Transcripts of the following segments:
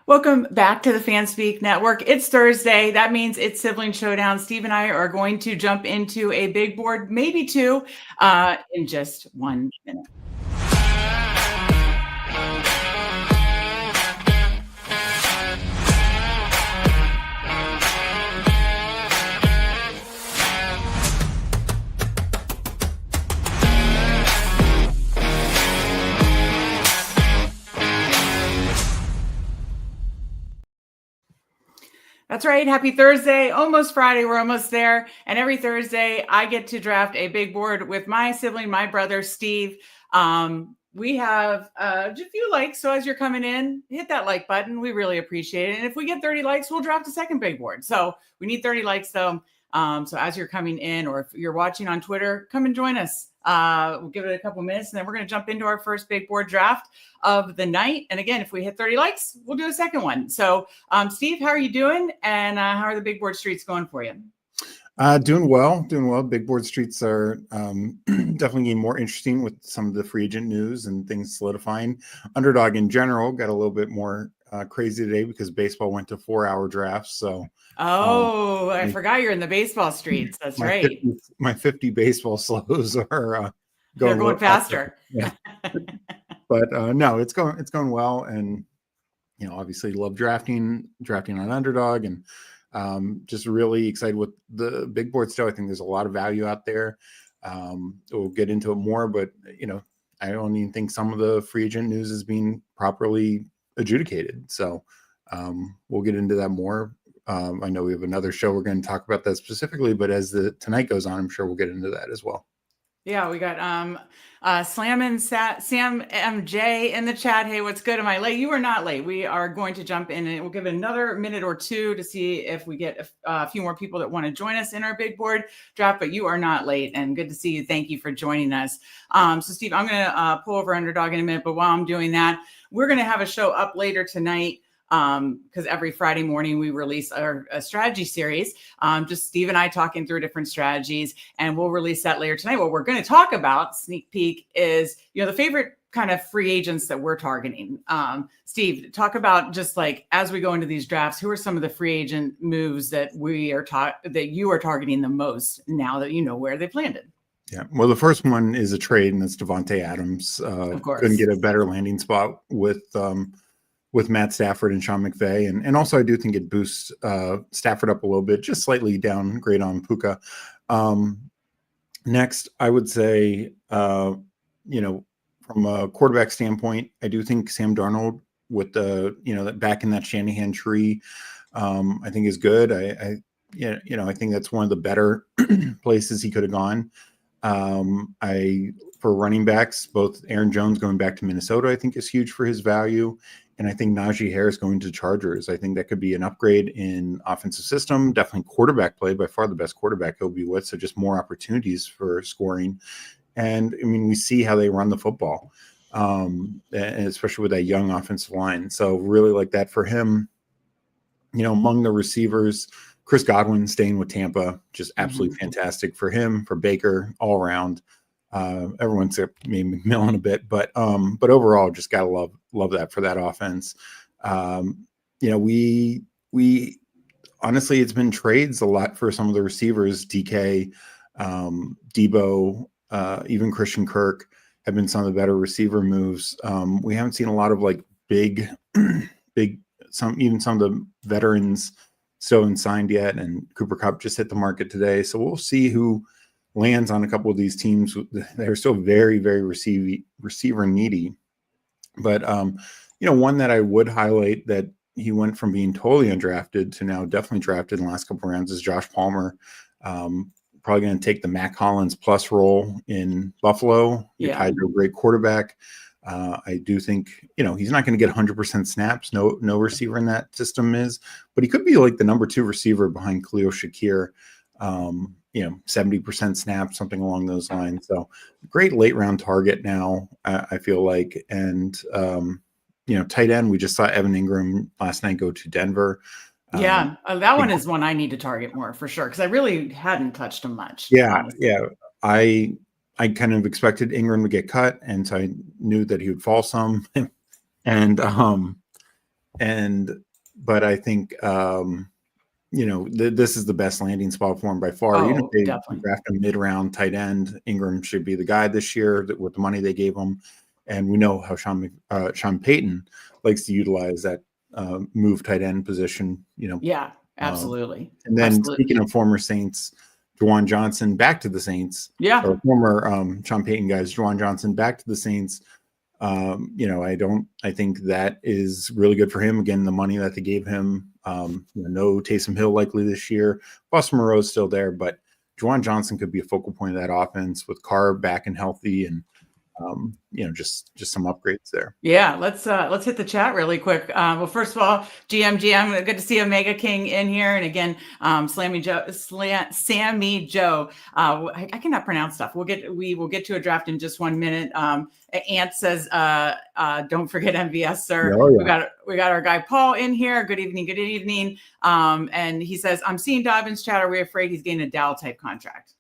Welcome back to the Fanspeak Network. It's Thursday. That means it's Sibling Showdown. Steve and I are going to jump into a big board, maybe two, in just 1 minute. That's right. Happy Thursday. Almost Friday. We're almost there. And every Thursday, I get to draft a big board with my sibling, my brother, Steve. We have a few likes. So as you're coming in, hit that like button. We really appreciate it. And if we get 30 likes, we'll draft a second big board. So we need 30 likes, though. So as you're coming in, or if you're watching on Twitter, come and join us. We'll give it a couple minutes, and then we're going to jump into our first big board draft of the night. And again, if we hit 30 likes, we'll do a second one. So, Steve, how are you doing? And how are the big board streets going for you? Doing well. Big board streets are definitely getting more interesting with some of the free agent news and things solidifying. Underdog in general got a little bit more crazy today because baseball went to 4-hour drafts. So, I forgot you're in the baseball streets. That's right. My 50 baseball slows are going faster. Yeah. But no, it's going well, and obviously love drafting on Underdog, and just really excited with the big board still. I think there's a lot of value out there. We'll get into it more, but I don't even think some of the free agent news is being properly adjudicated. So we'll get into that more. I know we have another show we're going to talk about that specifically, but as tonight goes on, I'm sure we'll get into that as well. Yeah, we got Sam MJ in the chat. Hey, what's good? Am I late? You are not late. We are going to jump in, and we'll give it another minute or two to see if we get a few more people that want to join us in our big board draft, but you are not late, and good to see you. Thank you for joining us. So Steve, I'm going to pull over Underdog in a minute, but while I'm doing that, we're going to have a show up later tonight, because every Friday morning we release a strategy series, just Steve and I talking through different strategies, and we'll release that later tonight. What we're going to talk about, sneak peek, is the favorite kind of free agents that we're targeting. Steve, talk about, just like as we go into these drafts, who are some of the free agent moves that you are targeting the most now that you know where they've landed? Yeah, well, the first one is a trade, and that's Devontae Adams. Of course, couldn't get a better landing spot with Matt Stafford and Sean McVay. And also I do think it boosts Stafford up a little bit, just slightly downgrade on Puka. Next, I would say, from a quarterback standpoint, I do think Sam Darnold with that back in that Shanahan tree, I think is good. I think that's one of the better places he could have gone. For running backs, both Aaron Jones going back to Minnesota, I think is huge for his value. And I think Najee Harris going to Chargers, I think that could be an upgrade in offensive system, definitely quarterback play, by far the best quarterback he'll be with. So just more opportunities for scoring. And I mean, we see how they run the football, and especially with that young offensive line. So really like that for him. Among the receivers, Chris Godwin staying with Tampa, just absolutely fantastic for him, for Baker, all around. Everyone's maybe McMillan a bit, but overall, just gotta love that for that offense. We honestly, it's been trades a lot for some of the receivers. DK, Debo, even Christian Kirk have been some of the better receiver moves. We haven't seen a lot of like big, some of the veterans still haven't signed yet, and Cooper Kupp just hit the market today. So we'll see who lands on a couple of these teams. They're still very, very receiver needy. But, one that I would highlight that he went from being totally undrafted to now definitely drafted in the last couple of rounds is Josh Palmer. Probably going to take the Mac Hollins plus role in Buffalo. You're tied to a great quarterback. I do think, he's not going to get 100% snaps. No receiver in that system is, but he could be like the number 2 receiver behind Khalil Shakir. 70% snaps, something along those lines. So great late round target now, I feel like. And, tight end, we just saw Evan Ingram last night go to Denver. That one is one I need to target more for sure, because I really hadn't touched him much. Yeah. I kind of expected Ingram to get cut, and so I knew that he would fall some. And But I think, this is the best landing spot for him by far. Even if Oh, they definitely. draft a mid-round tight end, Ingram should be the guy this year with the money they gave him. And we know how Sean Payton likes to utilize that move tight end position. Yeah, absolutely. And then Absolutely. speaking of former Saints, Juwan Johnson back to the Saints. Yeah. Or former Sean Payton guys, Juwan Johnson back to the Saints. I think that is really good for him. Again, the money that they gave him, no Taysom Hill likely this year. Buster Moreau's still there, but Juwan Johnson could be a focal point of that offense with Carr back and healthy, and just some upgrades there. Yeah, let's hit the chat really quick. Well, first of all, GM, good to see Omega King in here, and again, Sammy Joe. I cannot pronounce stuff. We will get to a draft in just 1 minute. Ant says, "Don't forget MVS, sir." Oh, yeah. We got our guy Paul in here. Good evening. And he says, "I'm seeing Dobbins chat. Are we afraid he's getting a Dow type contract?"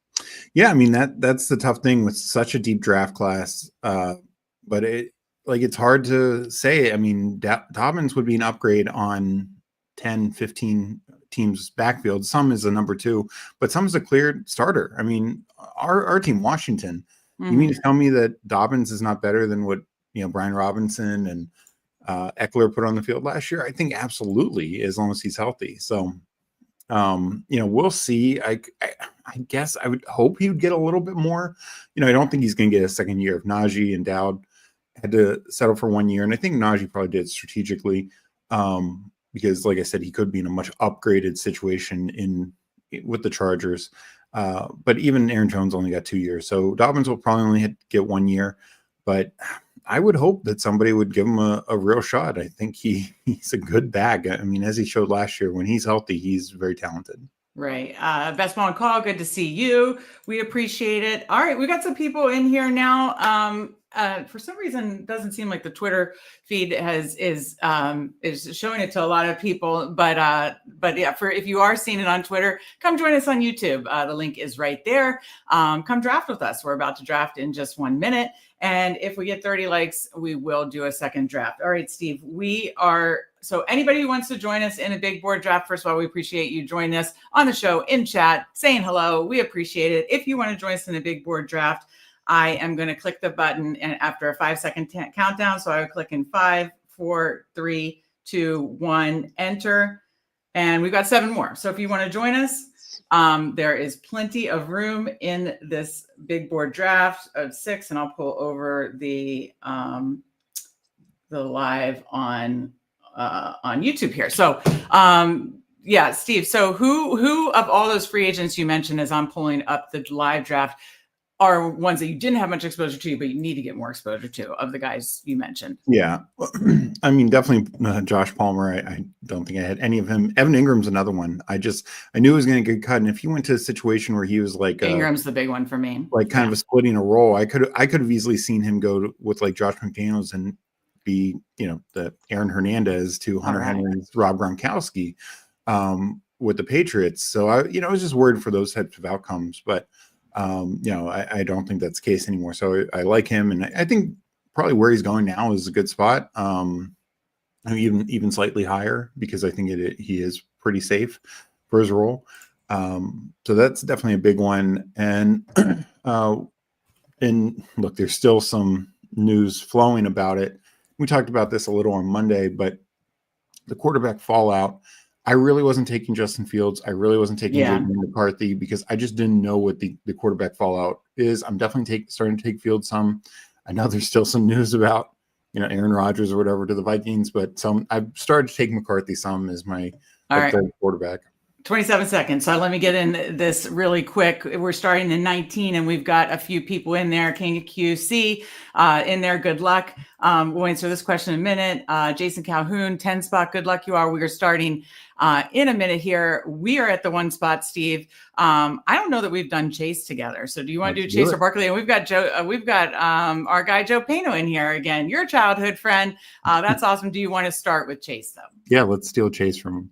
Yeah, I mean that's the tough thing with such a deep draft class. But it's hard to say. I mean, Dobbins would be an upgrade on 10, 15 teams' backfield. Some is a number 2, but some is a clear starter. I mean, our team, Washington. You mean to tell me that Dobbins is not better than what Brian Robinson and Eckler put on the field last year? I think absolutely, as long as he's healthy. So. We'll see. I guess I would hope he would get a little bit more. I don't think he's going to get a second year. If Najee and Dowd had to settle for 1 year, and I think Najee probably did strategically, because, like I said, he could be in a much upgraded situation with the Chargers. But even Aaron Jones only got 2 years, so Dobbins will probably only get 1 year. But I would hope that somebody would give him a real shot. I think he's a good bag. I mean, as he showed last year, when he's healthy, he's very talented. Right. Best Ball and Call, good to see you. We appreciate it. All right, we got some people in here now. For some reason, it doesn't seem like the Twitter feed is showing it to a lot of people. But yeah, if you are seeing it on Twitter, come join us on YouTube. The link is right there. Come draft with us. We're about to draft in just 1 minute. And if we get 30 likes, we will do a second draft. All right, Steve, so anybody who wants to join us in a big board draft, first of all, we appreciate you joining us on the show, in chat, saying hello. We appreciate it. If you want to join us in a big board draft, I am going to click the button, and after a 5-second countdown, so I would click in 5, 4, 3, 2, 1, enter. And we've got 7 more. So if you want to join us, there is plenty of room in this big board draft of 6, and I'll pull over the live on YouTube here. So, yeah, Steve. So, who of all those free agents you mentioned, as I'm pulling up the live draft, are ones that you didn't have much exposure to, but you need to get more exposure to, of the guys you mentioned? Yeah. I mean, definitely Josh Palmer. I don't think I had any of him. Evan Ingram's another one. I knew he was going to get cut. And if he went to a situation where he was like, Ingram's the big one for me, like kind of a splitting a role, I could have easily seen him go with like Josh McDaniels and be, the Aaron Hernandez to Hunter Henry's Rob Gronkowski with the Patriots. So I was just worried for those types of outcomes, but I don't think that's the case anymore. So I like him, and I think probably where he's going now is a good spot. Even slightly higher, because I think he is pretty safe for his role. So that's definitely a big one. And and look, there's still some news flowing about it. We talked about this a little on Monday, but the quarterback fallout. I really wasn't taking Justin Fields. I really wasn't taking J.J. McCarthy, because I just didn't know what the quarterback fallout is. I'm definitely starting to take Fields some. I know there's still some news about, Aaron Rodgers or whatever to the Vikings, but I've started to take McCarthy some as my third quarterback. 27 seconds. So let me get in this really quick. We're starting in 19, and we've got a few people in there. King QC in there. Good luck. We'll answer this question in a minute. Jason Calhoun, 10 spot. Good luck, you are. We are starting in a minute here. We are at the 1 spot, Steve. I don't know that we've done Chase together. So do you want to do Chase or Barkley? And we've got Joe. We've got our guy Joe Pano in here again. Your childhood friend. That's awesome. Do you want to start with Chase though? Yeah, let's steal Chase from him.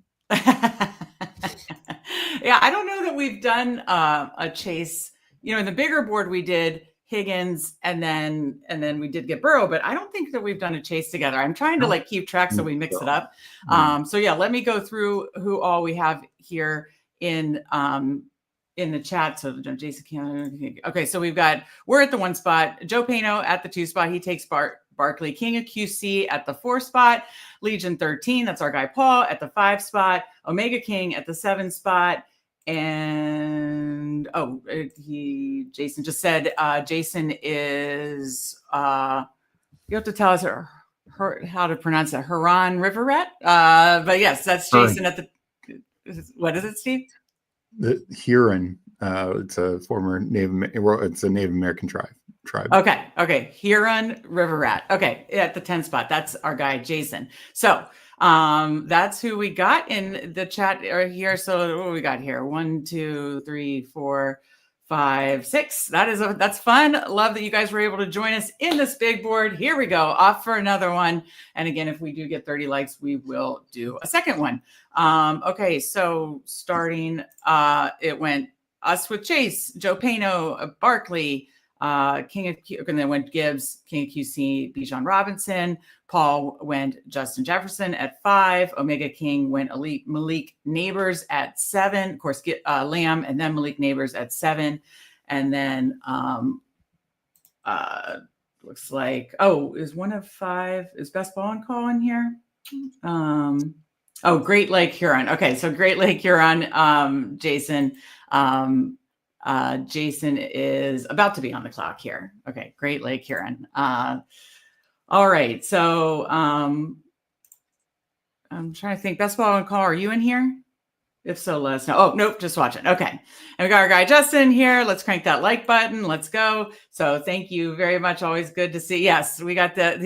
Yeah, I don't know that we've done a Chase. In the bigger board we did, Higgins, and then we did get Burrow, but I don't think that we've done a chase together. I'm trying to like keep track so we mix it up. So yeah, let me go through who all we have here in the chat. So Jason, okay, so we're at the 1 spot. Joe Pano at the 2 spot. He takes Barkley. King of QC at the 4 spot. Legion 13, that's our guy Paul, at the 5 spot. Omega King at the 7 spot. And Jason just said Jason is you have to tell us how to pronounce it. Huron Riverette. But yes, that's Jason at the, what is it, Steve? The Huron. It's a former Native American tribe. Okay. Huron River Rat. Okay, at the 10 spot. That's our guy Jason. So that's who we got in the chat here. So what do we got here? 1, 2, 3, 4, 5, 6. That's fun. Love that you guys were able to join us in this big board. Here we go. Off for another one. And again, if we do get 30 likes, we will do a second one. Okay, so starting, it went us with Chase, Joe Pano, Barkley, King of Q, and then went Gibbs, King of QC, Bijan Robinson. Paul went Justin Jefferson at 5. Omega King went Malik Neighbors at 7. Of course, Lamb, and then Malik Neighbors at 7. And then looks like, is one of 5, is Best Ball on call in here? Great Lake Huron. Okay, so Great Lake Huron, Jason. Jason is about to be on the clock here. Okay, Great Lake Huron. All right, so I'm trying to think. Best Ball on call, are you in here? If so, let us know. Oh, nope, just watching. Okay. And we got our guy Justin here. Let's crank that like button. Let's go. So thank you very much. Always good to see. Yes, we got the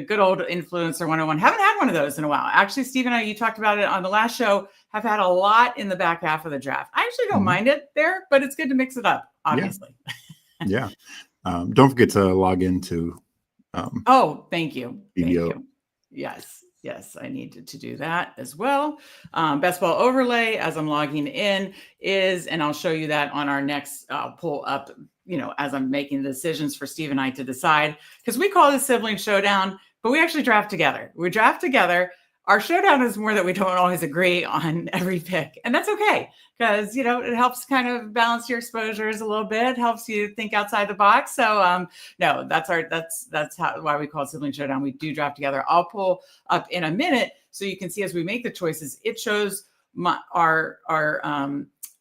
good old influencer 101. Haven't had one of those in a while. Actually, Steve and I, you talked about it on the last show, have had a lot in the back half of the draft. I actually don't mind it there, but it's good to mix it up, obviously. Yeah. Don't forget to log into thank you. video. Thank you. Yes, I needed to do that as well. Best Ball overlay as I'm logging in is, and I'll show you that on our next pull up, as I'm making the decisions for Steve and I to decide, because we call this sibling showdown, but we actually draft together. We draft together. Our showdown is more that we don't always agree on every pick. And that's okay, because, it helps kind of balance your exposures a little bit, helps you think outside the box. So no, that's why we call it Sibling Showdown. We do draft together. I'll pull up in a minute so you can see as we make the choices, it shows our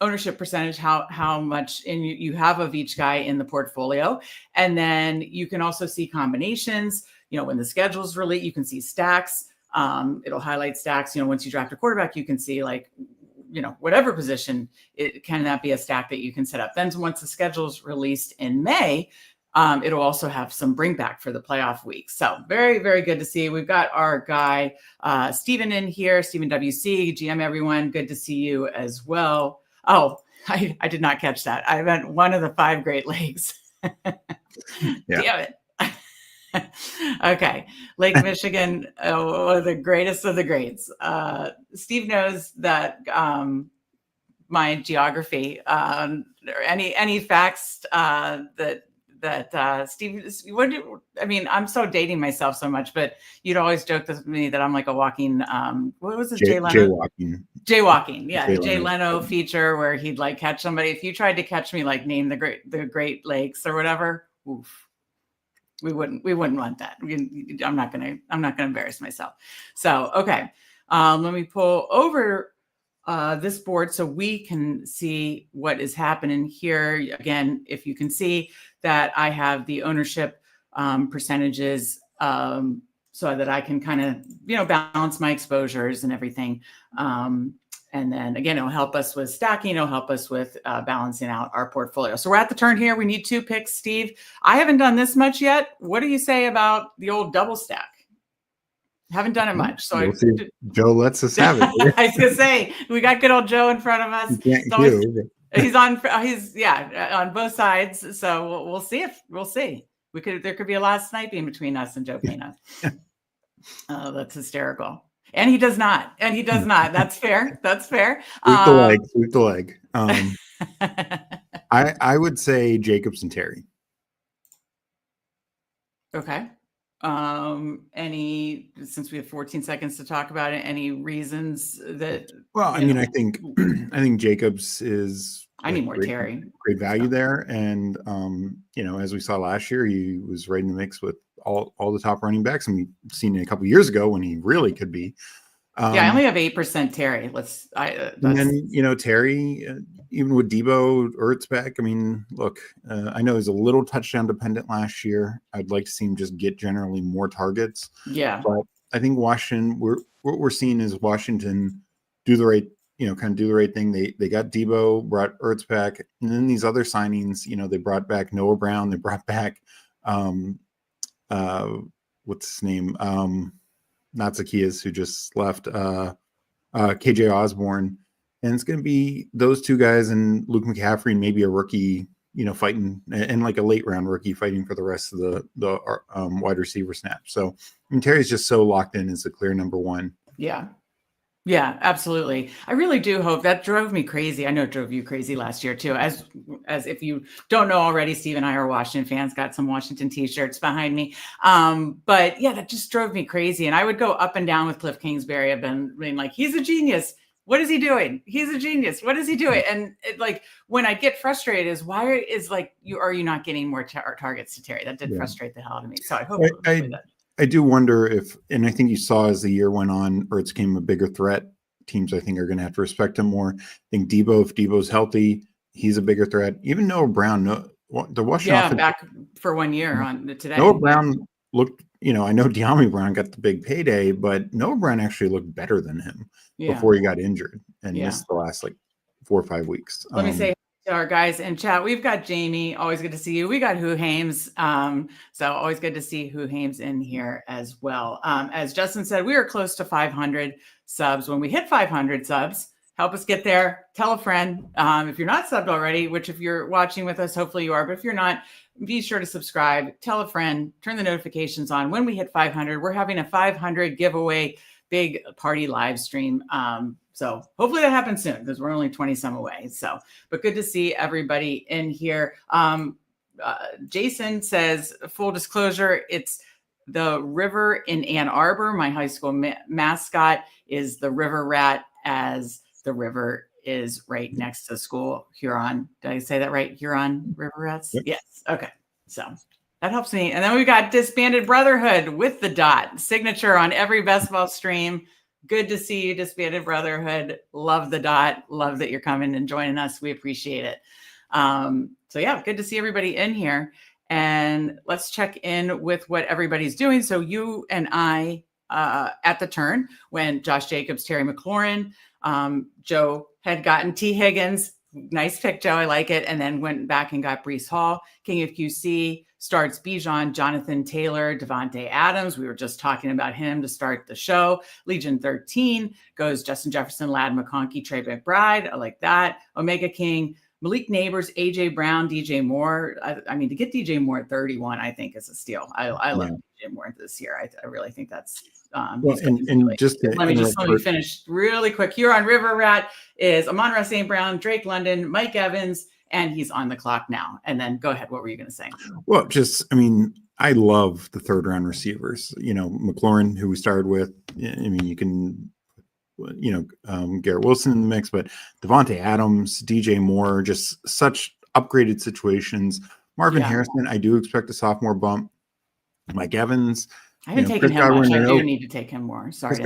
ownership percentage, how much you have of each guy in the portfolio. And then you can also see combinations. When the schedule's released, you can see stacks. It'll highlight stacks. Once you draft a quarterback, you can see whatever position, can that be a stack that you can set up. Then once the schedule's released in May, it'll also have some bring back for the playoff week. So very, very good to see. We've got our guy, Steven in here, Steven WC, GM everyone. Good to see you as well. Oh, I did not catch that. I meant one of the 5 Great Lakes. Damn it. Okay, Lake Michigan, one of the greatest of the greats. Steve knows that my geography. Any facts that Steve? I'm so dating myself so much, but you'd always joke with me that I'm like a walking. What was it? Jay Leno. Jaywalking. Yeah, the Jay Leno feature where he'd like catch somebody. If you tried to catch me, like name the Great Lakes or whatever, oof. We wouldn't want that. I'm not gonna embarrass myself. So, okay. Let me pull over this board so we can see what is happening here. Again, if you can see that I have the ownership percentages so that I can kind of, balance my exposures and everything. And then again, it'll help us with stacking. It'll help us with balancing out our portfolio. So we're at the turn here. We need 2 picks, Steve. I haven't done this much yet. What do you say about the old double stack? Haven't done it much. So Joe lets us have it. I was gonna say, we got good old Joe in front of us. He's on both sides. So we'll see there could be a lot of sniping between us and Joe Pena. Oh, that's hysterical. And he does not. That's fair. Sweep the leg. I would say Jacobs and Terry. Okay. Since we have 14 seconds to talk about it, any reasons that? Well, I mean, I think Jacobs is I need more Terry. Great value there, and as we saw last year, he was right in the mix with all the top running backs, and we've seen it a couple of years ago when he really could be. I only have 8% Terry. And then Terry, even with Debo, Ertz back. I mean, look, I know he's a little touchdown dependent last year. I'd like to see him just get generally more targets. Yeah, but I think Washington. What we're seeing is Washington do the right, kind of do the right thing. They got Debo, brought Ertz back, and then these other signings. They brought back Noah Brown. They brought back, what's his name? Not Zacchaeus, who just left, KJ Osborne. And it's going to be those two guys and Luke McCaffrey, and maybe a rookie, fighting, and like a late round rookie fighting for the rest of the wide receiver snaps. So Terry's just so locked in as the clear number one. Yeah, absolutely. I really do hope. That drove me crazy. I know it drove you crazy last year too. As if you don't know already, Steve and I are Washington fans, got some Washington t-shirts behind me. But yeah, that just drove me crazy. And I would go up and down with Cliff Kingsbury. I've been like, he's a genius. What is he doing? He's a genius. What is he doing? And when I get frustrated is are you not getting more targets to Terry? That did frustrate the hell out of me. So I hope I do wonder if, and I think you saw as the year went on, Ertz became a bigger threat. Teams, I think, are going to have to respect him more. I think Debo, if Debo's healthy, he's a bigger threat. Even Noah Brown, the Washington offense, back for 1 year on today. Noah Brown looked, I know De'Ami Brown got the big payday, but Noah Brown actually looked better than him before he got injured and missed the last 4 or 5 weeks. Let me say to our guys in chat, we've got Jamie, always good to see you. We got Who Hames, so always good to see Who Hames in here as well. As Justin said, we are close to 500 subs. When we hit 500 subs, help us get there. Tell a friend. If you're not subbed already, which if you're watching with us, hopefully you are, but if you're not, be sure to subscribe, tell a friend, turn the notifications on. When we hit 500, we're having a 500 giveaway, big party live stream. So hopefully that happens soon because we're only 20 some away. So, but good to see everybody in here. Jason says, full disclosure, it's the river in Ann Arbor. My high school mascot is the river rat, as the river is right next to school. Huron. Did I say that right? Huron River Rats? Yep. Yes. Okay. So that helps me. And then we've got Disbanded Brotherhood with the dot signature on every best ball stream. Good to see you, Disbanded Brotherhood. Love the dot. Love that you're coming and joining us. We appreciate it. So yeah, good to see everybody in here. And let's check in with what everybody's doing. So you and I at the turn when Josh Jacobs, Terry McLaurin, Joe had gotten T. Higgins. Nice pick, Joe. I like it. And then went back and got Breece Hall. King of QC starts Bijan, Jonathan Taylor, Devontae Adams. We were just talking about him to start the show. Legion 13 goes Justin Jefferson, Lad McConkey, Trey McBride. I like that. Omega King, Malik Neighbors, AJ Brown, DJ Moore. I mean, to get DJ Moore at 31, I think is a steal. I love DJ Moore this year. I really think that's well, and just let me finish really quick. Huron River Rat is Amon-Ra St. Brown, Drake London, Mike Evans, and he's on the clock now. And then go ahead. What were you going to say? Well, I love the third round receivers. McLaurin, who we started with. I mean, you can, Garrett Wilson in the mix, but Devontae Adams, DJ Moore, just such upgraded situations. Marvin Harrison, I do expect a sophomore bump. Mike Evans. I haven't taken him much. I do need to take him more. Sorry.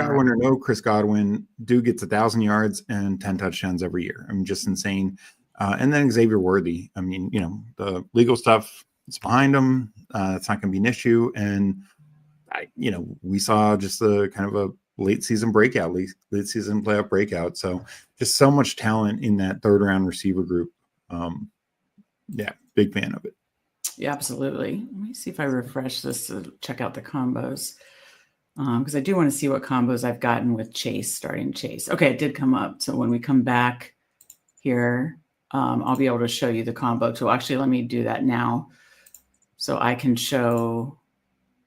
Chris Godwin, dude gets 1,000 yards and 10 touchdowns every year. I mean, just insane. And then Xavier Worthy. I mean, the legal stuff is behind him. It's not going to be an issue. And we saw just a kind of a late season playoff breakout. So just so much talent in that third round receiver group. Big fan of it. Yeah, absolutely. Let me see if I refresh this to check out the combos. Because I do want to see what combos I've gotten with Chase, starting Chase. Okay, it did come up. So when we come back here, I'll be able to show you the combo tool. Actually, let me do that now so I can show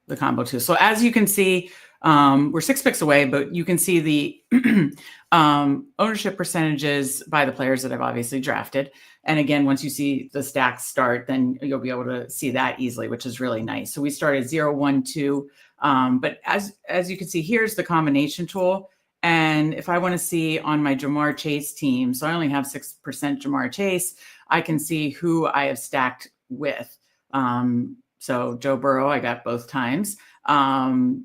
the combo tool. So as you can see, we're 6 picks away, but you can see the ownership percentages by the players that I've obviously drafted. And again, once you see the stacks start, then you'll be able to see that easily, which is really nice. So we started 0, 1, 2. But as you can see, here's the combination tool. And if I want to see on my Jamar Chase team, so I only have 6% Jamar Chase, I can see who I have stacked with. So Joe Burrow, I got both times. Gesicki,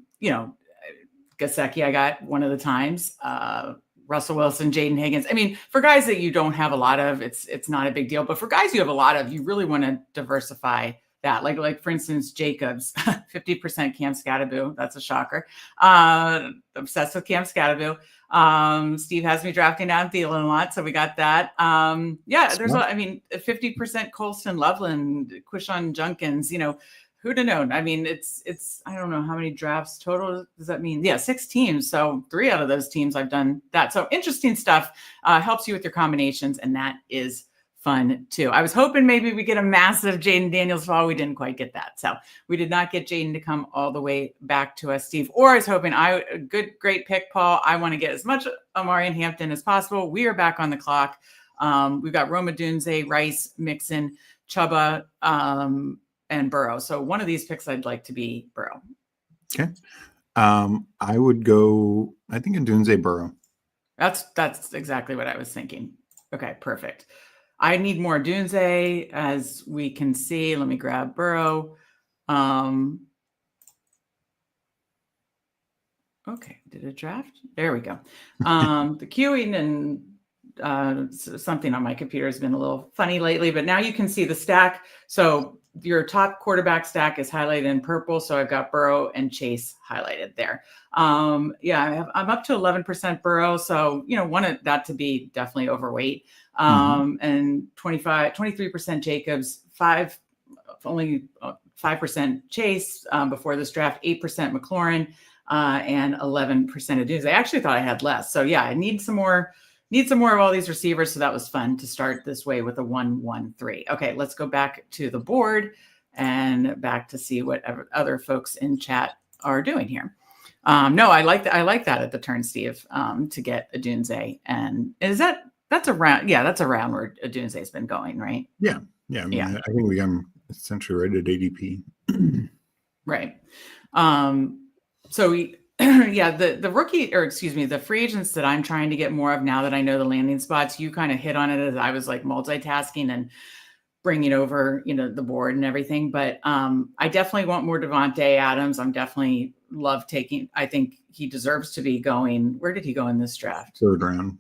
I got one of the times. Russell Wilson, Jaden Higgins. I mean, for guys that you don't have a lot of, it's not a big deal. But for guys you have a lot of, you really want to diversify that. Like for instance, Jacobs, 50% Cam Scatterboo. That's a shocker. Obsessed with Cam Scatterboo. Steve has me drafting down Thielen a lot, so we got that. There's 50% Colston Loveland, Quishon Junkins, who'd have known? I mean, it's I don't know how many drafts total does that mean? Yeah, 6 teams. So 3 out of those teams I've done that. So interesting stuff, helps you with your combinations, and that is fun too. I was hoping maybe we get a massive Jaden Daniels fall. We didn't quite get that. So we did not get Jaden to come all the way back to us, Steve. Or I was hoping great pick, Paul. I want to get as much Amari and Hampton as possible. We are back on the clock. We've got Roma Dunze, Rice, Mixon, Chuba, and Burrow. So one of these picks I'd like to be Burrow. Okay. I would go, I think, in Dunze Burrow. That's exactly what I was thinking. Okay, perfect. I need more Dunze, as we can see. Let me grab Burrow. Okay, did it draft? There we go. The queuing and something on my computer has been a little funny lately, but now you can see the stack. So your top quarterback stack is highlighted in purple. So I've got Burrow and Chase highlighted there. I'm up to 11% Burrow. So, wanted that to be definitely overweight. And 23% Jacobs, only 5% Chase before this draft, 8% McLaurin, and 11% of Dunze. I actually thought I had less. So yeah, I need some more of all these receivers. So that was fun to start this way with a 1-1-3. Okay, let's go back to the board and back to see what other folks in chat are doing here. No, I like that at the turn, Steve, to get a Dunze. And that's around where a Dunze has been going, right? Yeah. I mean, I think we got him essentially right at ADP. Right. So the rookie, or excuse me, the free agents that I'm trying to get more of now that I know the landing spots, you kind of hit on it as I was like multitasking and bringing over, the board and everything. But I definitely want more Devontae Adams. I'm definitely I think he deserves to be going. Where did he go in this draft? 3rd round.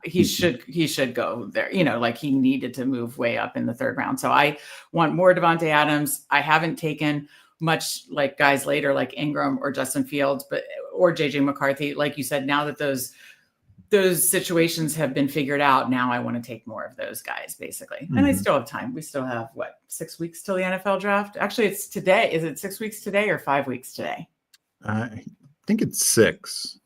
He should go there. Like he needed to move way up in the 3rd round. So I want more Devontae Adams. I haven't taken much like guys later, like Ingram or Justin Fields, or JJ McCarthy. Like you said, now that those situations have been figured out, now I want to take more of those guys, basically. And I still have time. We still have 6 weeks till the NFL draft. Actually, it's today. Is it 6 weeks today or 5 weeks today? I think it's 6.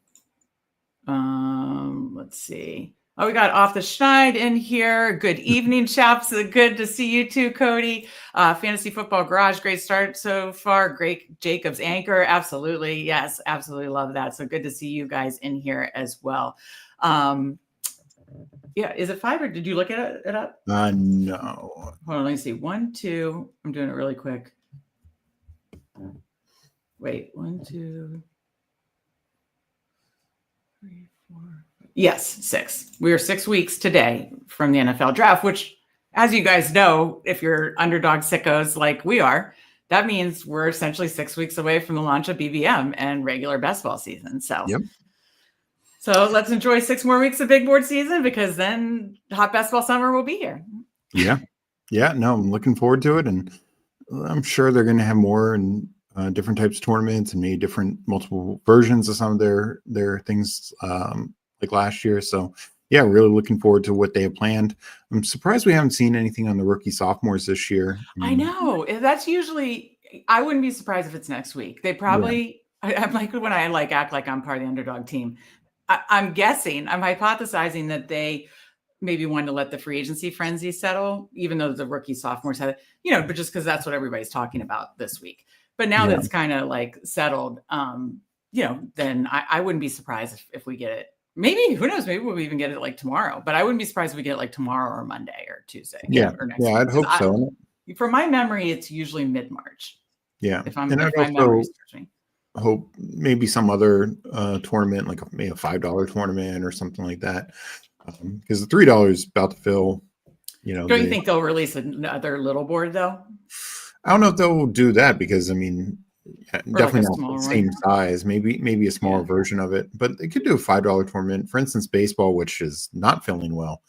Let's see. Oh, we got Off the Schneid in here. Good evening, chaps. Good to see you too, Cody. Fantasy Football Garage, great start so far. Great Jacobs anchor. Absolutely. Yes, absolutely love that. So good to see you guys in here as well. Is it 5 or did you look at it up? No. Hold on, let me see. 1, 2. I'm doing it really quick. Wait, 1, 2, 3, 4. Yes, 6. We are 6 weeks today from the NFL draft, which, as you guys know, if you're underdog sickos like we are, that means we're essentially 6 weeks away from the launch of BBM and regular best ball season. So, So let's enjoy 6 more weeks of big board season, because then hot best ball summer will be here. Yeah. No, I'm looking forward to it, and I'm sure they're going to have more and different types of tournaments and maybe multiple versions of some of their things. Like last year. So yeah, really looking forward to what they have planned. I'm surprised we haven't seen anything on the rookie sophomores this year. I know. That's usually, I wouldn't be surprised if it's next week. They probably, I'm like, when I act like I'm part of the underdog team, I'm hypothesizing that they maybe wanted to let the free agency frenzy settle, even though the rookie sophomores had it, but just because that's what everybody's talking about this week. But now that it's kind of like settled, then I wouldn't be surprised if we get it Maybe, who knows? Maybe we'll even get it like tomorrow, but I wouldn't be surprised if we get it like tomorrow or Monday or Tuesday, Yeah, or next yeah, week. I'd hope so. From my memory, it's usually mid-March. Yeah, If and I'd my memory also serves me. hope maybe some other tournament, like maybe a $5 tournament or something like that, because the $3 is about to fill. Don't you think they'll release another little board though? I don't know if they'll do that because I mean, Or like definitely a not the smaller same one? size. Maybe a smaller version of it, but they could do a $5 tournament. For instance, baseball, which is not filling well.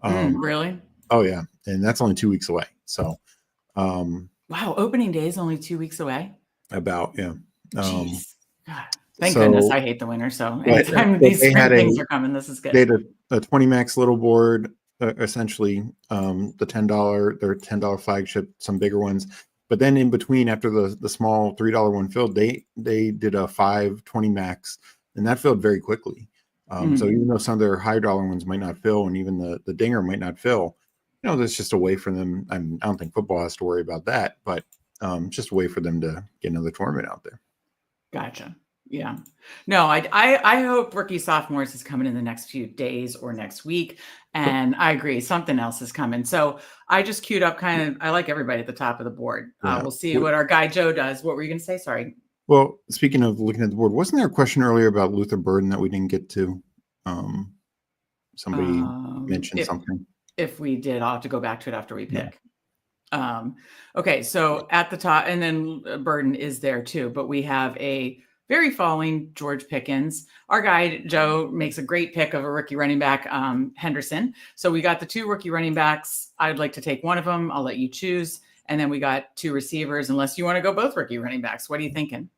Really? Oh yeah, and that's only 2 weeks away. So, wow, opening day is only 2 weeks away. about yeah. Jeez, God. Thank goodness So, I hate the winter. So but, anytime but these they spring had things are coming, this is they good. had a 20 max little board, essentially the their $10 flagship, some bigger ones. But then in between, after the small $3 one filled, they did a 520 max, and that filled very quickly. So even though some of their high dollar ones might not fill, and even the dinger might not fill, that's just a way for them. I don't think football has to worry about that, but just a way for them to get another tournament out there. Gotcha. Yeah. No, I hope rookie sophomores is coming in the next few days or next week. And I agree, something else is coming. So I just queued up I like everybody at the top of the board. Yeah. We'll see what our guy Joe does. What were you going to say? Sorry. Well, speaking of looking at the board, wasn't there a question earlier about Luther Burden that we didn't get to? Somebody mentioned something. If we did, I'll have to go back to it after we pick. Yeah. Okay, so at the top, and then Burden is there too, but we have a very falling George Pickens. Our guy Joe makes a great pick of a rookie running back, Henderson. So we got the 2 rookie running backs. I'd like to take one of them. I'll let you choose. And then we got 2 receivers, unless you want to go both rookie running backs. What are you thinking?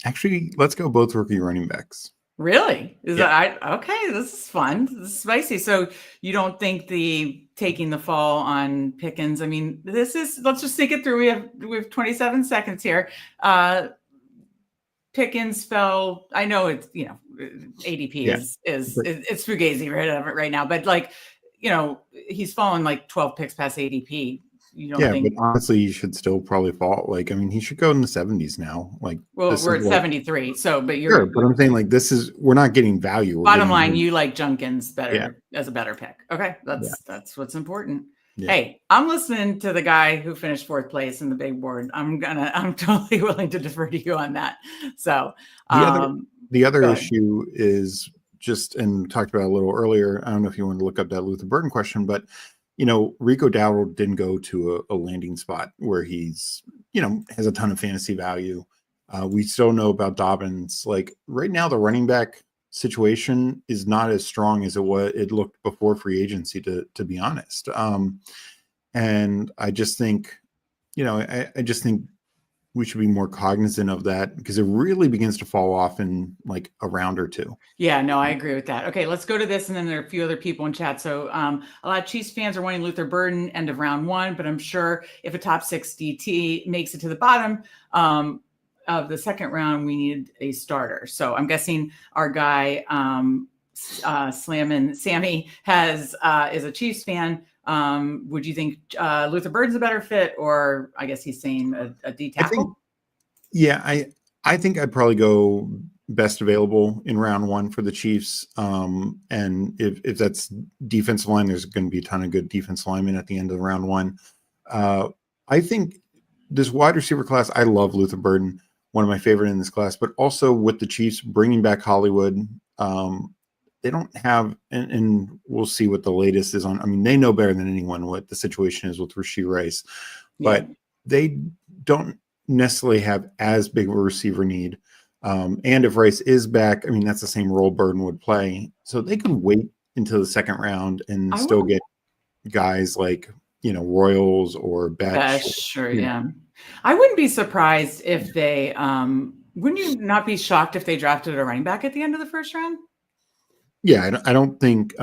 Actually, let's go both rookie running backs. Really? Okay, this is fun. This is spicy. So you don't think taking the fall on Pickens? I mean, let's just think it through. We have 27 seconds here. Pickens fell. I know it's, ADP is it's fugazi right now, but he's fallen like 12 picks past ADP. You don't think? But honestly, he should still probably fall. Like, I mean, he should go in the 70s now. Like, well, we're at 73. So, but sure. But I'm saying, like, we're not getting value. Bottom line, you like Junkins better as a better pick. Okay, that's what's important. Yeah. Hey, I'm listening to the guy who finished 4th place in the big board. I'm totally willing to defer to you on that. So the other issue is just, and talked about a little earlier. I don't know if you want to look up that Luther Burden question, but Rico Dowdle didn't go to a landing spot where he's, has a ton of fantasy value. We still know about Dobbins. Like right now, the running back situation is not as strong as it looked before free agency, to be honest. And I just think, I just think we should be more cognizant of that because it really begins to fall off in like a round or 2. Yeah, no, I agree with that. Okay, let's go to this. And then there are a few other people in chat. So a lot of Chiefs fans are wanting Luther Burden end of round 1, but I'm sure if a top 6 DT makes it to the bottom of the second round, we need a starter. So I'm guessing our guy Slammin' Sammy is a Chiefs fan. Would you think Luther Burden's a better fit, or I guess he's saying a D tackle? I think I'd probably go best available in round 1 for the Chiefs. And if that's defensive line, there's going to be a ton of good defensive linemen at the end of round 1. I think this wide receiver class, I love Luther Burden, one of my favorite in this class, but also with the Chiefs bringing back Hollywood, they don't have, and we'll see what the latest is on. I mean, they know better than anyone what the situation is with Rashee Rice, but they don't necessarily have as big of a receiver need. And if Rice is back, I mean, that's the same role Burden would play. So they can wait until the second round and still get guys like, Royals or Betch. I wouldn't be surprised if they, wouldn't you not be shocked if they drafted a running back at the end of the first round? Yeah, I don't think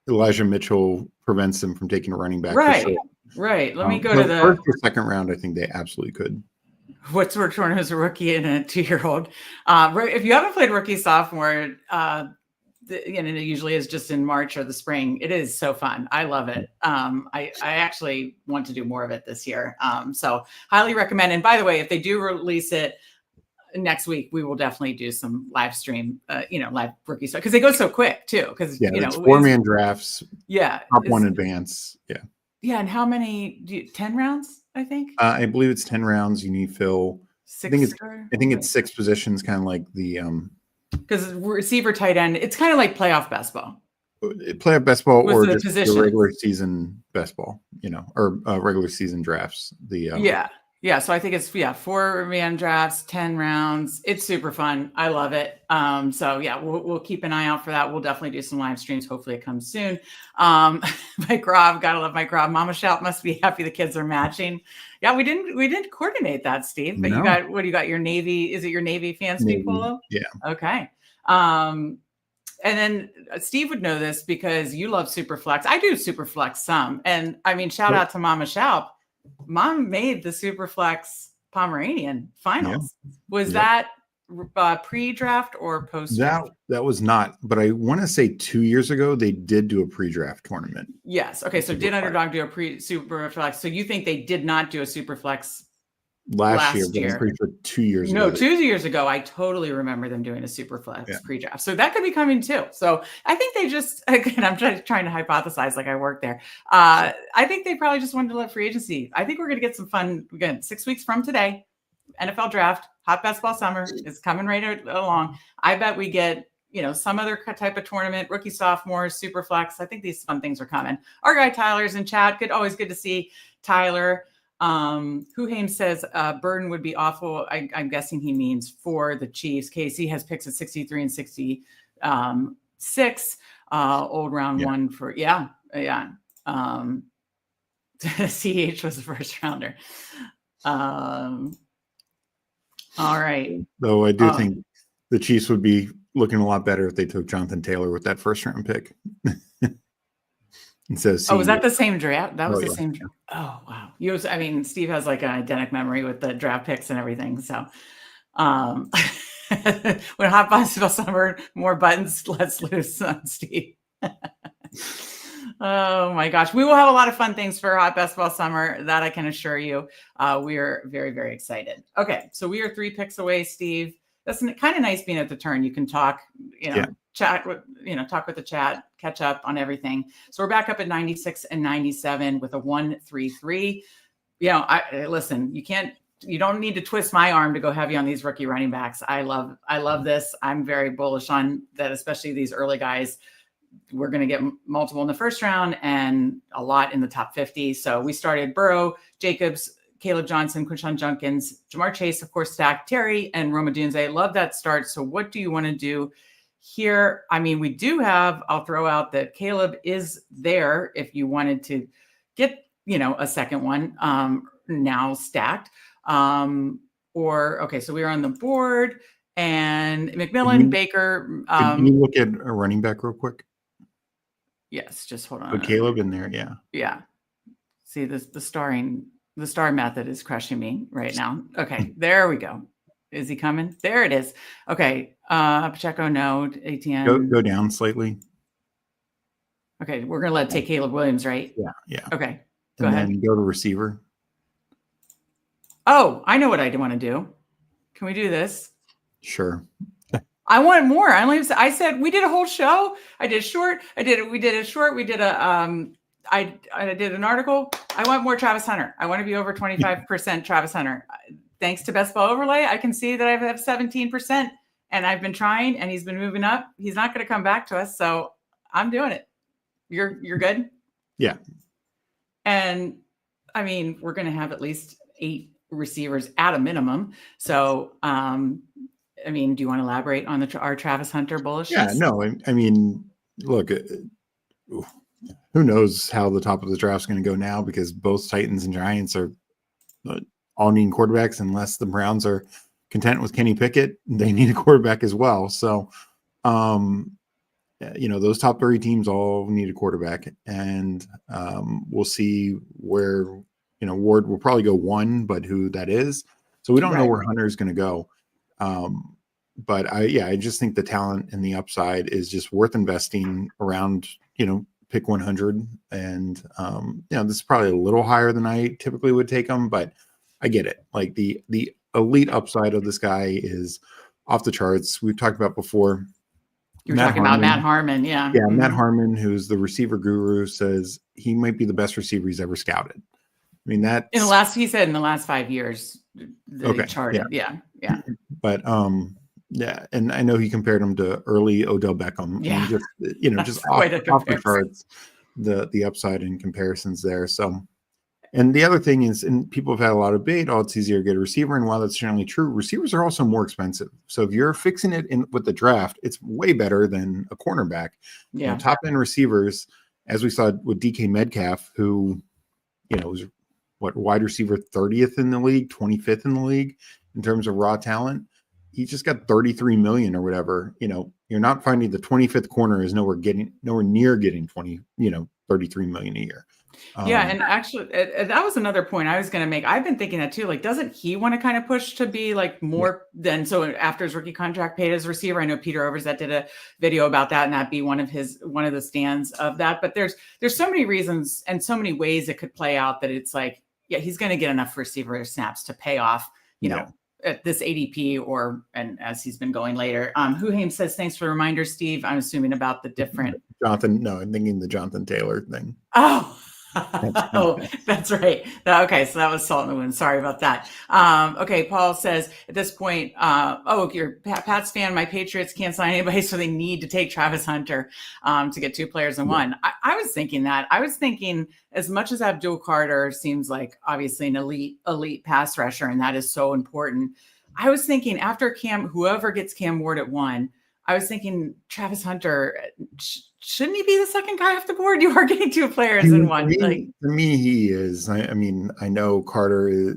Elijah Mitchell prevents them from taking a running back. Right, for sure. Right. Let me go to the first or second round. I think they absolutely could. What's return as a rookie and a 2-year-old? If you haven't played rookie sophomore, it usually is just in March or the spring. It is so fun. I love it. I actually want to do more of it this year. So highly recommend. And by the way, if they do release it, next week we will definitely do some live stream, live rookie stuff because they go so quick too. Because it's 4-man drafts. Yeah, top one advance. Yeah, and how many? 10 rounds, I think. I believe it's 10 rounds. You need fill. I think it's 6 positions, kind of like the because receiver, tight end. It's kind of like playoff best ball. Playoff best ball or just the regular season best ball, or regular season drafts. Yeah. So I think it's 4-man drafts, 10 rounds. It's super fun. I love it. So yeah, we'll keep an eye out for that. We'll definitely do some live streams. Hopefully it comes soon. Mike Rob, gotta love Mike Rob. Mama Shoup must be happy the kids are matching. Yeah, we didn't coordinate that, Steve. But you got your Navy? Is it your Navy Fanspeak polo? Yeah. Okay. And then Steve would know this because you love Superflex. I do Superflex some, and I mean, shout out to Mama Shoup. Mom made the Superflex Pomeranian finals. Was that pre-draft or post-draft? That was not, but I want to say 2 years ago they did do a pre-draft tournament. Yes. Okay. So did Underdog do a Superflex? So you think they did not do a Superflex last year? But I'm pretty sure 2 years ago. No, 2 years ago, I totally remember them doing a Superflex pre-draft. So that could be coming too. So I think they just, again, I'm trying to hypothesize like I work there. I think they probably just wanted to let free agency. I think we're going to get some fun. Again, 6 weeks from today, NFL draft, hot best ball summer is coming right along. I bet we get, some other type of tournament, rookie, sophomores, Superflex. I think these fun things are coming. Our guy Tyler's in chat. Always good to see Tyler. Huhaim says Burden would be awful. I'm guessing he means for the Chiefs. KC has picks at 63 and 66. Old round one for CH was the first rounder. All right. Though I do think the Chiefs would be looking a lot better if they took Jonathan Taylor with that first round pick. Was that the same draft? That was the same draft. Oh, wow. Steve has like an eidetic memory with the draft picks and everything. So when hot basketball summer, more buttons, let's loose on Steve. Oh my gosh. We will have a lot of fun things for hot basketball summer. That I can assure you. We are very, very excited. Okay. So we are 3 picks away, Steve. That's kind of nice being at the turn. You can talk, chat with, talk with the chat, catch up on everything. So we're back up at 96 and 97 with a 1-3-3. Listen, you don't need to twist my arm to go heavy on these rookie running backs. I love this. I'm very bullish on that, especially these early guys. We're going to get multiple in the first round and a lot in the top 50. So we started Burrow, Jacobs, Caleb Johnson, Quinshon Judkins, Jamar Chase, of course, Stack, Terry, and Rome Odunze. Love that start. So what do you want to do here? We do have, I'll throw out that Caleb is there if you wanted to get, a second one now stacked. So we are on the board and McMillan, Baker. Can you look at a running back real quick? Yes, just hold on. Put Caleb in there, Yeah. See, the star method is crushing me right now. Okay, there we go. Is he coming? There it is. Okay, Pacheco, no. ATM. Go down slightly. Okay, we're gonna take Caleb Williams, right? Yeah. Okay, go ahead. Then go to receiver. Oh, I know what I want to do. Can we do this? Sure. I want more. I said we did a whole show. I did a short. We did a short. We did I did an article. I want more Travis Hunter. I want to be over 25% Travis Hunter. Thanks to Best Ball Overlay, I can see that I have 17%, and I've been trying, and he's been moving up. He's not going to come back to us, so I'm doing it. You're good? Yeah. And we're going to have at least 8 receivers at a minimum. So, do you want to elaborate on our Travis Hunter bullishness? Yeah, no. Look, who knows how the top of the draft is going to go now, because both Titans and Giants are all needing quarterbacks. Unless the Browns are content with Kenny Pickett, they need a quarterback as well. So, those top 3 teams all need a quarterback, and we'll see where, Ward will probably go 1, but who that is. So we don't know where Hunter is going to go. But I just think the talent and the upside is just worth investing around, pick 100. And, this is probably a little higher than I typically would take them, but I get it. Like the elite upside of this guy is off the charts. We've talked about before. You were talking about Matt Harmon, yeah. Yeah, Matt Harmon, who's the receiver guru, says he might be the best receiver he's ever scouted. I mean, that's he said in the last 5 years that he charted. Yeah. But yeah, and I know he compared him to early Odell Beckham. Yeah, and just off the charts, the upside in comparisons there. So, and the other thing is, and people have had a lot of debate. Oh, it's easier to get a receiver, and while that's generally true, receivers are also more expensive. So if you're fixing it in with the draft, it's way better than a cornerback. Yeah, top end receivers, as we saw with DK Metcalf, who was wide receiver 30th in the league, 25th in the league in terms of raw talent. He just got 33 million or whatever. You're not finding the 25th corner is nowhere near getting 33 million a year. Yeah, and actually, that was another point I was going to make. I've been thinking that too. Like, doesn't he want to kind of push to be like more than so after his rookie contract paid as receiver? I know Peter Overzet did a video about that, and that be one of the stands of that. But there's so many reasons and so many ways it could play out that it's like, yeah, he's going to get enough receiver snaps to pay off, at this ADP and as he's been going later. Huhaim says, thanks for the reminder, Steve. I'm assuming about the different Jonathan. No, I'm thinking the Jonathan Taylor thing. Oh, that's right. Okay, so that was salt in the wound. Sorry about that. Okay, Paul says at this point, you're a Pats fan. My Patriots can't sign anybody, so they need to take Travis Hunter to get two players in one. I was thinking that. I was thinking as much as Abdul Carter seems like obviously an elite pass rusher, and that is so important. I was thinking after whoever gets Cam Ward at 1, I was thinking Travis Hunter, shouldn't he be the second guy off the board? You are getting two players in one. To me, he is. I mean, I know Carter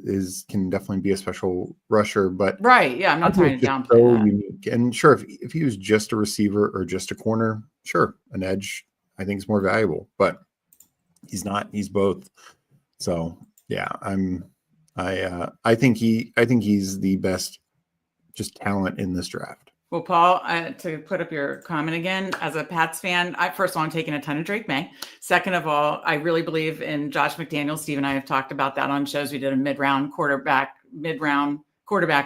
can definitely be a special rusher, but right, yeah, I'm not trying to downplay that. Unique. And sure, if he was just a receiver or just a corner, sure, an edge I think is more valuable, but he's not. He's both. So yeah, I think he's the best just talent in this draft. Well, Paul, to put up your comment again, as a Pats fan, first of all, I'm taking a ton of Drake May. Second of all, I really believe in Josh McDaniels. Steve and I have talked about that on shows. We did a mid-round quarterback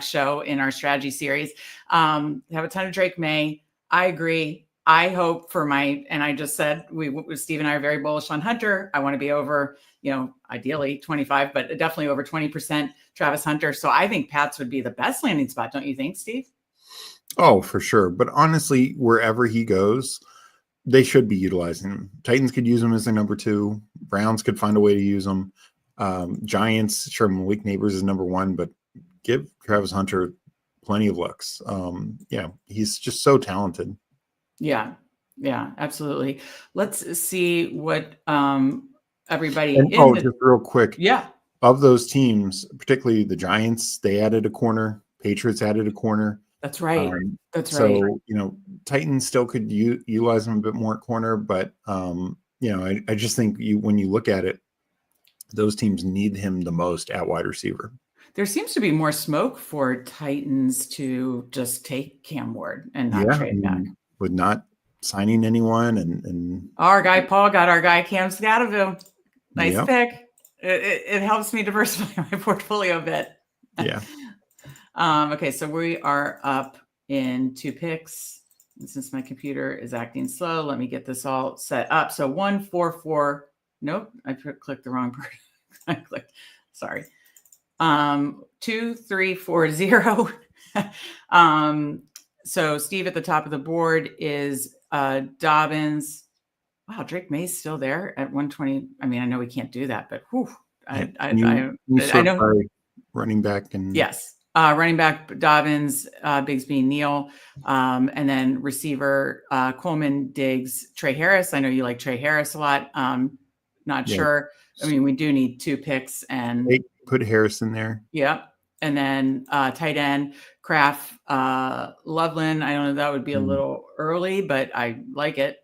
show in our strategy series. Have a ton of Drake May. I agree. I hope and I just said, Steve and I are very bullish on Hunter. I want to be over, ideally 25, but definitely over 20% Travis Hunter. So I think Pats would be the best landing spot. Don't you think, Steve? Oh, for sure. But honestly, wherever he goes, they should be utilizing him. Titans could use him as their number 2. Browns could find a way to use him. Giants, sure, Malik Neighbors is number 1, but give Travis Hunter plenty of looks. He's just so talented. Yeah, absolutely. Let's see what everybody. Just real quick. Yeah. Of those teams, particularly the Giants, they added a corner. Patriots added a corner. That's right. So, Titans still could utilize them a bit more at corner, but, I just think when you look at it, those teams need him the most at wide receiver. There seems to be more smoke for Titans to just take Cam Ward and not trade back. With not signing anyone and our guy, Paul, got our guy, Cam Scatterville. Nice pick. It helps me diversify my portfolio a bit. Yeah. Okay, so we are up in 2 picks. And since my computer is acting slow, let me get this all set up. So 1, 4, 4. Nope, I clicked the wrong part. I clicked. Sorry. 2, 3, 4, 0. So Steve at the top of the board is Dobbins. Wow, Drake May's still there at 120. I mean, I know we can't do that, but I know running back and yes. Running back Dobbins, Bigsby, Neal, and then receiver Coleman, Diggs, Trey Harris. I know you like Trey Harris a lot. Not sure. I mean, we do need 2 picks and put Harris in there. Yeah, and then tight end Kraft, Loveland. I don't know, that would be a little early, but I like it.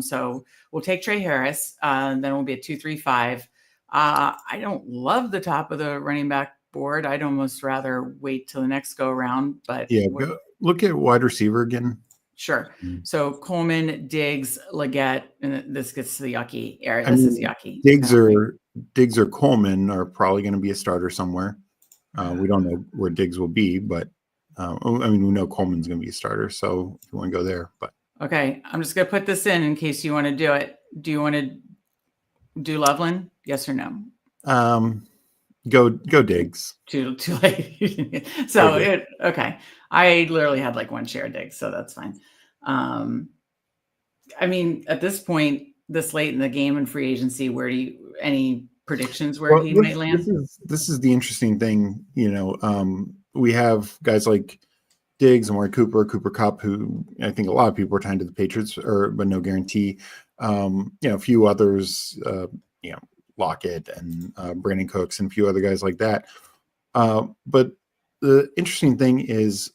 So we'll take Trey Harris. Then we'll be at 2, 3, 5. I don't love the top of the running back board. I'd almost rather wait till the next go around, but look at wide receiver again. Sure. So Coleman, Diggs, Leggett, and this gets to the yucky area. This is yucky. Diggs or Coleman are probably going to be a starter somewhere. We don't know where Diggs will be, but I mean, we know Coleman's going to be a starter, so if you want to go there, but Okay, I'm just going to put this in case you want to do it. Do you want to do Loveland? Yes or no? Go Diggs. Too late. So okay. I literally had like one share of Diggs, so that's fine. I mean, at this point, this late in the game and free agency, any predictions where he may land? This is the interesting thing. We have guys like Diggs, Amari Cooper Kupp, who I think a lot of people are tied to the Patriots, but no guarantee. A few others, Lockett and Brandon Cooks and a few other guys like that. But the interesting thing is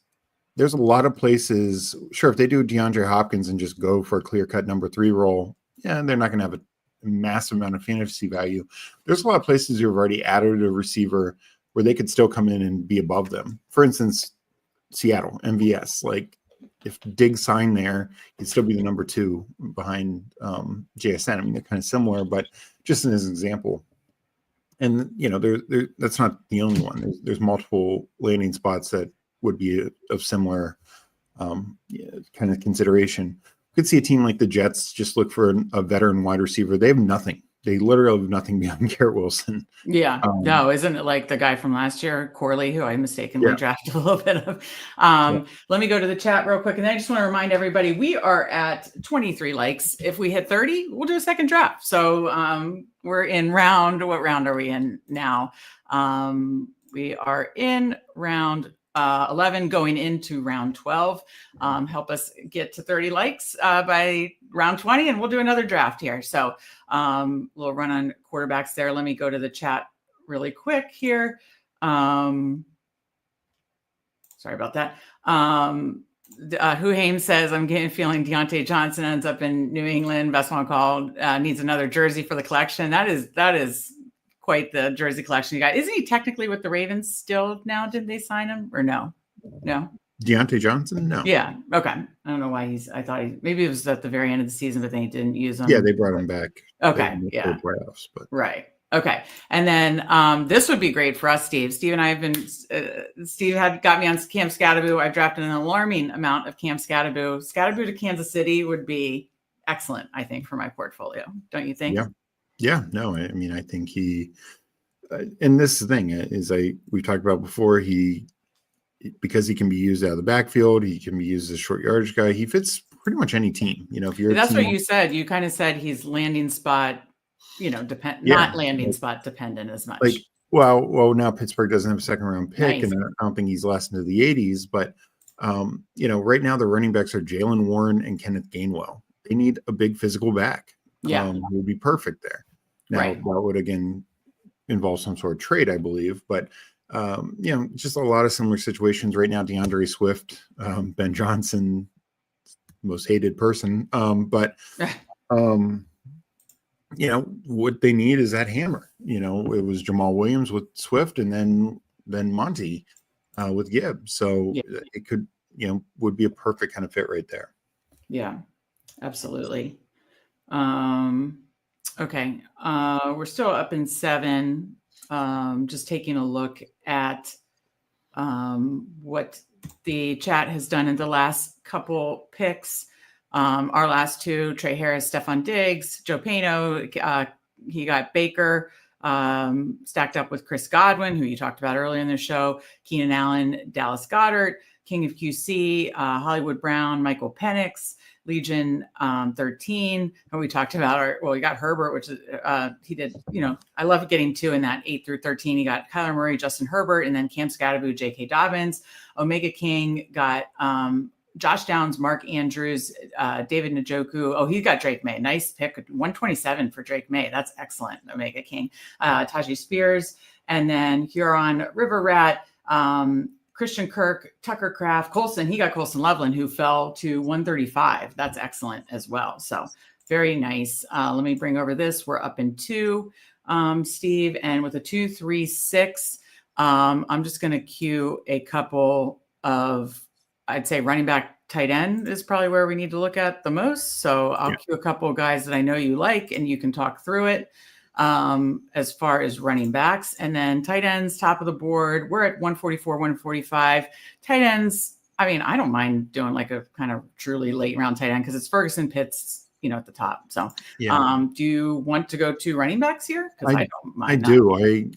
there's a lot of places, sure, if they do DeAndre Hopkins and just go for a clear-cut number 3 role, they're not going to have a massive amount of fantasy value. There's a lot of places who've already added a receiver where they could still come in and be above them. For instance, Seattle, MVS. Like, if Diggs signed there, he'd still be the number 2 behind JSN. I mean, they're kind of similar, but just as an example. And, that's not the only one. There's multiple landing spots that would be of similar kind of consideration. You could see a team like the Jets just look for a veteran wide receiver. They have nothing. They literally have nothing beyond Garrett Wilson. Yeah. No, isn't it like the guy from last year, Corley, who I mistakenly drafted a little bit of? Let me go to the chat real quick. And I just want to remind everybody, we are at 23 likes. If we hit 30, we'll do a second draft. So we're in what round are we in now? We are in round 11 going into round 12. Help us get to 30 likes by round 20, and we'll do another draft here. So we'll run on quarterbacks there. Let me go to the chat really quick here. Sorry about that. Huhaim says, I'm getting feeling Deontay Johnson ends up in New England. Best one called, needs another jersey for the collection. That is quite the jersey collection you got. Isn't he technically with the Ravens still now? Didn't they sign him or no? Deontay Johnson? No. Yeah. Okay. I don't know why maybe it was at the very end of the season, but they didn't use him. Yeah, they brought him back. Okay. Yeah. Playoffs, but. Right. Okay. And then this would be great for us, Steve. Steve and I have been, Steve had got me on Cam Scatterbo. I've drafted an alarming amount of Cam Scatterbo. Scatterbo to Kansas City would be excellent, I think, for my portfolio. Don't you think? Yeah. Yeah. No, I mean, I think he, and this thing is we've talked about before, because he can be used out of the backfield, he can be used as a short yardage guy. He fits pretty much any team. If you're that's what you said. You kind of said he's landing spot, not landing spot dependent as much. Like, well, now Pittsburgh doesn't have a second round pick, and I don't think he's last into the 80s. But right now the running backs are Jalen Warren and Kenneth Gainwell. They need a big physical back. Who would be perfect there. Now that would again involve some sort of trade, I believe, but. Just a lot of similar situations right now. DeAndre Swift, Ben Johnson, most hated person. But what they need is that hammer. It was Jamal Williams with Swift, and then Monty with Gibbs. So it could, would be a perfect kind of fit right there. Yeah, absolutely. Okay, we're still up in 7. Just taking a look at what the chat has done in the last couple picks. Our last 2, Trey Harris, Stephon Diggs, Joe Pano, he got Baker stacked up with Chris Godwin, who you talked about earlier in the show, Keenan Allen, Dallas Goedert, King of QC, Hollywood Brown, Michael Penix, Legion 13. And we talked about we got Herbert, which is he did, I love getting 2 in that 8 through 13. He got Kyler Murray, Justin Herbert, and then Cam Scatterbo, J.K. Dobbins. Omega King got Josh Downs, Mark Andrews, David Njoku. Oh, he got Drake May. Nice pick. 127 for Drake May. That's excellent. Omega King. Tajay Spears. And then Huron River Rat, Christian Kirk, Tucker Kraft, Colson. He got Colson Loveland, who fell to 135. That's excellent as well. So very nice. Let me bring over this. We're up in 2, Steve. And with a 2, 3, 6, I'm just going to cue a couple of, I'd say running back, tight end is probably where we need to look at the most. So I'll cue a couple of guys that I know you like, and you can talk through it. as far as running backs. And then tight ends, top of the board, we're at 144, 145. Tight ends, I mean, I don't mind doing like a kind of truly late round tight end because it's Ferguson, Pitts, at the top. So do you want to go to running backs here? Because I don't mind. I do.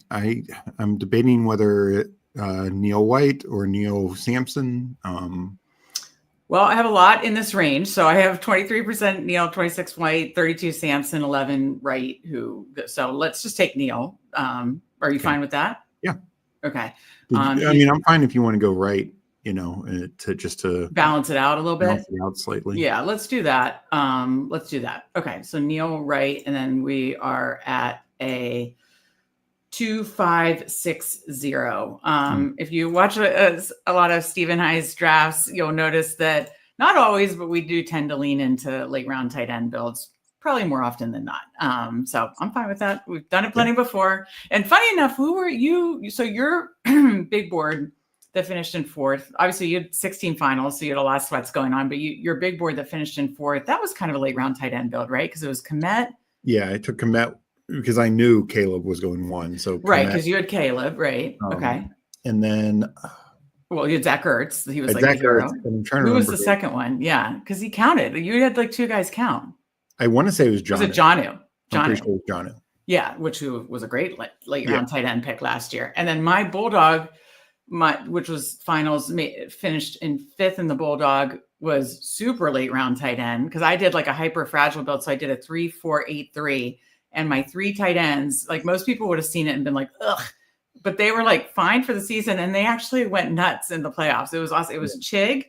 I'm debating whether Neil White or Neil Sampson. Well, I have a lot in this range. So I have 23% Neil, 26 White, 32 Sampson, 11 Wright. So let's just take Neil. Are you fine with that? Yeah. Okay. I mean, I'm fine if you want to go right, to balance it out a little bit. Balance it out slightly. Yeah, let's do that. Okay. So Neil Wright, and then we are at a 2560. If you watch a lot of Steve and I's drafts, you'll notice that not always, but we do tend to lean into late round tight end builds probably more often than not. So I'm fine with that. We've done it plenty before. And funny enough, who were you? So your big board that finished in fourth, obviously you had 16 finals, so you had a lot of sweats going on, but your big board that finished in fourth, that was kind of a late round tight end build, right? Because it was Komet. Yeah, I took Komet because I knew Caleb was going one. So right, because you had Caleb, right? Okay. And then you had Zach Ertz. He was like Zach the hero. Who was the second one? Yeah, because he counted. You had like two guys count. I want to say it was John. Was it Jonnu? I'm pretty sure it was Jonnu. Yeah, which was a great late round tight end pick last year. And then my Bulldog, which was finals, finished in fifth in the Bulldog, was super late round tight end because I did like a hyper fragile build. So I did a 3-4-8-3, and my three tight ends, like most people would have seen it and been like, ugh, but they were like fine for the season, and they actually went nuts in the playoffs. It was awesome. It was Chig.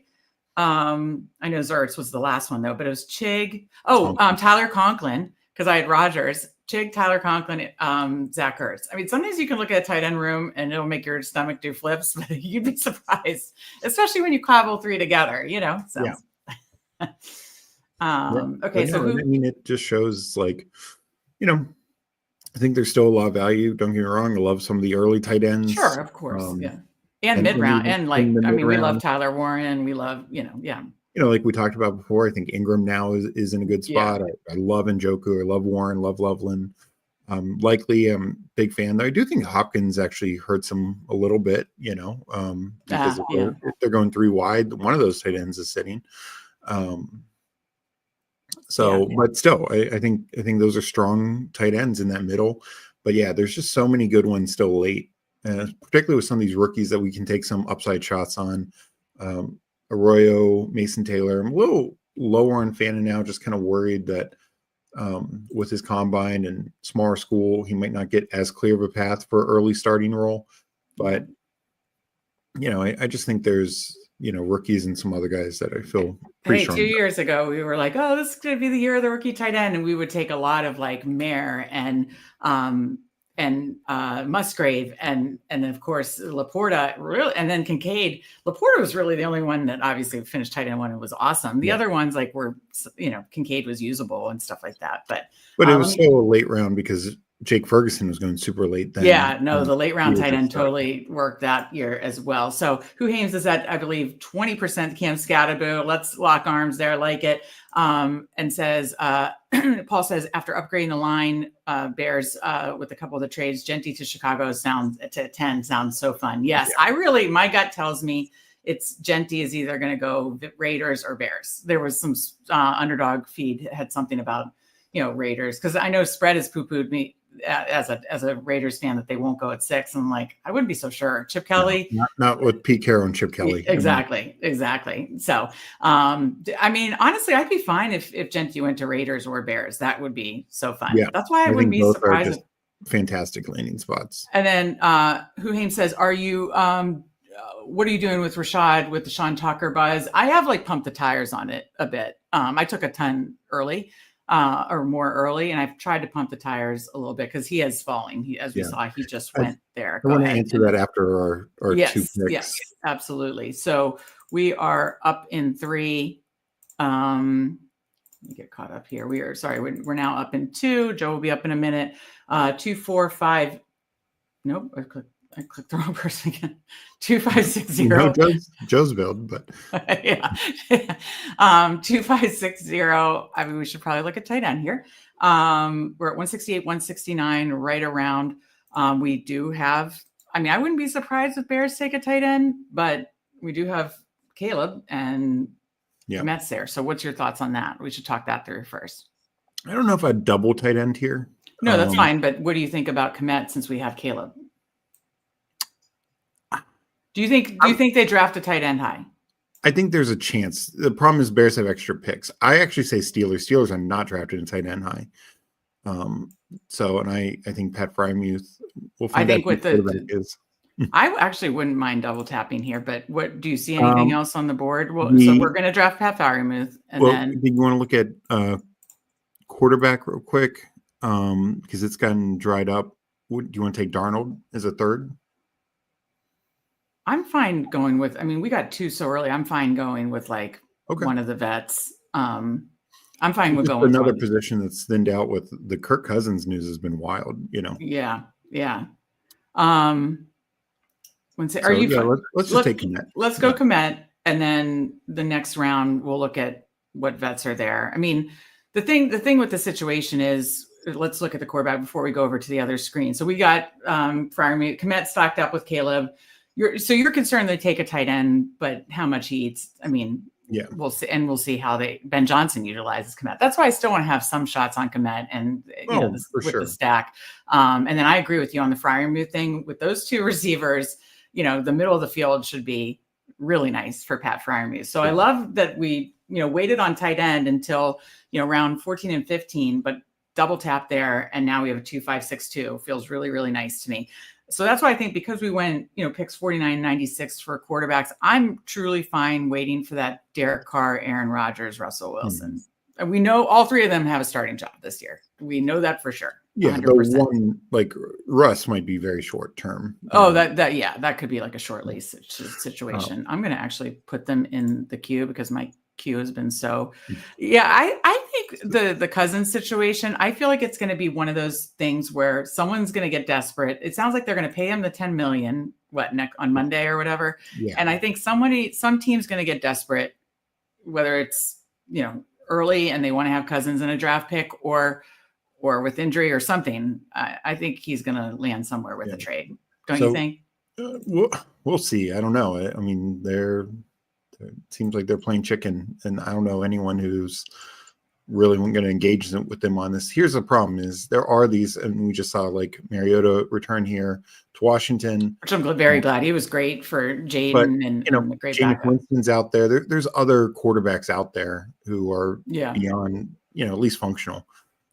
I know Zertz was the last one though, but it was Chig. Tyler Conklin, because I had Rodgers. Chig, Tyler Conklin, Zach Ertz. I mean, sometimes you can look at a tight end room and it'll make your stomach do flips, but you'd be surprised, especially when you cobble three together, So, okay. So I mean, it just shows like, I think there's still a lot of value. Don't get me wrong. I love some of the early tight ends. Sure, of course. And mid round. And we love Tyler Warren. We love, like we talked about before, I think Ingram now is in a good spot. I love Njoku. I love Warren, love Loveland. Likely I'm a big fan, though. I do think Hopkins actually hurts him a little bit, because if they're going three wide, one of those tight ends is sitting. But still, I think those are strong tight ends in that middle. But yeah, there's just so many good ones still late, particularly with some of these rookies that we can take some upside shots on. Arroyo, Mason Taylor. I'm a little lower on Fannin now, just kind of worried that with his combine and smaller school, he might not get as clear of a path for early starting role. But, I just think there's, rookies and some other guys that I feel pretty strong 2 years ago, we were like, oh, this is going to be the year of the rookie tight end. And we would take a lot of like Mayer and Musgrave and of course Laporta, really, and then Kincaid. Laporta was really the only one that obviously finished tight end one and was awesome. The other ones like were, Kincaid was usable and stuff like that. But it was still a late round because Jake Ferguson was going super late then. Yeah, no, the late round tight end totally worked that year as well. So Huhames is at, I believe, 20% Cam Scatterbo. Let's lock arms there, like it. And says, Paul says, after upgrading the line, Bears with a couple of the trades, Genty to Chicago to 10 sounds so fun. Yes, my gut tells me it's Genty is either going to go Raiders or Bears. There was some underdog feed had something about, Raiders, because I know Spread has poo-pooed me as a Raiders fan that they won't go at 6. I'm like, I wouldn't be so sure. Chip Kelly, not with Pete Carroll and Chip Kelly. Exactly. So, I mean, honestly, I'd be fine if Genty went to Raiders or Bears. That would be so fun. Yeah, that's why I wouldn't be surprised. Fantastic landing spots. And then Huhaim says, "Are you? What are you doing with Rashad with the Sean Tucker buzz?" I have like pumped the tires on it a bit. I took a ton early. Or more early, and I've tried to pump the tires a little bit because he is falling. As we saw, he just went there. I want to answer that after our two picks. Yes, absolutely. So we are up in 3. Let me get caught up here. We're now up in 2. Joe will be up in a minute. 2, 4, 5. Nope. I clicked the wrong person again. 2560. No, Joe's build, but Yeah. 2560. I mean, we should probably look at tight end here. We're at 168, 169, right around. We do have, I mean, I wouldn't be surprised if Bears take a tight end, but we do have Caleb and Mets there. So what's your thoughts on that? We should talk that through first. I don't know if I'd double tight end here. No, that's fine. But what do you think about Komet since we have Caleb? Do you think they draft a tight end high? I think there's a chance. The problem is Bears have extra picks. I actually say Steelers. Steelers are not drafted in tight end high. And I think Pat Frymuth will find out what the is. I actually wouldn't mind double tapping here, but what do you see anything else on the board? Well, so we're going to draft Pat Frymuth, and then do you want to look at quarterback real quick? Because it's gotten dried up. Do you want to take Darnold as a third? I'm fine going with, I mean, we got two so early. I'm fine going with like one of the vets. I'm fine with going another position that's thinned out with the Kirk Cousins news has been wild, you know? Yeah. Let's take Komet. Let's go Komet. And then the next round, we'll look at what vets are there. I mean, the thing with the situation is, let's look at the quarterback before we go over to the other screen. So we got Komet stocked up with Caleb. You're concerned they take a tight end, but how much he eats? I mean, we'll see, and we'll see how Ben Johnson utilizes Komet. That's why I still want to have some shots on Komet and the stack. And then I agree with you on the Freiermuth thing with those two receivers. You know, the middle of the field should be really nice for Pat Freiermuth. So I love that we waited on tight end until round 14 and 15, but double tap there, and now we have a 2.562. Feels really, really nice to me. So that's why I think because we went, picks 49, 96 for quarterbacks, I'm truly fine waiting for that Derek Carr, Aaron Rodgers, Russell Wilson. And we know all three of them have a starting job this year. We know that for sure. Yeah, 100%. The one like Russ might be very short term. That could be like a short lease situation. I'm going to actually put them in the queue because my queue has been so. I think the Cousins situation, I feel like it's going to be one of those things where someone's going to get desperate. It sounds like they're going to pay him the $10 million on Monday or whatever. And I think some team's going to get desperate, whether it's early and they want to have Cousins in a draft pick or with injury or something. I think he's going to land somewhere with a trade. Don't you think? We'll see. I don't know. I mean, it seems like they're playing chicken, and I don't know anyone who's really going to engage with them on this. Here's the problem is there are these, and we just saw like Mariota return here to Washington. Which I'm very glad. He was great for Jaden and great Jameis Winston's out there. There's other quarterbacks out there who are beyond, at least functional.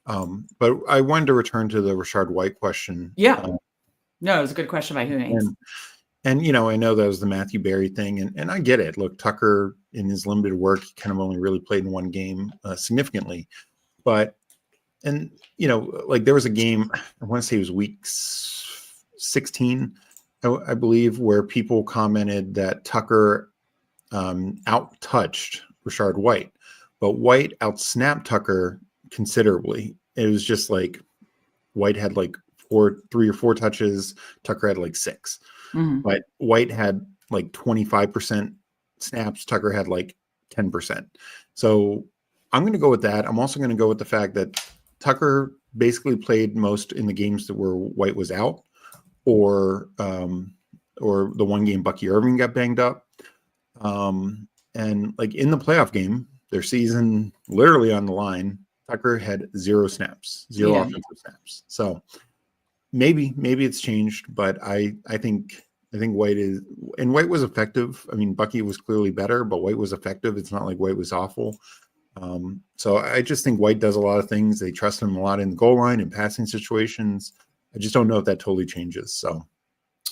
But I wanted to return to the Rachaad White question. No, it was a good question by Who Names. And I know that was the Matthew Berry thing, and I get it. Look, Tucker, in his limited work, he kind of only really played in one game significantly. But, like there was a game, I want to say it was week 16, I believe, where people commented that Tucker out-touched Rachaad White. But White outsnapped Tucker considerably. It was just like White had like 3 or 4 touches. Tucker had like 6. Mm-hmm. But White had like 25% snaps. Tucker had like 10%. So I'm going to go with that. I'm also going to go with the fact that Tucker basically played most in the games that where White was out, or the one game Bucky Irving got banged up. And like in the playoff game, their season literally on the line, Tucker had 0 snaps, 0 offensive snaps. So maybe it's changed, but I think White was effective. I mean, Bucky was clearly better, but White was effective. It's not like White was awful. So I just think White does a lot of things. They trust him a lot in the goal line and passing situations. I just don't know if that totally changes. So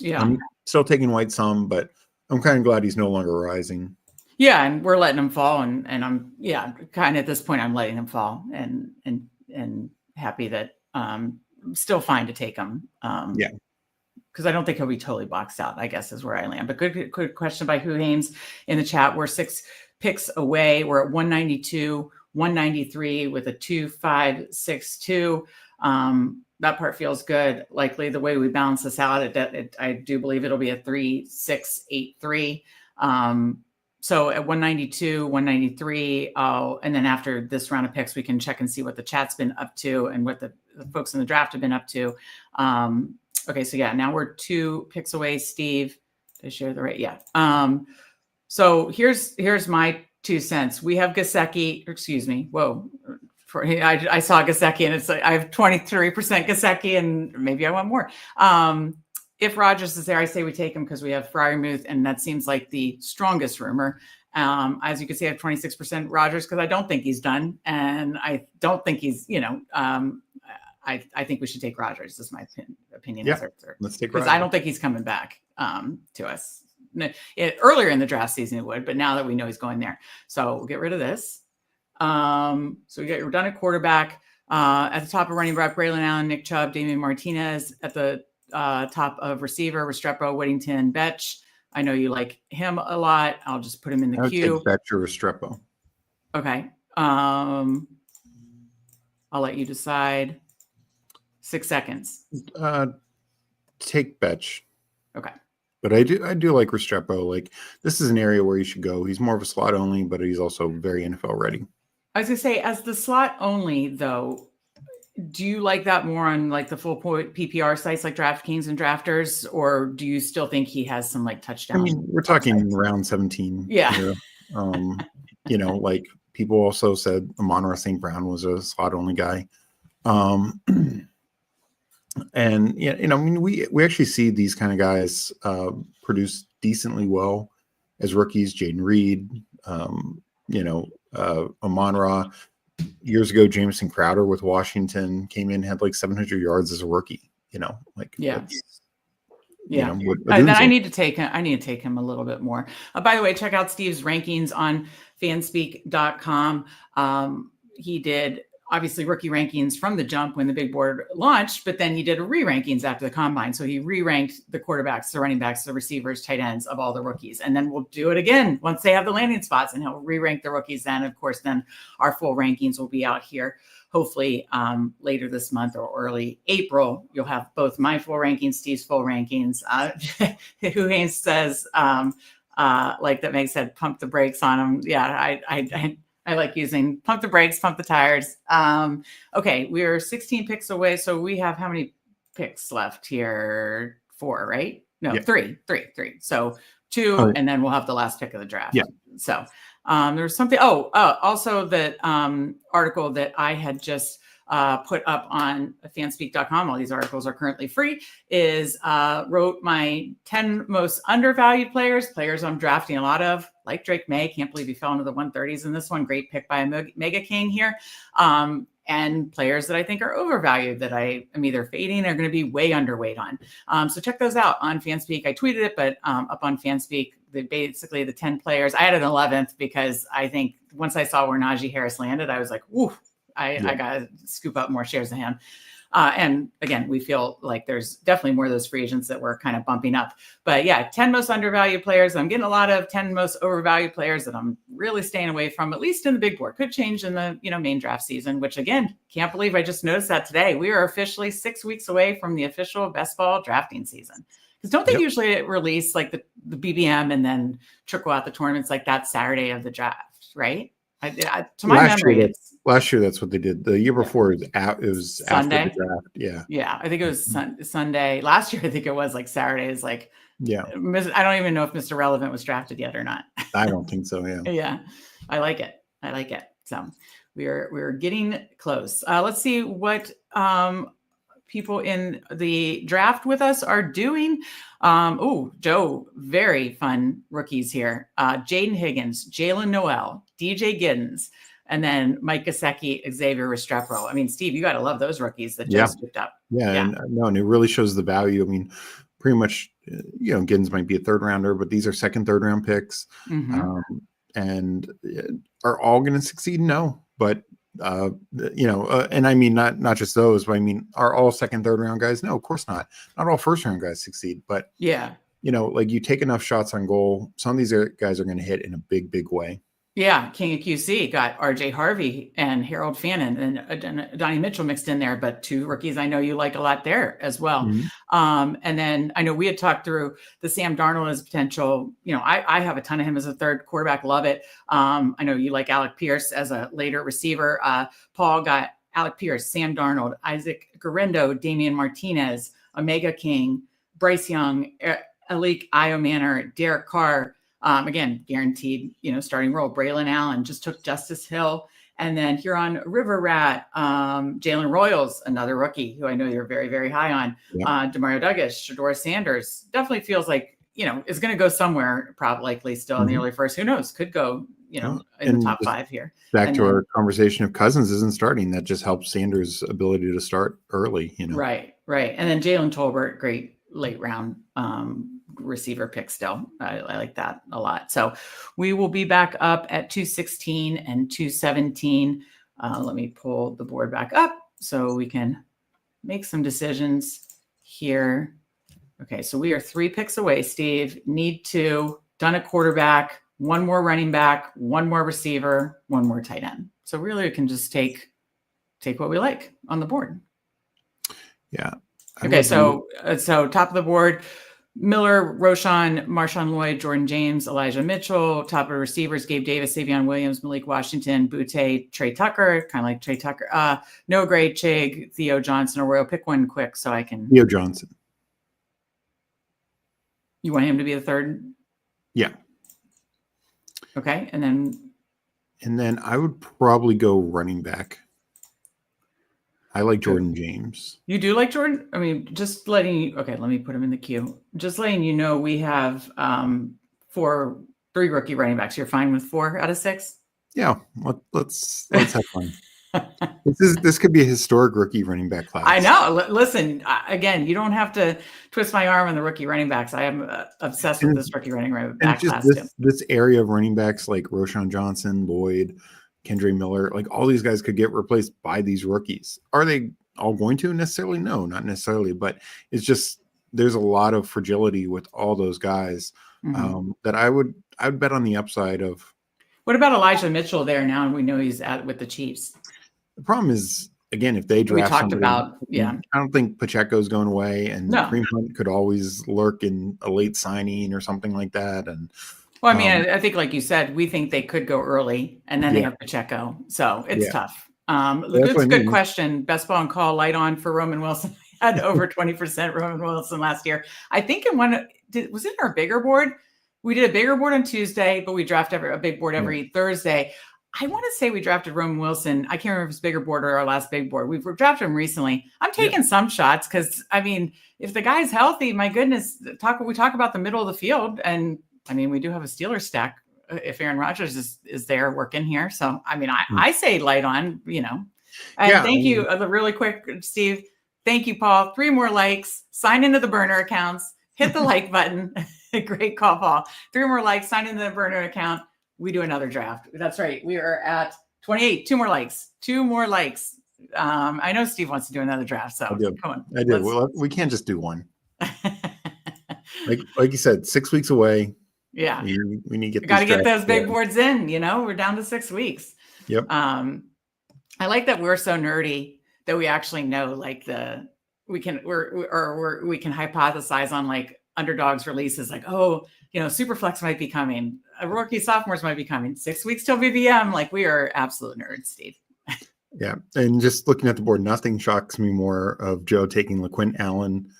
I'm still taking White some, but I'm kind of glad he's no longer rising. Yeah, and we're letting him fall, and I'm kind of at this point I'm letting him fall, and happy that still fine to take him. Because I don't think he'll be totally boxed out, I guess is where I land. But good question by Who Hames in the chat. We're 6 picks away. We're at 192, 193 with a 2.562. That part feels good. Likely the way we balance this out, I do believe it'll be a 3-6-8-3. So at 192, 193, and then after this round of picks, we can check and see what the chat's been up to and what the folks in the draft have been up to. Okay, so yeah, now we're 2 picks away, Steve. Did I share the right? Yeah. So here's my 2 cents. We have Gesicki, excuse me. Whoa. I saw Gesicki and it's like I have 23% Gesicki and maybe I want more. If Rodgers is there, I say we take him because we have Freiermuth, and that seems like the strongest rumor. As you can see, I have 26% Rodgers because I don't think he's done, and I don't think he's, I think we should take Rodgers. Is my opinion. Yeah, let's take Rodgers. Because I don't think he's coming back to us. Earlier in the draft season, it would, but now that we know he's going there, so we'll get rid of this. So we're done at quarterback. At the top of running back, Braylon Allen, Nick Chubb, Damian Martinez. At the top of receiver, Restrepo, Whittington, Betch. I know you like him a lot. I'll just put him in the queue. Take Betch or Restrepo. Okay. I'll let you decide. 6 seconds. Take Betch. Okay. But I do like Restrepo. Like, this is an area where he should go. He's more of a slot only, but he's also very NFL ready. I was gonna say, as the slot only though, do you like that more on like the full point PPR sites like DraftKings and Drafters, or do you still think he has some like touchdown? I mean, we're talking round 17. Yeah. Here. Like people also said Amon-Ra St. Brown was a slot only guy. And we actually see these kind of guys produce decently well as rookies. Jaden Reed, Amon-Ra. Years ago, Jameson Crowder with Washington came in, had like 700 yards as a rookie. Yeah. I need to take him. I need to take him a little bit more. By the way, check out Steve's rankings on fanspeak.com. He did obviously rookie rankings from the jump when the big board launched, but then he did re-rankings after the combine. So he re-ranked the quarterbacks, the running backs, the receivers, tight ends of all the rookies. And then we'll do it again once they have the landing spots, and he'll re-rank the rookies. Then, of course, then our full rankings will be out here. Hopefully later this month or early April, you'll have both my full rankings, Steve's full rankings. Who Haynes says, like that Meg said, pump the brakes on him. Yeah, I like using pump the brakes, pump the tires. Okay, we're 16 picks away. So we have how many picks left here? 4, right? No, yeah. 3. So 2, and then we'll have the last pick of the draft. Yeah. So there's something. Also that article that I had just put up on fanspeak.com. All these articles are currently free. Is wrote my 10 most undervalued players I'm drafting a lot of, like Drake May. Can't believe he fell into the 130s in this one. Great pick by a Mega King here. And players that I think are overvalued that I am either fading or going to be way underweight on. So check those out on Fanspeak. I tweeted it, but up on Fanspeak, basically the 10 players. I had an 11th because I think once I saw where Najee Harris landed, I was like, woo, I got to scoop up more shares of him. And again, we feel like there's definitely more of those free agents that we're kind of bumping up. But yeah, 10 most undervalued players. I'm getting a lot of 10 most overvalued players that I'm really staying away from, at least in the big board. Could change in the main draft season, which again, can't believe I just noticed that today. We are officially 6 weeks away from the official best ball drafting season. Because don't they usually release like the BBM and then trickle out the tournaments like that Saturday of the draft, right? To my memory, last year that's what they did. The year before it was Sunday. After the draft. Yeah, I think it was Sunday. Last year I think it was like Saturdays. Like, yeah, I don't even know if Mr. Relevant was drafted yet or not. I don't think so. Yeah. Yeah, I like it. So we're getting close. Let's see what people in the draft with us are doing. Joe, very fun rookies here. Jaden Higgins, Jalen Noel, DJ Giddens, and then Mike Gesicki, Xavier Restrepo. I mean, Steve, you got to love those rookies that just picked up. Yeah. And it really shows the value. I mean, pretty much, Giddens might be a 3rd rounder, but these are 2nd, 3rd round picks. Mm-hmm. And are all going to succeed? No, but and I mean, not just those, but I mean, are all 2nd, 3rd round guys? No, of course not. Not all 1st round guys succeed, but yeah, like you take enough shots on goal. Some of these guys are going to hit in a big, big way. Yeah, King of QC got RJ Harvey and Harold Fannin and Donnie Mitchell mixed in there, but two rookies I know you like a lot there as well. Mhm. And then I know we had talked through the Sam Darnold as potential. I have a ton of him as a third quarterback. Love it. I know you like Alec Pierce as a later receiver. Paul got Alec Pierce, Sam Darnold, Isaac Garendo, Damian Martinez, Omega King, Bryce Young, Alik Iomanor, Derek Carr. Again, guaranteed, starting role. Braylon Allen just took Justice Hill. And then Huron River Rat, Jalen Royals, another rookie who I know you're very, very high on. Yep. Demario Douglas, Shador Sanders. Definitely feels like, is going to go somewhere, probably likely still in the early first. Who knows? Could go, in the top 5 here. Back to our conversation of Cousins isn't starting. That just helps Sanders' ability to start early, Right. And then Jalen Tolbert, great late round receiver pick still. I like that a lot. So we will be back up at 216 and 217. Let me pull the board back up so we can make some decisions here. Okay, so we are 3 picks away, Steve. Need 2, done a quarterback, 1 more running back, 1 more receiver, 1 more tight end. So really we can just take what we like on the board. Yeah. Okay, so top of the board, Miller, Roshan, Marshawn Lloyd, Jordan James, Elijah Mitchell. Top of the receivers, Gabe Davis, Savion Williams, Malik Washington, Butte, Trey Tucker, kind of like Trey Tucker. Noah Gray, Chig, Theo Johnson, or Royal. Pick one quick so I can. Theo Johnson. You want him to be the third? Yeah. Okay, and then I would probably go running back. I like Jordan James. You do like Jordan? I mean, just letting you, okay, let me put him in the queue. Just letting you know, we have 3 rookie running backs. You're fine with 4 out of 6? Yeah, let's have fun. This could be a historic rookie running back class. I know. Listen, again, you don't have to twist my arm on the rookie running backs. I am obsessed with this rookie running back class too. This area of running backs like Roshan Johnson, Lloyd, Kendre Miller, like all these guys could get replaced by these rookies. Are they all going to necessarily? No, not necessarily, but it's just, there's a lot of fragility with all those guys that I would bet on the upside of. What about Elijah Mitchell there now? And we know he's with the Chiefs. The problem is, again, if they draft I don't think Pacheco's going away, and Kareem Hunt could always lurk in a late signing or something like that. And well, I mean, I think, like you said, we think they could go early, and then they have Pacheco, so it's tough. Good question. Best ball and call, light on for Roman Wilson. Had over 20% Roman Wilson last year. I think was it our bigger board? We did a bigger board on Tuesday, but we draft a big board every Thursday. I want to say we drafted Roman Wilson. I can't remember if it's bigger board or our last big board. We've drafted him recently. I'm taking some shots because, I mean, if the guy's healthy, my goodness, we talk about the middle of the field, and I mean, we do have a Steelers stack if Aaron Rodgers is there working here. So, I mean, I say light on, And thank you, really quick, Steve. Thank you, Paul. 3 more likes. Sign into the burner accounts. Hit the like button. Great call, Paul. 3 more likes. Sign into the burner account. We do another draft. That's right. We are at 28. 2 more likes. 2 more likes. I know Steve wants to do another draft. So come on. I do. Well, we can't just do one. like you said, 6 weeks away. Yeah. We need to get. Got to get those big boards in. We're down to 6 weeks. Yep. I like that we're so nerdy that we actually know we can hypothesize on like underdogs releases, like, Superflex might be coming, rookie sophomores might be coming, 6 weeks till BBM. Like, we are absolute nerds, Steve. Yeah, and just looking at the board, nothing shocks me more of Joe taking LaQuint Allen,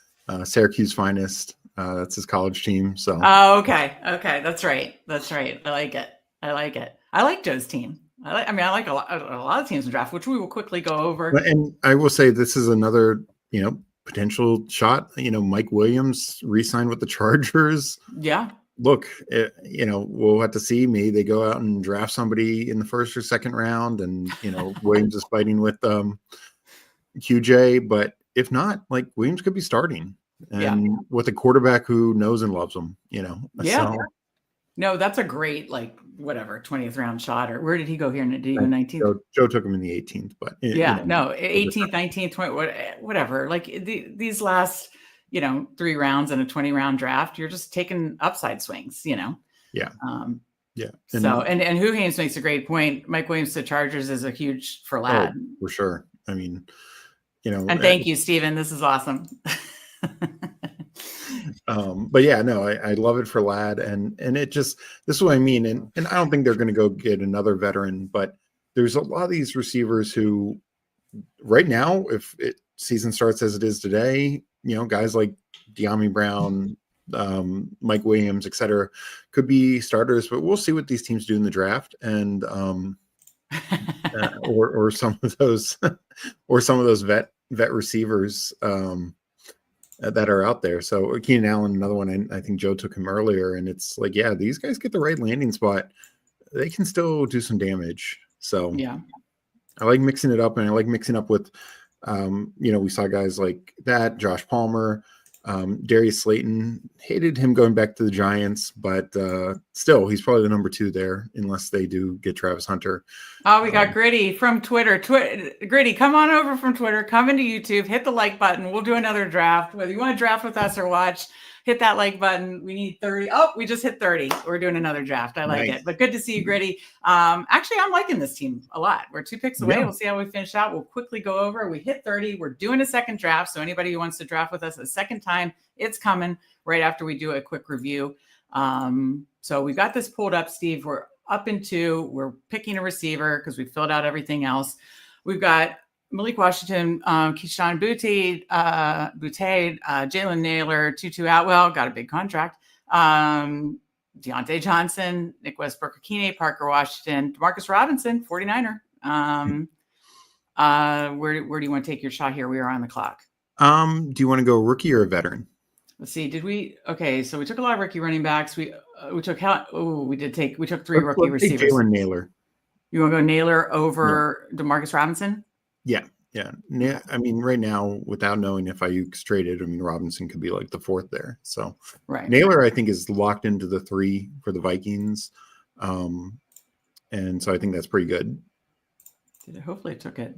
Syracuse finest. That's his college team. So. Oh, okay. That's right. I like it. I like Joe's team. I like a lot of teams in draft, which we will quickly go over. And I will say this is another, potential shot. Mike Williams re-signed with the Chargers. Yeah. Look, we'll have to see. Maybe they go out and draft somebody in the first or second round, and Williams is fighting with QJ. But if not, like, Williams could be starting, and with a quarterback who knows and loves him. Yeah. So, no, that's a great 20th round shot. Or where did he go here? Did he go 19th? Joe took him in the 18th, but 18th, 19th, 20th, whatever. Like these last, 3 rounds in a 20 round draft, you're just taking upside swings, Yeah. Yeah. So, and Who Hames makes a great point. Mike Williams to Chargers is a huge for Ladd. Oh, for sure. I mean, and thank you, Steven. This is awesome. But yeah, no, I love it for Ladd, and it just, this is what I mean. And I don't think they're going to go get another veteran, but there's a lot of these receivers who right now, if season starts as it is today, guys like De'Ami Brown, Mike Williams, etc., could be starters, but we'll see what these teams do in the draft. And or some of those vet receivers that are out there. So Keenan Allen, another one, I think Joe took him earlier, and it's like, yeah, these guys get the right landing spot, they can still do some damage. So yeah, I like mixing it up, and I like mixing up with we saw guys like that, Josh Palmer, Darius Slayton. Hated him going back to the Giants, but still, he's probably the number 2 there, unless they do get Travis Hunter. Oh, we got Gritty from Twitter. Gritty, come on over from Twitter. Come into YouTube. Hit the like button. We'll do another draft. Whether you want to draft with us or watch, hit that like button. We need 30. Oh, we just hit 30. We're doing another draft. I like it. But good to see you, Gritty. Actually, I'm liking this team a lot. We're 2 picks away. Yeah. We'll see how we finish out. We'll quickly go over. We hit 30. We're doing a second draft. So anybody who wants to draft with us a second time, it's coming right after we do a quick review. So we got this pulled up, Steve. We're up in 2. We're picking a receiver because we filled out everything else. We've got Malik Washington, Keyshawn Boutte, Jalen Naylor, Tutu Atwell, got a big contract. Deontay Johnson, Nick Westbrook-Akine, Parker Washington, Demarcus Robinson, 49er. Where do you want to take your shot here? We are on the clock. Do you want to go rookie or a veteran? Let's see. So we took a lot of rookie running backs. We took 3 rookie receivers. Jalen Naylor. You want to go Naylor over Demarcus Robinson? Yeah. I mean, right now, without knowing if Ayuk's traded, I mean, Robinson could be like the 4th there. So right. Naylor, I think, is locked into the 3 for the Vikings. And so I think that's pretty good. Hopefully it took it.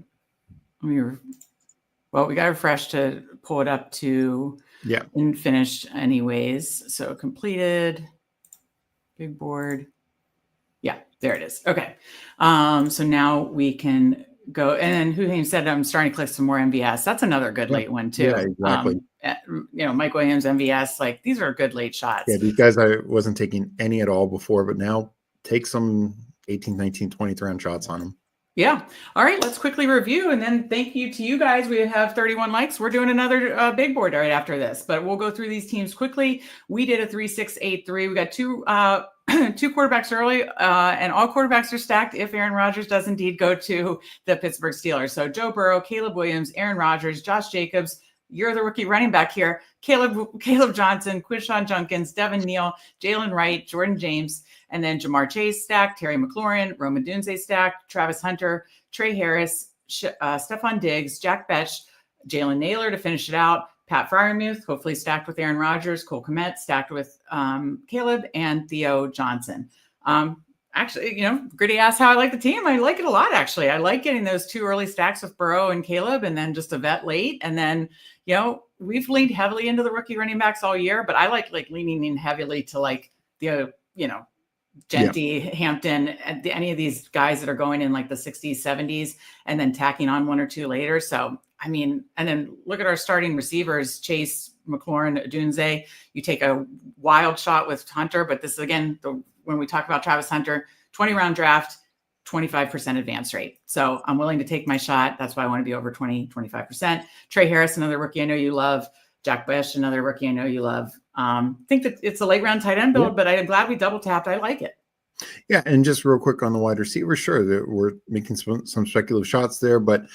We got refreshed to pull it up to and finished anyways. So completed, big board. Yeah, there it is. Okay. So now we can go. And then Who Hames said, I'm starting to click some more MVS. That's another good late one too. Yeah, exactly. Mike Williams, MVS, like these are good late shots. Yeah, these guys I wasn't taking any at all before, but now take some 18, 19, 20th round shots on them. Yeah. All right. Let's quickly review. And then thank you to you guys. We have 31 likes. We're doing another big board right after this, but we'll go through these teams quickly. We did a 3-6-8-3. We got 2 quarterbacks early, and all quarterbacks are stacked if Aaron Rodgers does indeed go to the Pittsburgh Steelers. So Joe Burrow, Caleb Williams, Aaron Rodgers, Josh Jacobs. You're the rookie running back here. Caleb Johnson, Quinshon Judkins, Devin Neal, Jalen Wright, Jordan James, and then Jamar Chase stacked, Terry McLaurin, Rome Odunze stacked, Travis Hunter, Trey Harris, Stephon Diggs, Jack Betch, Jalen Naylor to finish it out, Pat Freiermuth, hopefully stacked with Aaron Rodgers, Cole Kmet stacked with Caleb, and Theo Johnson. Actually, Gritty asked how I like the team. I like it a lot, actually. I like getting those 2 early stacks with Burrow and Caleb, and then just a vet late. And then, we've leaned heavily into the rookie running backs all year, but I like leaning in heavily to like the, Genty, Hampton, any of these guys that are going in like the 60s, 70s, and then tacking on 1 or 2 later. So, I mean, and then look at our starting receivers, Chase, McLaurin, Odunze. You take a wild shot with Hunter, but this is, again, when we talk about Travis Hunter, 20-round draft, 25% advance rate. So I'm willing to take my shot. That's why I want to be over 25%. Trey Harris, another rookie I know you love. Jack Bush, another rookie I know you love. Think that it's a late round tight end build, but I'm glad we double tapped. I like it. Yeah, and just real quick on the wide receiver, sure, that we're making some speculative shots there, but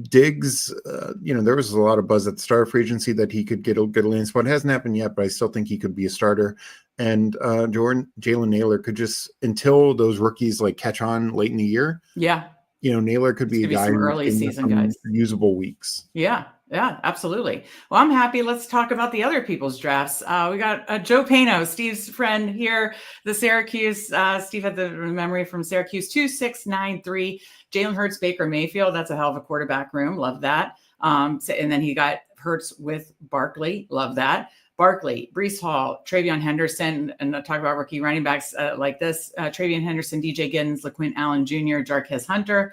Diggs, there was a lot of buzz at the start of free agency that he could get a good landing spot. It hasn't happened yet, but I still think he could be a starter. And Jalen Naylor could just, until those rookies like catch on late in the year. Yeah. Naylor could be a guy some early season guys. Usable weeks. Yeah, absolutely. Well, I'm happy. Let's talk about the other people's drafts. We got Joe Pano, Steve's friend here, the Syracuse. Steve had the memory from Syracuse, 2693. Jalen Hurts, Baker Mayfield. That's a hell of a quarterback room. Love that. And then he got Hurts with Barkley. Love that. Barkley, Brees Hall, Travion Henderson, and I'll talk about rookie running backs like this. Travion Henderson, DJ Giddens, LaQuint Allen Jr., Jarquez Hunter,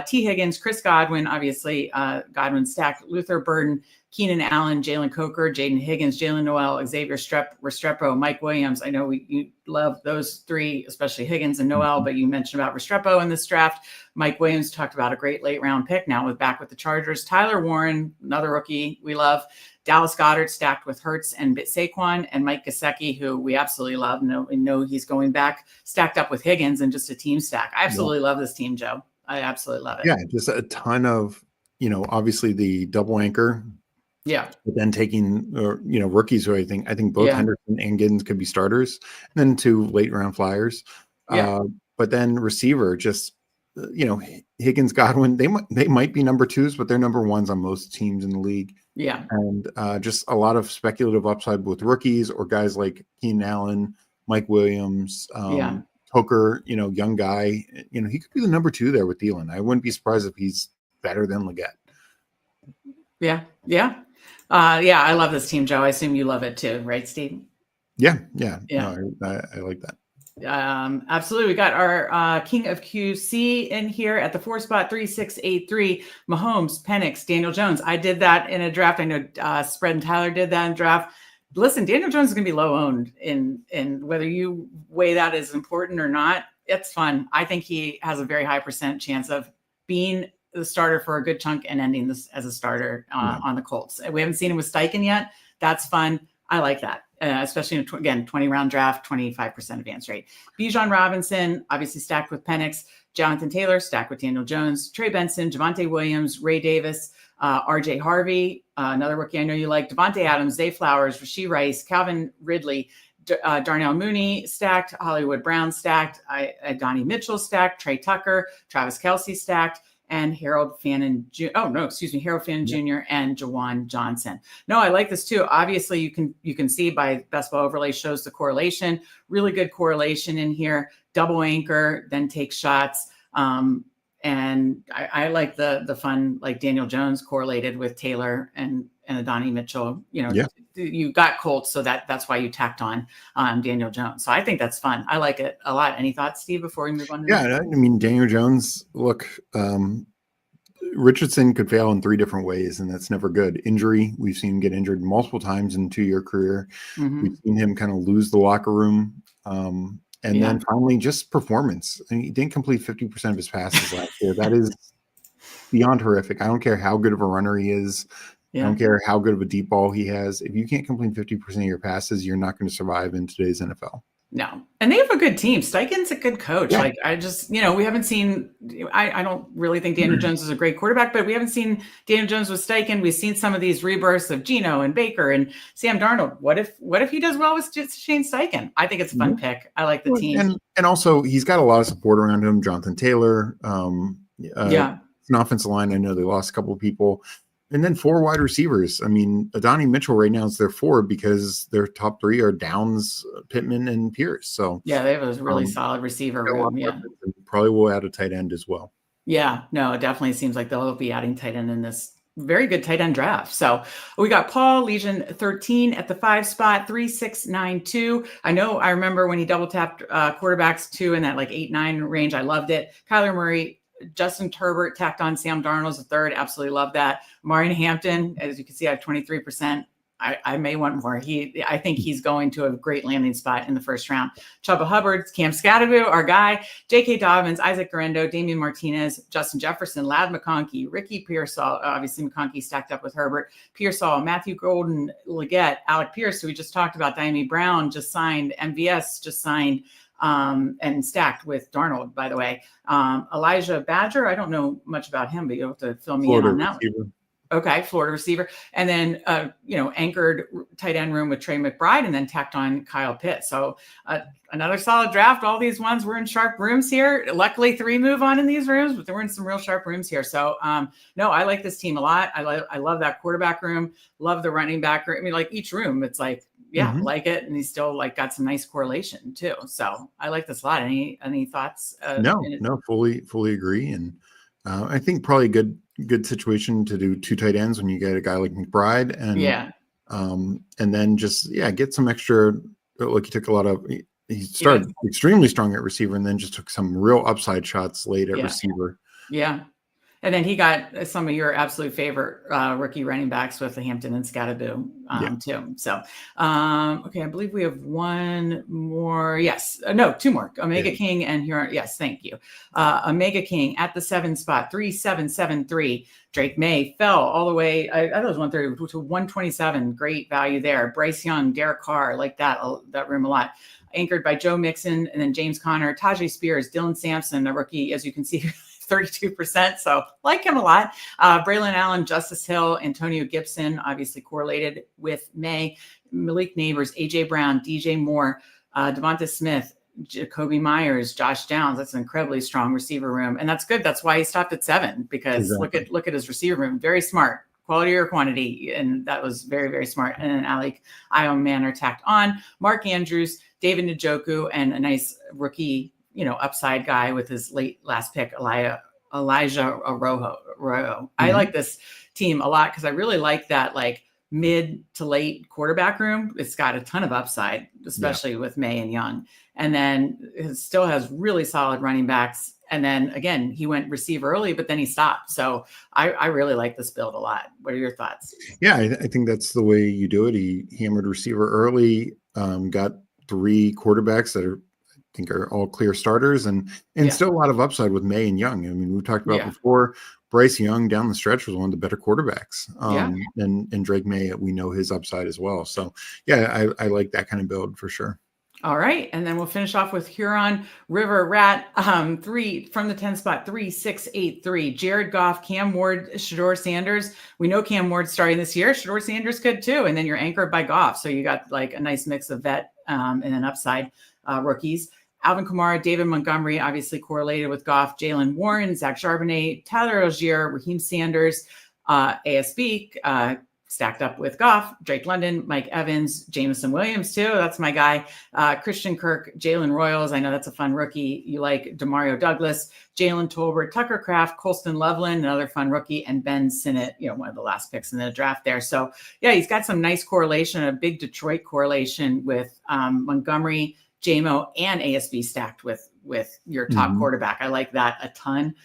T. Higgins, Chris Godwin, obviously Godwin stacked, Luther Burden, Keenan Allen, Jalen Coker, Jaden Higgins, Jalen Noel, Xavier Restrepo, Mike Williams. I know you love those three, especially Higgins and Noel, but you mentioned about Restrepo in this draft. Mike Williams talked about a great late round pick now back with the Chargers. Tyler Warren, another rookie we love. Dallas Goedert stacked with Hurts and Saquon, and Mike Gesicki, who we absolutely love. We know he's going back, stacked up with Higgins and just a team stack. I absolutely love this team, Joe. I absolutely love it. Yeah, just a ton of, obviously the double anchor. Yeah. But then taking, rookies or anything. I think both Henderson and Giddens could be starters, and then 2 late round flyers. Yeah. But then receiver, just, Higgins, Godwin, they might be number 2s, but they're number 1s on most teams in the league. Yeah. And just a lot of speculative upside with rookies or guys like Keenan Allen, Mike Williams, Hooker, young guy. He could be the number 2 there with Thielen. I wouldn't be surprised if he's better than Leggett. Yeah. Yeah. I love this team, Joe. I assume you love it too, right, Steve? Yeah. No, I like that. Absolutely. We got our King of QC in here at the 4 spot, 3683. Mahomes, Penix, Daniel Jones. I did that in a draft. I know Spread and Tyler did that in draft. Listen, Daniel Jones is going to be low owned in whether you weigh that as important or not. It's fun. I think he has a very high % chance of being the starter for a good chunk and ending this as a starter on the Colts. We haven't seen him with Steichen yet. That's fun. I like that, especially in again 20-round draft, 25% advance rate. Bijan Robinson, obviously stacked with Penix. Jonathan Taylor, stacked with Daniel Jones. Trey Benson, Javonte Williams, Ray Davis, R.J. Harvey, another rookie I know you like. Devontae Adams, Zay Flowers, Rashee Rice, Calvin Ridley, Darnell Mooney stacked. Hollywood Brown stacked. Donnie Mitchell stacked. Trey Tucker, Travis Kelce stacked. And Harold Fannin Jr. and Jawan Johnson. No, I like this too. Obviously, you can see by Best Ball Overlay shows the correlation. Really good correlation in here. Double anchor, then take shots. And I like the fun, like Daniel Jones correlated with Taylor and Adonai Mitchell. You got Colts, so that's why you tacked on Daniel Jones. So I think that's fun. I like it a lot. Any thoughts, Steve, before we move on? I mean, Daniel Jones, look, Richardson could fail in 3 different ways, and that's never good. Injury, we've seen him get injured multiple times in a 2-year career. Mm-hmm. We've seen him kind of lose the locker room. Then finally, just performance. I mean, he didn't complete 50% of his passes last year. That is beyond horrific. I don't care how good of a runner he is. I don't care how good of a deep ball he has. If you can't complete 50% of your passes, you're not going to survive in today's NFL. No. And they have a good team. Steichen's a good coach. Yeah. Like I just, we haven't seen, I don't really think Daniel Jones is a great quarterback, but we haven't seen Daniel Jones with Steichen. We've seen some of these rebirths of Geno and Baker and Sam Darnold. What if he does well with Shane Steichen? I think it's a fun pick. I like the team. And also he's got a lot of support around him. Jonathan Taylor. An offensive line. I know they lost a couple of people. And then 4 wide receivers. I mean, Adonai Mitchell right now is their 4 because their top 3 are Downs, Pittman, and Pierce. So they have a really solid receiver room. Yeah, probably will add a tight end as well. Yeah, no, it definitely seems like they'll be adding tight end in this very good tight end draft. So we got Paul Legion 13 at the 5 spot, 3692. I remember when he double tapped quarterbacks too in that like 8-9 range. I loved it. Kyler Murray. Justin Turbot tacked on Sam Darnold as a 3rd. Absolutely love that. Marion Hampton, as you can see, I have 23%. I may want more. I think he's going to a great landing spot in the 1st round. Chuba Hubbard, Cam Scatterview, our guy, J.K. Dobbins, Isaac Garendo, Damian Martinez, Justin Jefferson, Ladd McConkey, Ricky Pearsall, obviously McConkey stacked up with Herbert, Pearsall, Matthew Golden, Leggett, Alec Pierce, who we just talked about, Diami Brown just signed, MVS just signed, and stacked with Darnold, by the way. Elijah Badger, I don't know much about him, but you'll have to fill me in on that one. Okay, Florida receiver. And then, anchored tight end room with Trey McBride and then tacked on Kyle Pitts. So another solid draft. All these ones, we're in sharp rooms here. Luckily, 3 move on in these rooms, but we're in some real sharp rooms here. So, no, I like this team a lot. I love that quarterback room. Love the running back room. I mean, like each room, it's like, like it. And he's still like got some nice correlation too. So I like this a lot. Any thoughts? No, fully agree. And I think probably a good situation to do 2 tight ends when you get a guy like McBride and And then just, get some extra, like he took a lot of, he started extremely strong at receiver and then just took some real upside shots late at receiver. Yeah. And then he got some of your absolute favorite rookie running backs with the Hampton and Scatterboo too. So, okay, I believe we have one more. Yes, no, two more. Omega King and Huron. Yes, thank you. Omega King at the 7 spot, 3773. Drake May fell all the way. I thought it was 130 to 127. Great value there. Bryce Young, Derek Carr, like that room a lot. Anchored by Joe Mixon and then James Conner, Tajay Spears, Dylan Sampson, a rookie, as you can see. 32%. So like him a lot. Braylon Allen, Justice Hill, Antonio Gibson, obviously correlated with May, Malik Neighbors, AJ Brown, DJ Moore, Devonta Smith, Jacoby Myers, Josh Downs. That's an incredibly strong receiver room. And that's good. That's why he stopped at 7, because look at his receiver room. Very smart. Quality or quantity. And that was very, very smart. And then Alec Ion Manor tacked on. Mark Andrews, David Njoku, and a nice rookie upside guy with his last pick, Elijah Arroyo. I like this team a lot because I really like that mid to late quarterback room. It's got a ton of upside, especially with May and Young. And then it still has really solid running backs. And then again, he went receiver early, but then he stopped. So I really like this build a lot. What are your thoughts? Yeah, I think that's the way you do it. He hammered receiver early, got 3 quarterbacks that are all clear starters and still a lot of upside with May and Young. I mean, we talked about before, Bryce Young down the stretch was one of the better quarterbacks. And Drake May, we know his upside as well. So I like that kind of build for sure. All right. And then we'll finish off with Huron River Rat, 3 from the 10 spot, 3-6-8-3. Jared Goff, Cam Ward, Shador Sanders. We know Cam Ward's starting this year. Shador Sanders could too. And then you're anchored by Goff. So you got a nice mix of vet and then upside rookies. Alvin Kamara, David Montgomery, obviously correlated with Goff, Jalen Warren, Zach Charbonnet, Tyler Algier, Raheem Sanders, ASB, stacked up with Goff, Drake London, Mike Evans, Jameson Williams too. That's my guy. Christian Kirk, Jalen Royals. I know that's a fun rookie. You like Demario Douglas, Jalen Tolbert, Tucker Kraft, Colston Loveland, another fun rookie, and Ben Sinnott, one of the last picks in the draft there. So he's got some nice correlation, a big Detroit correlation with Montgomery, JMO, and ASB stacked with your top quarterback. I like that a ton.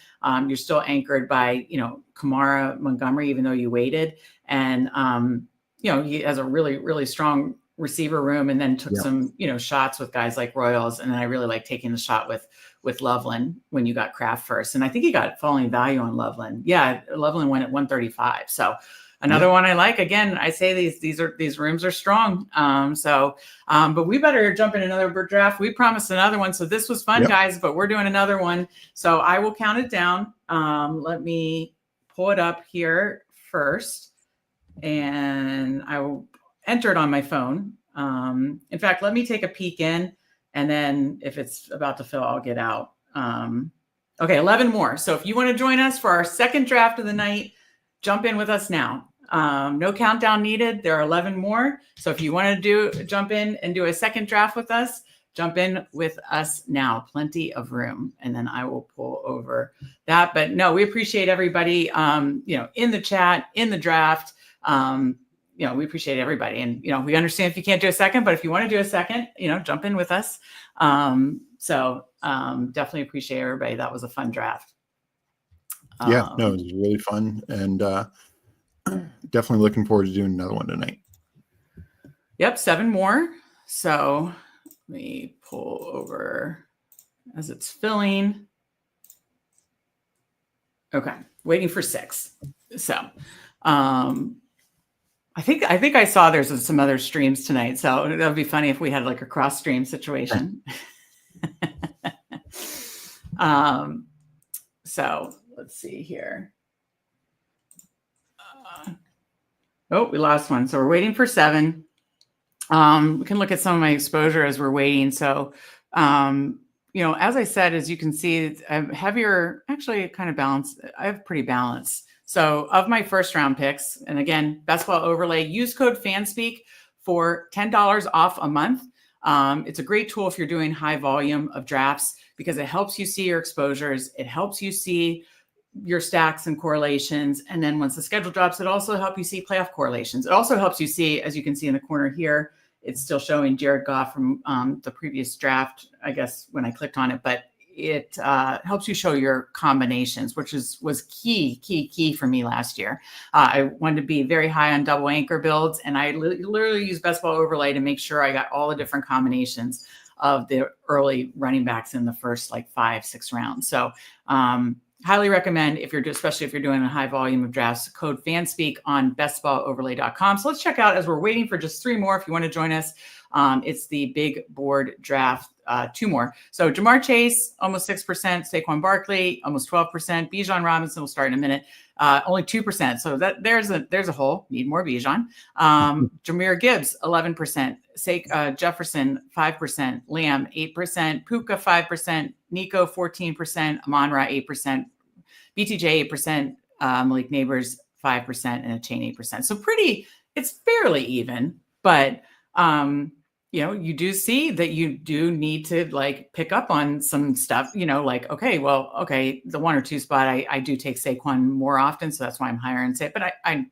You're still anchored by, Kamara, Montgomery, even though you waited. And, he has a really, really strong receiver room and then took some, shots with guys like Royals. And then I really like taking the shot with Loveland when you got Kraft first. And I think he got falling value on Loveland. Yeah, Loveland went at 135. So another one I like. Again, I say these rooms are strong. But we better jump in another draft. We promised another one. So this was fun, guys, but we're doing another one. So I will count it down. Let me pull it up here first. And I will enter it on my phone. In fact, let me take a peek in. And then if it's about to fill, I'll get out. Okay, 11 more. So if you want to join us for our second draft of the night, jump in with us now. No countdown needed. There are 11 more. So if you want to jump in and do a second draft with us, jump in with us now. Plenty of room. And then I will pull over that. But no, we appreciate everybody, in the chat, in the draft. We appreciate everybody. And, we understand if you can't do a second, but if you want to do a second, jump in with us. Definitely appreciate everybody. That was a fun draft. It was really fun. And definitely looking forward to doing another one tonight. Yep, 7 more. So let me pull over as it's filling. Okay, waiting for 6. So I think I saw there's some other streams tonight. So that would be funny if we had a cross stream situation. So let's see here. We lost one. So we're waiting for 7. We can look at some of my exposure as we're waiting. So, as I said, as you can see, I have heavier, actually kind of balanced. I have pretty balanced. So of my first round picks, and again, best ball overlay, use code Fanspeak for $10 off a month. It's a great tool if you're doing high volume of drafts because it helps you see your exposures. It helps you see your stacks and correlations. And then once the schedule drops, it also helps you see playoff correlations. It also helps you see, as you can see in the corner here, it's still showing Jared Goff from the previous draft, I guess, when I clicked on it, but it helps you show your combinations, which was key for me last year. I wanted to be very high on double anchor builds, and I literally use best ball overlay to make sure I got all the different combinations of the early running backs in the first like 5-6 rounds. So highly recommend, especially if you're doing a high volume of drafts, code Fanspeak on bestballoverlay.com. So let's check out, as we're waiting for just 3 more. If you want to join us, it's the big board draft. 2 more. So Jamar Chase, almost 6%. Saquon Barkley, almost 12%. Bijan Robinson will start in a minute. Only 2%. So there's a hole. Need more Bijan. Jahmyr Gibbs, 11%. Jefferson, 5%. Lamb, 8%. Puka, 5%. Nico, 14%. Amon-Ra, 8%. BTJ, 8%. Malik Neighbors, 5%. And a chain, 8%. So it's fairly even, but you do see that you do need to like pick up on some stuff, like, okay, the 1 or 2 spot, I do take Saquon more often. So that's why I'm higher in Saquon, but I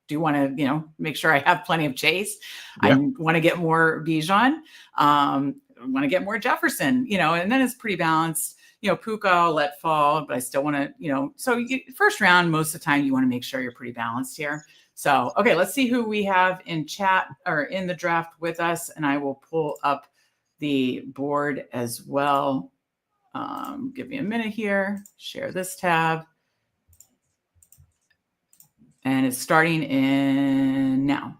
do want to, make sure I have plenty of Chase. Yeah. I want to get more Bijan. I want to get more Jefferson, and then it's pretty balanced. Puka I'll let fall, but I still want to, so first round, most of the time you want to make sure you're pretty balanced here. So, okay, let's see who we have in chat or in the draft with us, and I will pull up the board as well. Give me a minute here, share this tab. And it's starting in now.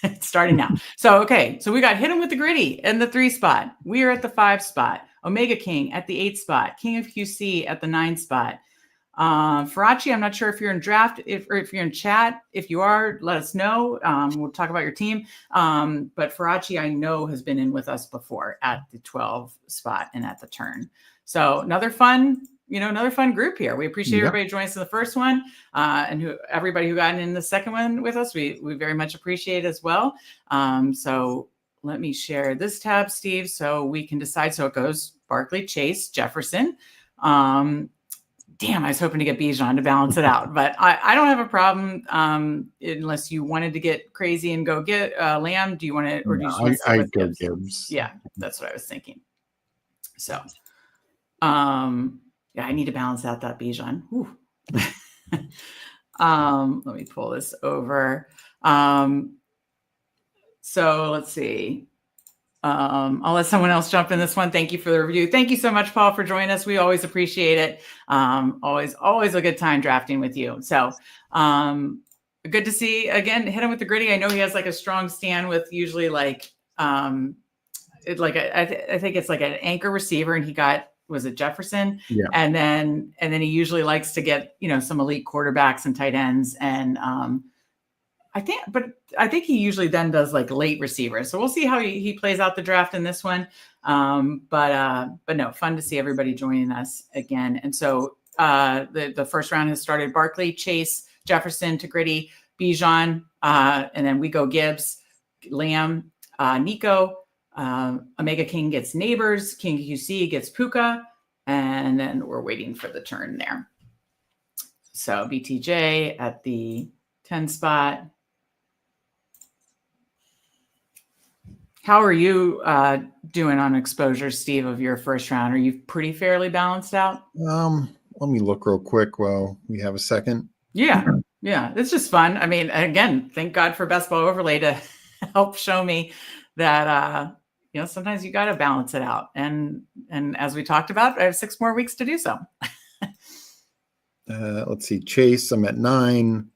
It's starting now. So, okay, so we got Hit 'em with the Gritty in the 3 spot. We are at the 5 spot. Omega King at the 8 spot. King of QC at the 9 spot. Farachi, I'm not sure if you're in draft, if you're in chat. If you are, let us know. We'll talk about your team. But Farachi, I know, has been in with us before at the 12 spot and at the turn. So another fun group here. We appreciate everybody joining us in the first one, and everybody who got in the second one with us. We very much appreciate as well. So let me share this tab, Steve, so we can decide. So it goes Barkley, Chase, Jefferson. Damn, I was hoping to get Bijan to balance it out, but I don't have a problem unless you wanted to get crazy and go get Lamb. Do you want to, or do you just want to stick with go Gibbs? Gibbs? Yeah, that's what I was thinking. So, yeah, I need to balance out that Bijan. Let me pull this over. So let's see. I'll let someone else jump in this one. Thank you for the review. Thank you so much, Paul, for joining us. We always appreciate it. Always a good time drafting with you. So good to see, again, Hit 'em with the Gritty. I know he has like a strong stand with usually like, I think it's like an anchor receiver, and he got, was it Jefferson? Yeah. And then he usually likes to get, some elite quarterbacks and tight ends. And I think he usually then does like late receivers. So we'll see how he plays out the draft in this one. But no, fun to see everybody joining us again. And so the first round has started. Barkley, Chase, Jefferson to Gritty, Bijan, and then we go Gibbs, Lamb, Nico, Omega King gets Neighbors, King QC gets Puka, and then we're waiting for the turn there. So BTJ at the 10 spot. How are you doing on exposure, Steve, of your first round? Are you pretty fairly balanced out? Let me look real quick while we have a second. Yeah. It's just fun. I mean, again, thank God for Best Ball Overlay to help show me that sometimes you got to balance it out. And as we talked about, I have 6 more weeks to do so. Let's see. Chase, I'm at 9.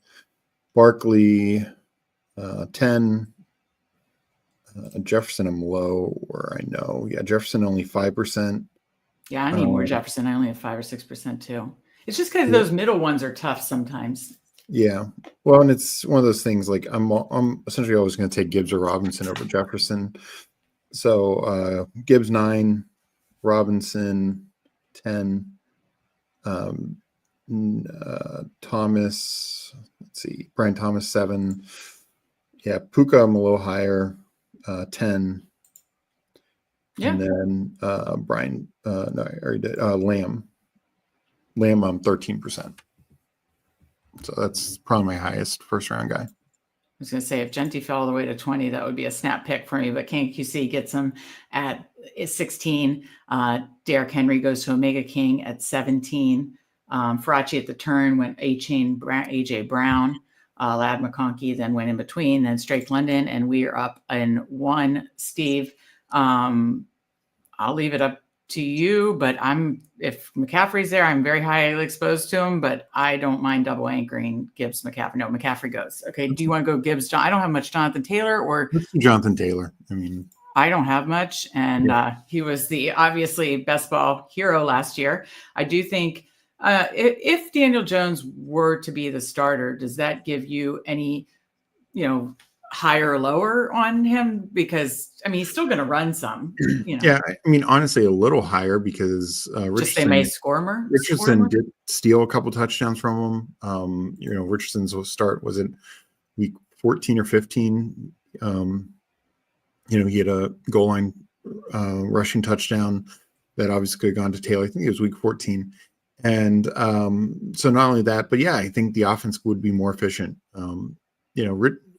Barkley, 10. Jefferson, I'm low, or I know. Yeah, Jefferson only 5%. Yeah, I need more Jefferson. I only have 5 or 6% too. It's just because those middle ones are tough sometimes. Yeah. Well, and it's one of those things like I'm essentially always going to take Gibbs or Robinson over Jefferson. So Gibbs 9, Robinson 10, Thomas, let's see, Brian Thomas 7. Yeah, Puka I'm a little higher, 10. Yeah. And then Brian, no, I already did. Lamb I'm 13%. So that's probably my highest first round guy. I was going to say, if Genty fell all the way to 20, that would be a snap pick for me. But KQC gets him at 16. Derrick Henry goes to Omega King at 17. Farachi at the turn went AJ Brown. Lad McConkey then went in between, then Strake London, and we are up in 1. Steve, I'll leave it up to you, but if McCaffrey's there, I'm very highly exposed to him, but I don't mind double anchoring Gibbs McCaffrey. No, McCaffrey goes. Okay, do you want to go Gibbs? I don't have much Jonathan Taylor or Jonathan Taylor. I mean, I don't have much, and he was the obviously best ball hero last year. I do think if Daniel Jones were to be the starter, does that give you any, higher or lower on him? Because he's still going to run some. Yeah, I mean, honestly, a little higher because just they may score more. Richardson did steal a couple touchdowns from him. Richardson's start was it week 14 or 15. He had a goal line rushing touchdown that obviously could have gone to Taylor. I think it was week 14. And so not only that, but yeah, I think the offense would be more efficient.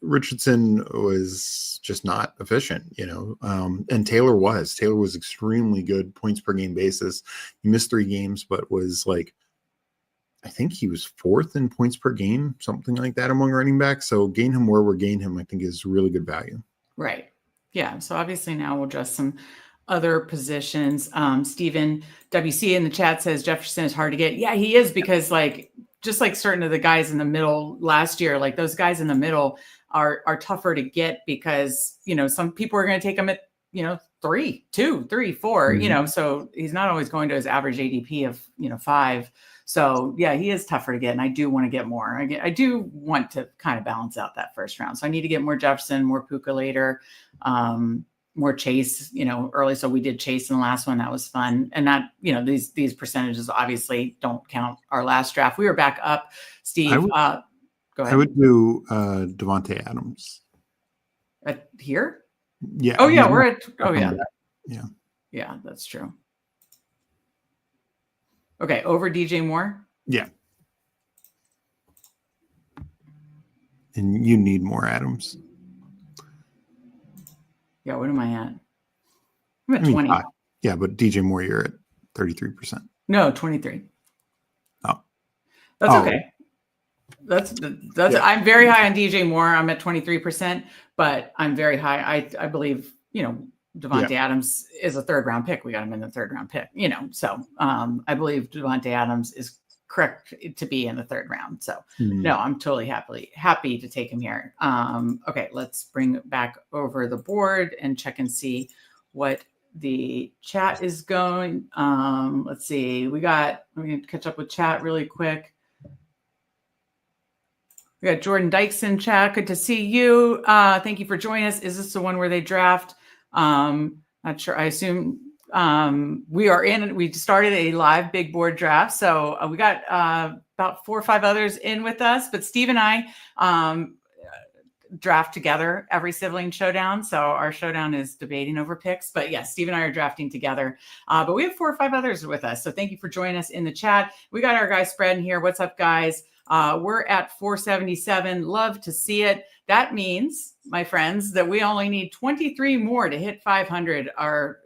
Richardson was just not efficient, and Taylor was extremely good points per game basis. He missed 3 games, but was I think he was 4th in points per game, something like that among running backs. So gain him where we're gain him, I think is really good value. Right. Yeah. So obviously now we'll address some other positions. Stephen WC in the chat says Jefferson is hard to get. Yeah, he is, because just like certain of the guys in the middle last year, those guys in the middle are tougher to get because, some people are going to take him at, 3, 2, 3, 4, Mm-hmm. So he's not always going to his average ADP of, 5. So yeah, he is tougher to get. And I do want to get more. I do want to kind of balance out that first round. So I need to get more Jefferson, more Puka later, more Chase, early. So we did Chase in the last one. That was fun. And that, these percentages obviously don't count our last draft. We were back up, Steve. Go ahead. I would do Devontae Adams. Here? Yeah. Oh yeah, we're at. Oh yeah. Yeah. Yeah, that's true. Okay, over DJ Moore. Yeah. And you need more Adams. Yeah, what am I at? I'm at 20. Yeah, but DJ Moore, you're at 33%. No, 23. Oh. That's okay. That's yeah. I'm very high on DJ Moore. I'm at 23%, but I'm very high. I believe, Devontae Adams is a 3rd round pick. We got him in the 3rd round pick, so I believe Devontae Adams is correct to be in the 3rd round. So no, I'm totally happy to take him here. Okay, let's bring back over the board and check and see what the chat is going. Let's see. We're going to catch up with chat really quick. We got Jordan Dykes in chat. Good to see you. Thank you for joining us. Is this the one where they draft? Not sure. I assume we started a live big board draft. So we got about 4 or 5 others in with us, but Steve and I draft together every sibling showdown. So our showdown is debating over picks, but yes, Steve and I are drafting together. But we have 4 or 5 others with us. So thank you for joining us in the chat. We got our guy spread in here. What's up, guys? We're at 477. Love to see it. That means, my friends, that we only need 23 more to hit 500, our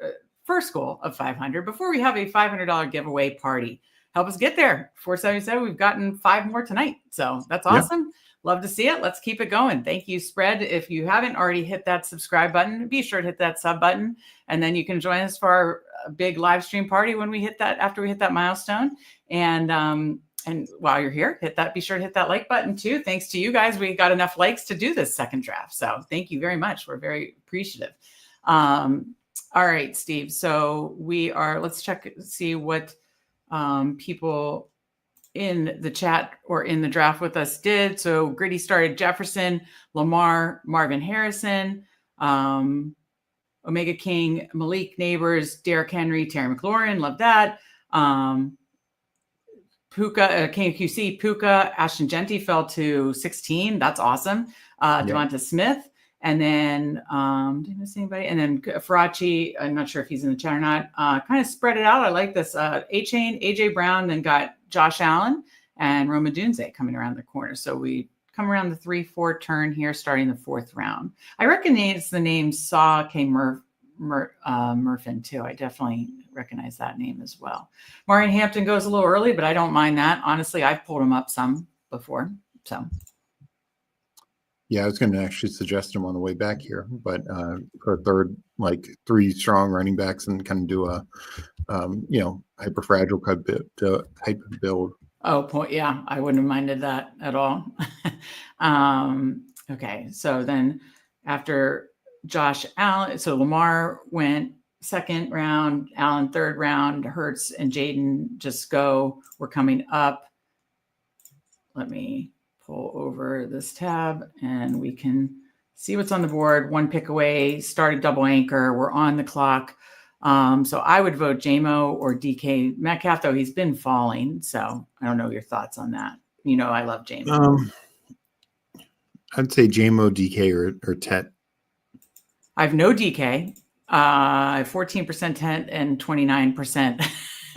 first goal of 500, before we have a $500 giveaway party. Help us get there. 477. We've gotten 5 more tonight. So that's awesome. Yeah. Love to see it. Let's keep it going. Thank you, Spread. If you haven't already hit that subscribe button, be sure to hit that sub button. And then you can join us for our big live stream party when we hit that, after we hit that milestone. And while you're here, be sure to hit that like button too. Thanks to you guys. We got enough likes to do this second draft. So thank you very much. We're very appreciative. All right, Steve. So let's check, see what people in the chat or in the draft with us did. So Gritty started Jefferson, Lamar, Marvin Harrison, Omega King, Malik Neighbors, Derrick Henry, Terry McLaurin. Love that. Puka, KQC, Puka, Ashton Genty fell to 16. That's awesome. Devonta Smith. And then, did I miss anybody? And then Farachi, I'm not sure if he's in the chat or not, kind of spread it out. I like this. A-Chain, AJ Brown, then got Josh Allen. and Roma Dunze coming around the corner. So we come around the 3-4 turn here, starting the 4th round. I recognize the name Saw K. Murfin too. I definitely recognize that name as well. Maureen Hampton goes a little early, but I don't mind that. Honestly, I've pulled him up some before. So yeah, I was going to actually suggest him on the way back here, but for a third, like 3 strong running backs and kind of do a hyper fragile type of build. Oh, point. Yeah, I wouldn't have minded that at all. Okay, so then after Josh Allen, so Lamar went 2nd round, Allen 3rd round, Hurts and Jaden just go. We're coming up. Let me pull over this tab and we can see what's on the board. 1 pick away, started double anchor. We're on the clock. So I would vote JMO or DK Metcalf, though he's been falling. So I don't know your thoughts on that. I love JMO. I'd say JMO, DK, or Tet. I have no DK. I have 14% Tet and 29%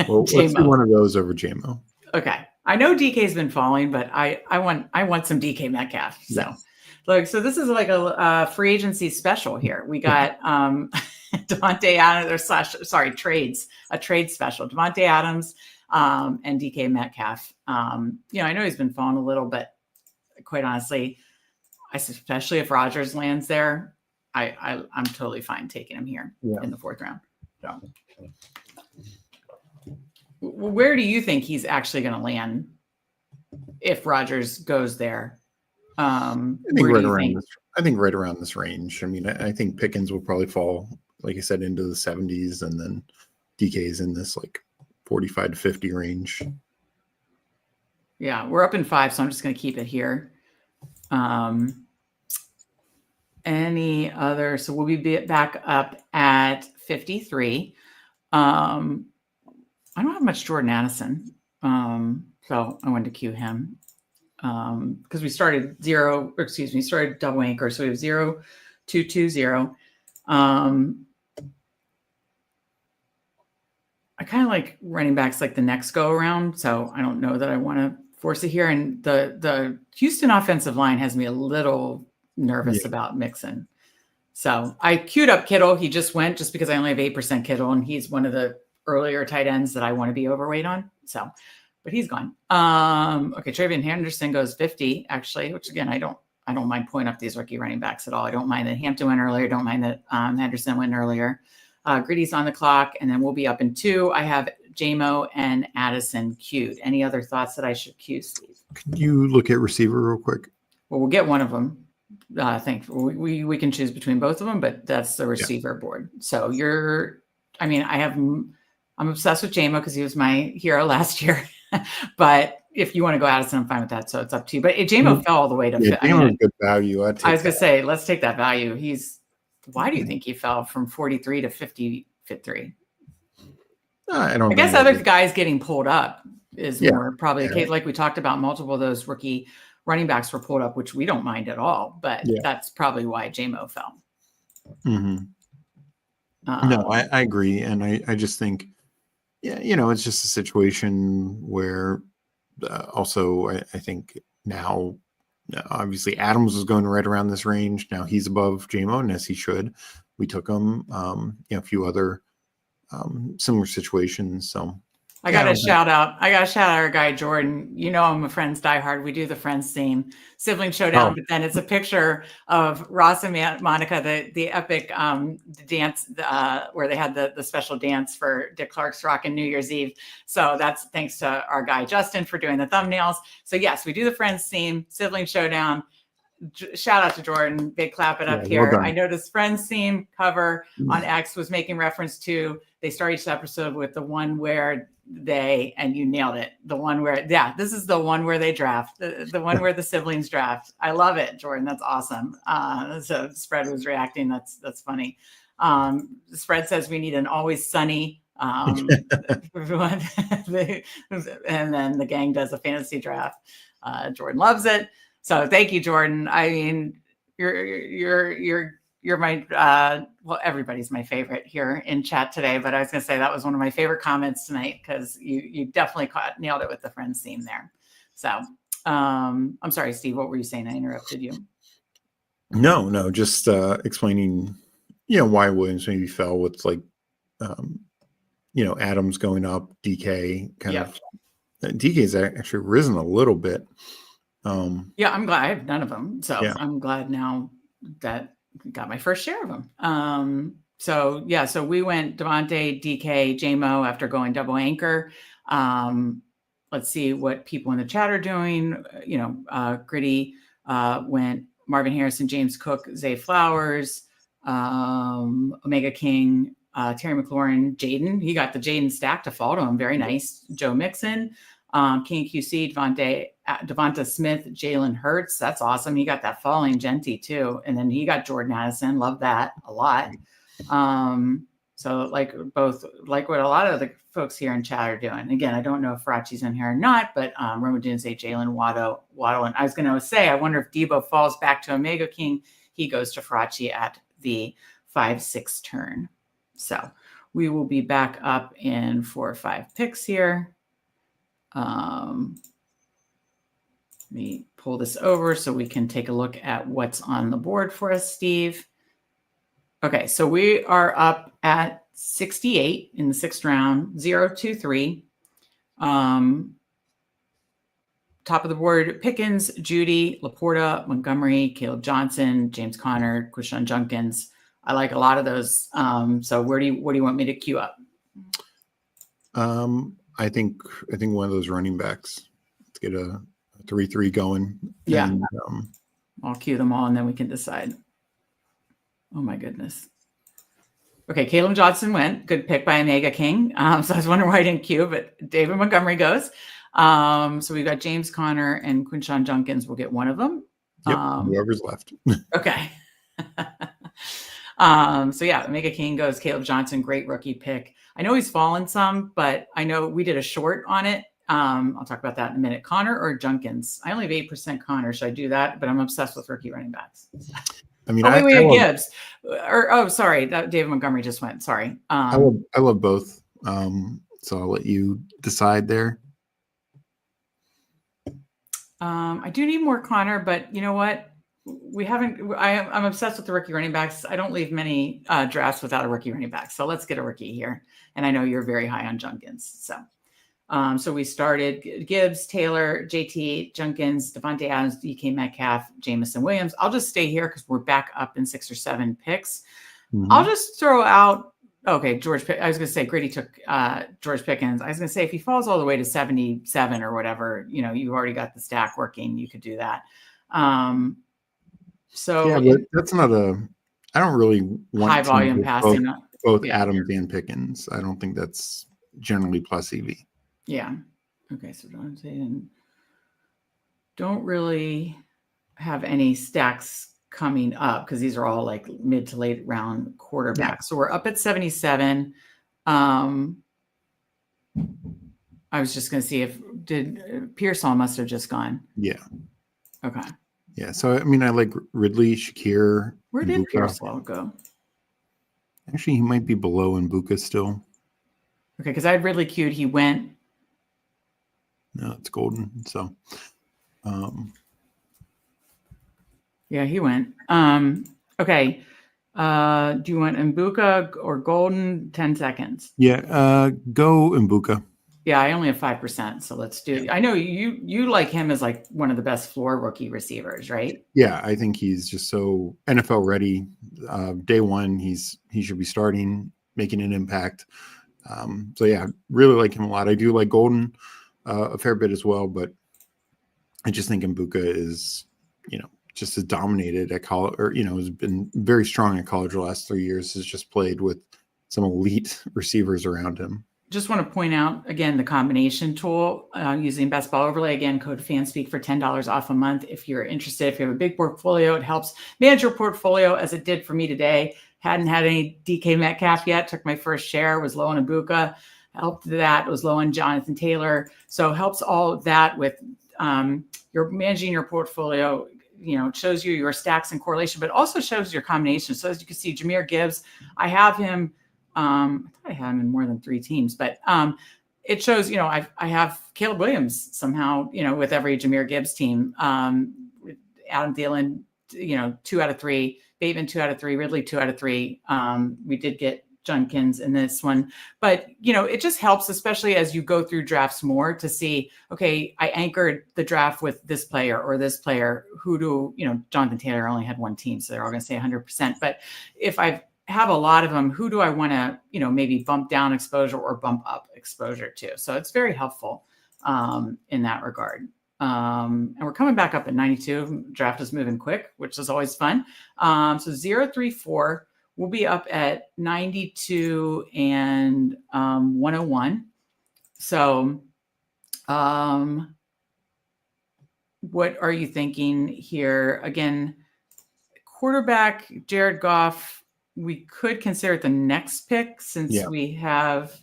Well, JMO. let's do one of those over JMO. Okay. I know DK's been falling, but I want some DK Metcalf. So Yes. Look, so this is like a free agency special here. We got Devontae Adams, trades, a trade special. Devontae Adams and DK Metcalf. I know he's been falling a little, but quite honestly, especially if Rodgers lands there, I'm totally fine taking him here in the 4th round. So, where do you think he's actually going to land if Rodgers goes there? I think right around this range. I mean, I think Pickens will probably fall, like I said, into the 70s, and then DK is in this like 45 to 50 range. Yeah, we're up in 5, so I'm just going to keep it here. Any other? So we'll be back up at 53. I don't have much Jordan Addison, so I wanted to cue him. Because we started double anchor. So we have 0, 2, 2, 0. I kind of like running backs like the next go around. So I don't know that I want to force it here. And the Houston offensive line has me a little nervous about Mixon. So I queued up Kittle. He just went just because I only have 8% Kittle, and he's one of the earlier tight ends that I want to be overweight on. So, but he's gone. Okay, Travion Henderson goes 50 actually, which again I don't mind pulling up these rookie running backs at all. I don't mind that Hampton went earlier. Don't mind that Henderson went earlier. Gritty's on the clock, and then we'll be up in 2. I have JMO and Addison queued. Any other thoughts that I should queue, Steve? Can you look at receiver real quick? Well, we'll get one of them. I think we can choose between both of them, but that's the receiver board. So I'm obsessed with JMO because he was my hero last year. But if you want to go Addison, I'm fine with that. So it's up to you. But JMO fell all the way to. JMO is good value. I was going to say, let's take that value. Why do you think he fell from 43 to 53? I don't. I guess other guys getting pulled up is more probably the case. Like we talked about, multiple of those rookie running backs were pulled up, which we don't mind at all. But that's probably why JMO fell. Mm-hmm. No, I agree, and I just think, it's just a situation where also I think now, obviously Adams was going right around this range. Now he's above JMO, and as he should. We took him, a few other similar situations. So I got to shout out our guy Jordan. I'm a Friends diehard. We do the Friends theme, Sibling Showdown, but then it's a picture of Ross and Monica, the epic dance where they had the special dance for Dick Clark's Rockin' New Year's Eve. So that's thanks to our guy Justin for doing the thumbnails. So yes, we do the Friends theme, Sibling Showdown. Shout out to Jordan. Big clap it up here. Well, I noticed Friends theme cover on X was making reference to, they start each episode with the one where and you nailed it. The one where, this is the one where they draft, the one where the siblings draft. I love it, Jordan. That's awesome. So Spread was reacting. That's funny. Spread says we need an always sunny. And then the gang does a fantasy draft. Jordan loves it. So thank you, Jordan. I mean, you're my, everybody's my favorite here in chat today, but I was going to say that was one of my favorite comments tonight because you definitely nailed it with the Friends theme there. So I'm sorry, Steve, what were you saying? I interrupted you. No, just explaining, why Williams maybe fell with like, Adams going up, DK kind of. DK's actually risen a little bit. Yeah, I'm glad I have none of them. So Yeah. I'm glad now that I got my first share of them. So we went Devontae, DK, JMO after going double anchor. Let's see what people in the chat are doing. Gritty went Marvin Harrison, James Cook, Zay Flowers, Omega King, Terry McLaurin, Jaden. He got the Jaden stack to fall to him. Very nice. Joe Mixon, King QC, Devonta Smith, Jalen Hurts. That's awesome. He got that falling Genty too. And then he got Jordan Addison. Love that a lot. So like what a lot of the folks here in chat are doing. Again, I don't know if Farachi's in here or not, but Roma didn't say Jalen Waddle. And I was going to say, I wonder if Debo falls back to Omega King. He goes to Farachi at the 5-6 turn. So we will be back up in 4 or 5 picks here. Let me pull this over so we can take a look at what's on the board for us, Steve. Okay, so we are up at 68 in the 6th round, 0-2-3. Top of the board, Pickens, Judy, Laporta, Montgomery, Caleb Johnson, James Conner, Quishon Junkins. I like a lot of those. So what do you want me to queue up? I think one of those running backs. Let's get a 3-3 going. Yeah. And, I'll queue them all and then we can decide. Oh my goodness. Okay, Caleb Johnson went. Good pick by Omega King. So I was wondering why I didn't queue, but David Montgomery goes. So we've got James Conner and Quinshon Junkins. We'll get one of them. Yep, whoever's left. Okay. So yeah, Omega King goes. Caleb Johnson, great rookie pick. I know he's fallen some, but I know we did a short on it. I'll talk about that in a minute. Conner or Junkins? I only have 8% Conner. Should I do that? But I'm obsessed with rookie running backs. I mean, we have Gibbs. Sorry, that David Montgomery just went. Sorry. I love both. So I'll let you decide there. I do need more Conner, but you know what? I'm obsessed with the rookie running backs. I don't leave many drafts without a rookie running back. So let's get a rookie here. And I know you're very high on Junkins. So we started Gibbs, Taylor, JT, Junkins, Devontae Adams, DK Metcalf, Jamison Williams. I'll just stay here because we're back up in 6 or 7 picks. Mm-hmm. I'll just throw out, George. I was going to say Gritty took George Pickens. I was going to say if he falls all the way to 77 or whatever, you already got the stack working. You could do that. But that's not I don't really want high volume passing. Both Adams and Pickens. I don't think that's generally plus EV. Yeah. Okay. So don't really have any stacks coming up because these are all like mid to late round quarterbacks. Yeah. So we're up at 77. I was just going to see did Pearsall must have just gone. Yeah. Okay. Yeah. So, I mean, I like Ridley, Shakir. Where did Pearsall go? Actually, he might be below Mbuka still. Okay. Because I had Ridley queued. He went. No, it's Golden. So, yeah, he went. Okay. Do you want Mbuka or Golden? 10 seconds. Yeah. Go Mbuka. Yeah, I only have 5%. So let's do. I know you like him as like one of the best floor rookie receivers, right? Yeah, I think he's just so NFL ready. Day one, he should be starting, making an impact. So yeah, really like him a lot. I do like Golden a fair bit as well, but I just think Mbuka is, just as dominated at college, or has been very strong at college the last 3 years. Has just played with some elite receivers around him. Just want to point out again the combination tool using Best Ball Overlay. Again, code Fanspeak for $10 off a month. If you're interested, if you have a big portfolio, it helps manage your portfolio as it did for me today. Hadn't had any DK Metcalf yet. Took my first share. Was low on Mbuka. Helped that. Was low on Jonathan Taylor. So helps all of that with you're managing your portfolio. It shows you your stacks and correlation, but also shows your combination. So as you can see, Jahmyr Gibbs, I have him. I thought I had him in more than 3 teams, but it shows, I have Caleb Williams somehow, with every Jahmyr Gibbs team. Adam Thielen, 2 out of 3, Bateman 2 out of 3, Ridley 2 out of 3. We did get Junkins in this one, but it just helps, especially as you go through drafts more, to see, okay, I anchored the draft with this player or this player. Who do, Jonathan Taylor only had one team, so they're all going to say 100%. But if I have a lot of them, who do I want to, maybe bump down exposure or bump up exposure to? So it's very helpful in that regard. And we're coming back up at 92. Draft is moving quick, which is always fun. So 034 will be up at 92 and 101. So what are you thinking here? Again, quarterback, Jared Goff, we could consider it the next pick since we have,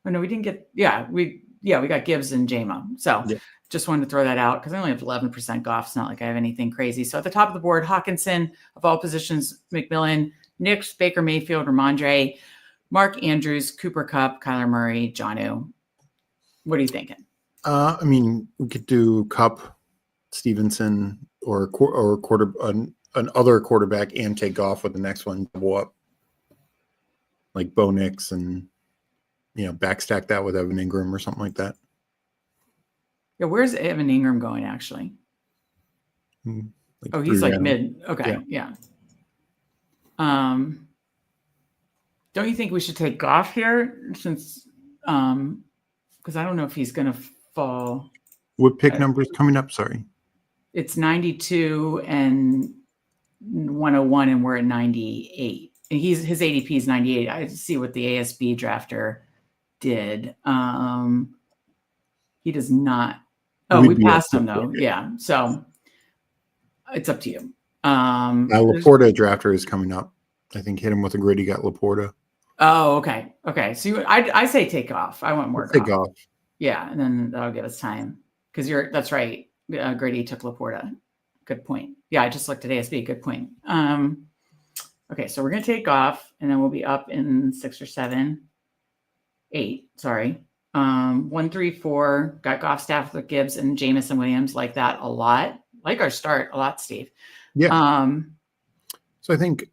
oh no, we didn't get, we got Gibbs and Jama. So just wanted to throw that out because I only have 11% Goff. It's not like I have anything crazy. So at the top of the board, Hawkinson, of all positions, McMillan, Nix, Baker Mayfield, Ramondre, Mark Andrews, Cooper Kupp, Kyler Murray, Jonnu. What are you thinking? I mean, we could do Kupp, Stevenson, or another quarterback and take Goff with the next one, double up, like Bo Nix, and backstack that with Evan Ingram or something like that. Yeah, where's Evan Ingram going actually? He's like mid. Okay, yeah. Don't you think we should take Goff here since because I don't know if he's going to fall. What pick number is coming up? Sorry. It's 92 and 101 and we're at 98. And his ADP is 98. I see what the ASB drafter did. He does not. Oh, we passed him though. Yeah. So it's up to you. Laporta drafter is coming up. I think hit him with a grid. He got Laporta. Oh, okay. Okay. So I say take off. I want more. Take off. Yeah. And then that'll give us time. Because that's right. Grady took Laporta. Good point. Yeah. I just looked at ASB. Good point. Okay. So we're going to take off and then we'll be up in 6 or 7, 8. Sorry. 1, 3, 4. Got Goff, Stafford with Gibbs and Jameson Williams. Like that a lot. Like our start a lot, Steve. Yeah. So I think,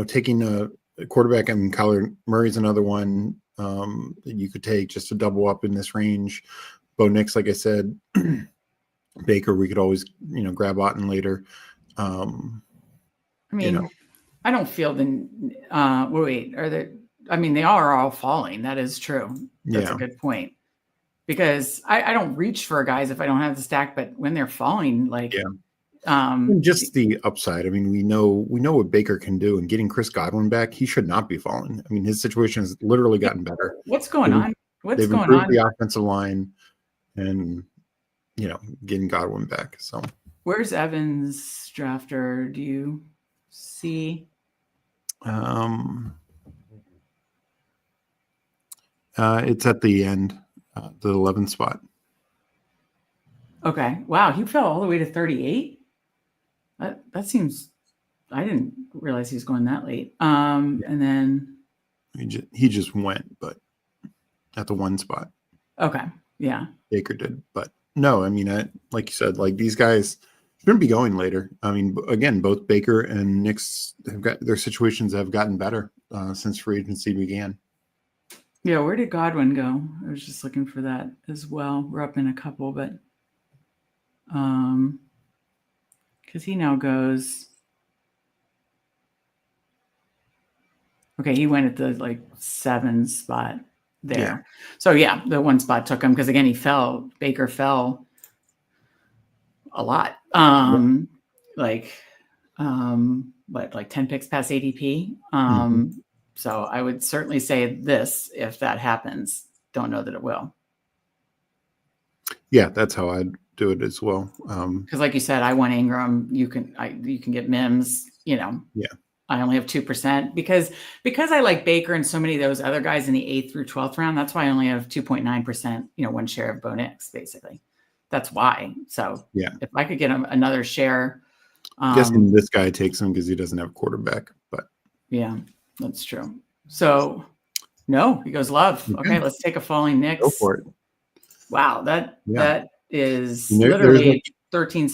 taking a quarterback, I mean, Kyler Murray's another one that you could take just to double up in this range. Bo Nix, like I said, Baker, we could always, grab Otten later. I mean, I don't feel wait, are there? I mean, they are all falling. That is true. That's a good point. Because I don't reach for guys if I don't have the stack, but when they're falling, just the upside. I mean, we know what Baker can do, and getting Chris Godwin back, he should not be falling. I mean, his situation has literally gotten better. What's going on? They've improved the offensive line, and getting Godwin back. So where's Evans drafter? Do you see? It's at the end, the 11th spot. Okay. Wow. He fell all the way to 38. That seems, I didn't realize he was going that late. And then he just went, but at the 1 spot. Okay. Yeah. Baker did, but no, I mean, like you said, like these guys shouldn't be going later. I mean, again, both Baker and Nix have got their situations have gotten better since free agency began. Yeah. Where did Godwin go? I was just looking for that as well. We're up in a couple, but because he now goes. Okay, he went at the 7 spot there. Yeah. So yeah, the 1 spot took him because again he fell. Baker fell a lot. 10 picks past ADP. So I would certainly say this if that happens. Don't know that it will. Yeah, that's how I'd do it as well. Because like you said, I want Ingram. You can get Mims. Yeah. I only have 2% because I like Baker and so many of those other guys in the 8th through 12th round. That's why I only have 2.9%. 1 share of Bo Nix, basically. That's why. So yeah, if I could get another share, I'm guessing this guy takes him because he doesn't have a quarterback. But yeah, that's true. So No, he goes Love. Okay. Okay, let's take a falling Go Knicks. for it. Wow, that is There's literally 13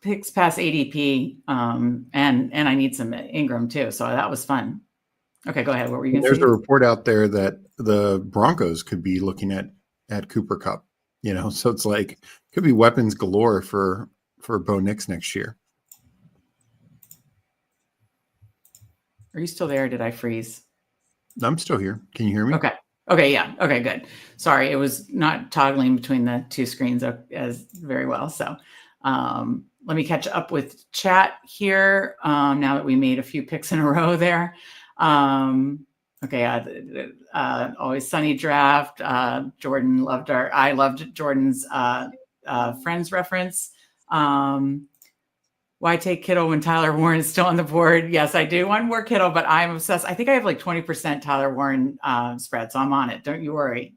picks past ADP. And I need some Ingram too. So that was fun. Okay, go ahead. What were you going to say? There's a report out there that the Broncos could be looking at Cooper Cup. So it's like could be weapons galore for Bo Nix next year. Are you still there? Did I freeze? I'm still here. Can you hear me? Okay. Yeah. Okay, good. Sorry. It was not toggling between the two screens as very well. So let me catch up with chat here. Now that we made a few picks in a row there. Okay. Always sunny draft. Jordan I loved Jordan's friends reference. Why take Kittle when Tyler Warren is still on the board? Yes, I do want more Kittle, but I'm obsessed. I think I have like 20% Tyler Warren spread, so I'm on it. Don't you worry.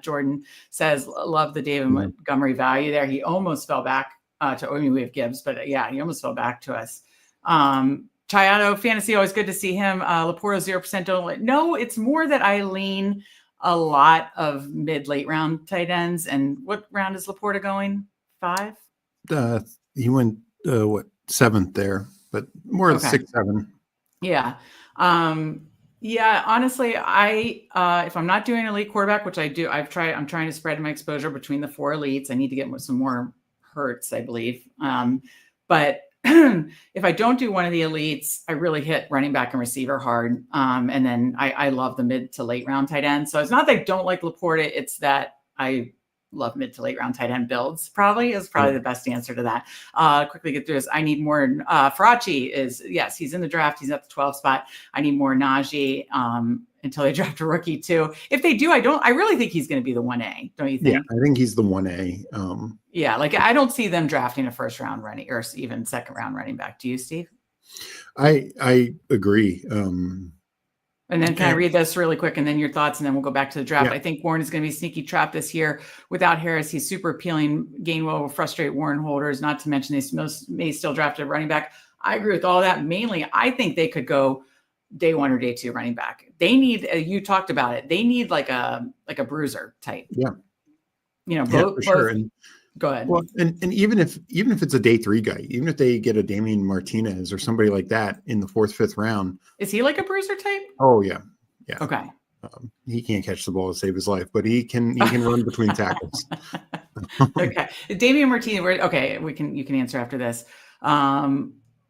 Jordan says, love the David Montgomery value there. He almost fell back we have Gibbs, but yeah, he almost fell back to us. Chiato Fantasy, always good to see him. Laporto 0%. No, it's more that I lean a lot of mid-late round tight ends. And what round is Laporta going? 5? He went 7th there, but more of 6, 7. Yeah. Yeah, honestly, if I'm not doing elite quarterback, which I do, I'm trying to spread my exposure between the 4 elites. I need to get some more Hurts, I believe. But if I don't do one of the elites, I really hit running back and receiver hard. And then I love the mid to late round tight end. So it's not that I don't like Laporta, it's that I love mid to late round tight end builds. Probably the best answer to that. Quickly get through this. I need more. Faraci he's in the draft. He's at the 12 spot. I need more Najee until they draft a rookie too. If they do, I really think he's going to be the 1A. Don't you think? Yeah, I think he's the 1A. Yeah, like I don't see them drafting a first round running or even second round running back. Do you, Steve? I agree. And then can I read this really quick and then your thoughts and then we'll go back to the draft. Yeah. I think Warren is going to be a sneaky trap this year. Without Harris, he's super appealing. Gainwell will frustrate Warren holders, not to mention they may still draft a running back. I agree with all that. Mainly, I think they could go day 1 or day 2 running back. They need, you talked about it, they need like a bruiser type. Yeah. Both. Sure. And, go ahead. Well, and even if it's a day 3 guy, even if they get a Damian Martinez or somebody like that in the 4th, 5th round. Is he like a bruiser type? Oh yeah. Yeah. Okay. He can't catch the ball to save his life, but he can run between tackles. Okay. Damian Martinez. Okay. You can answer after this.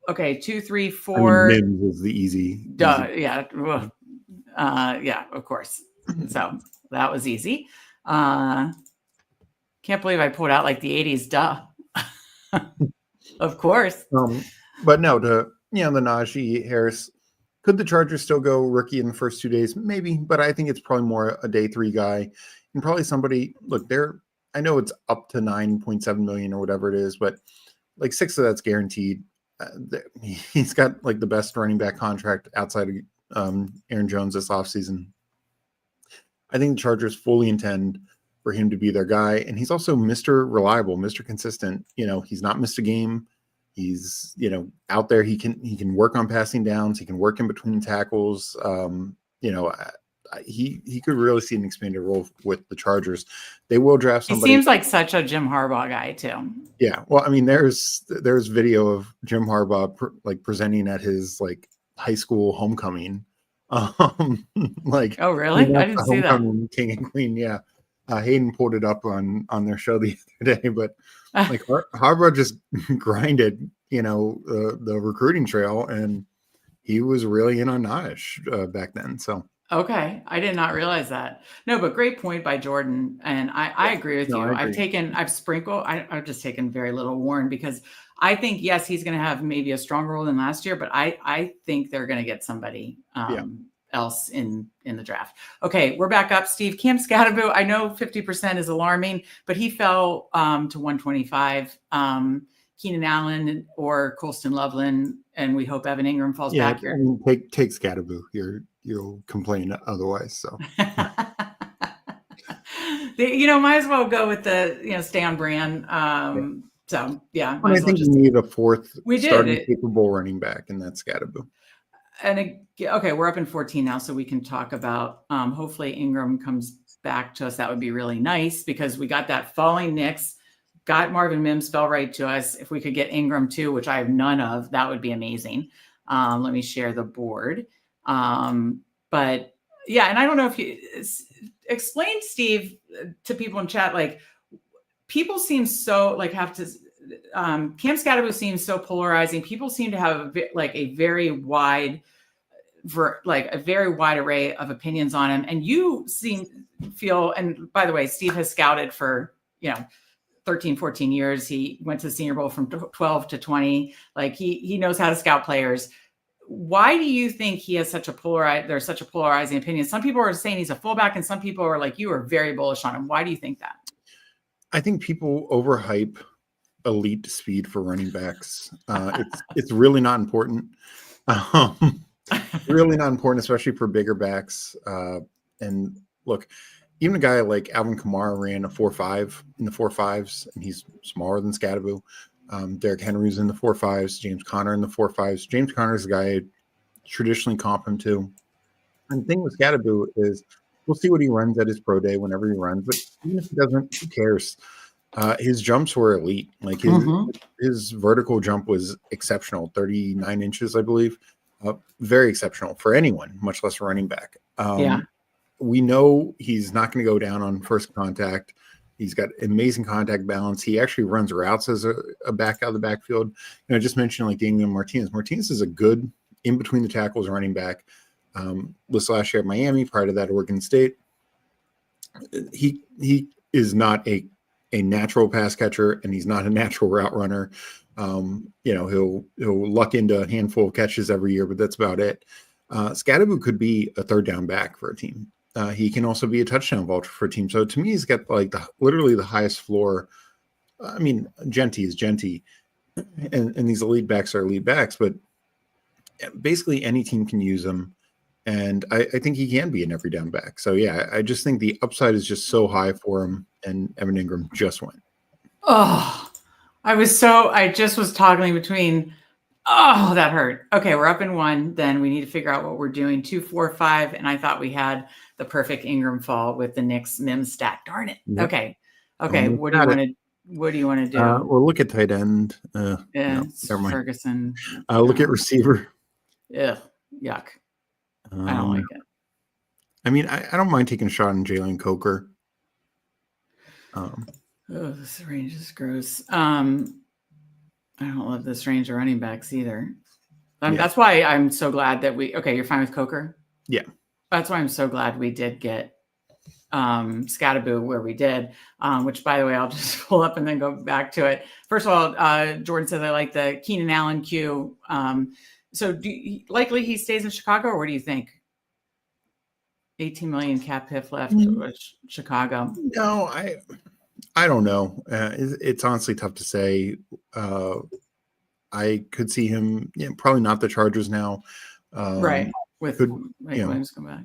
Okay. 2, 3, 4. Mims is the easy. Duh. Yeah. Yeah, of course. So that was easy. Can't believe I pulled out like the 80s. Duh. Of course. But no, the Najee Harris. Could the Chargers still go rookie in the first 2 days? Maybe, but I think it's probably more a day 3 guy and probably somebody. Look, I know it's up to 9.7 million or whatever it is, but like 6 of that's guaranteed. He's got like the best running back contract outside of Aaron Jones this offseason. I think the Chargers fully intend for him to be their guy, and he's also Mr. Reliable, Mr. Consistent. He's not missed a game. He's, out there. He can work on passing downs. He can work in between tackles. He could really see an expanded role with the Chargers. They will draft somebody. He seems like such a Jim Harbaugh guy too. Yeah. Well, I mean, there's video of Jim Harbaugh presenting at his like high school homecoming. Like, oh really? I didn't see that. King and Queen. Yeah. Hayden pulled it up on their show the other day, but like Harbaugh just grinded, the recruiting trail, and he was really in on Najee back then. So okay, I did not realize that. No, but great point by Jordan, and I agree with you. I've just taken very little Warren because I think yes, he's going to have maybe a stronger role than last year, but I think they're going to get somebody. Else in the draft. Okay, we're back up. Steve, Cam Scatterbo, I know 50% is alarming, but he fell to 125. Keenan Allen or Colston Loveland, and we hope Evan Ingram falls back here. Take Scatterbo. You'll complain otherwise. So might as well go with the stay on brand. So yeah, I think we need a 4th starting capable running back, and that's Scatterbo. Okay, we're up in 14 now, so we can talk about hopefully Ingram comes back to us. That would be really nice because we got that falling Knicks, got Marvin Mims fell right to us. If we could get Ingram too, which I have none of, that would be amazing. Let me share the board. But yeah, and I don't know if you explain, Steve, to people in chat, like people seem so like have to Cam Scatterbo seems so polarizing. People seem to have a very wide array of opinions on him. And you feel, and by the way, Steve has scouted for, 13, 14 years. He went to the Senior Bowl from 12 to 20. Like he knows how to scout players. Why do you think he has there's such a polarizing opinion? Some people are saying he's a fullback and some people are like, you are very bullish on him. Why do you think that? I think people overhype elite speed for running backs. It's really not important. Really not important, especially for bigger backs. And look, even a guy like Alvin Kamara ran a 4.5 in the 4.5s, and he's smaller than Scatterbo. Derrick Henry's in the 4.5s, James Conner in the 4.5s. James Conner is a guy I traditionally comp him to. And the thing with Scatterbo is we'll see what he runs at his pro day whenever he runs, but even if he doesn't, who cares? His jumps were elite. Like his vertical jump was exceptional, 39 inches, I believe. Very exceptional for anyone, much less a running back. We know he's not going to go down on first contact. He's got amazing contact balance. He actually runs routes as a back out of the backfield. I just mentioned like Daniel Martinez. Martinez is a good in between the tackles running back. This last year at Miami, prior to that, Oregon State. He is not a natural pass catcher, and he's not a natural route runner. He'll luck into a handful of catches every year, but that's about it. Scatterbo could be a third down back for a team. He can also be a touchdown vulture for a team. So to me, he's got like literally the highest floor. I mean, Genty is Genty, and these elite backs are elite backs, but basically any team can use him. And I think he can be an every down back. So yeah, I just think the upside is just so high for him, and Evan Ingram just went. Oh, I just was toggling between. Oh, that hurt. Okay, we're up in 1. Then we need to figure out what we're doing. 2, 4, 5. And I thought we had the perfect Ingram fall with the Knicks Mims stack. Darn it. Yep. Okay. What do you want to do? Well, look at tight end. Ferguson. Look at receiver. Ugh, yuck. I don't like it. I mean, I don't mind taking a shot on Jalen Coker. This range is gross. I don't love this range of running backs either. That's why I'm so glad that you're fine with Coker? Yeah. That's why I'm so glad we did get Scatterbo where we did, which, by the way, I'll just pull up and then go back to it. First of all, Jordan says I like the Keenan Allen Q. So likely he stays in Chicago, or what do you think? 18 million cap hit left with Chicago. No, I don't know. It's honestly tough to say. I could see him, probably not the Chargers now. Right. With Williams come back.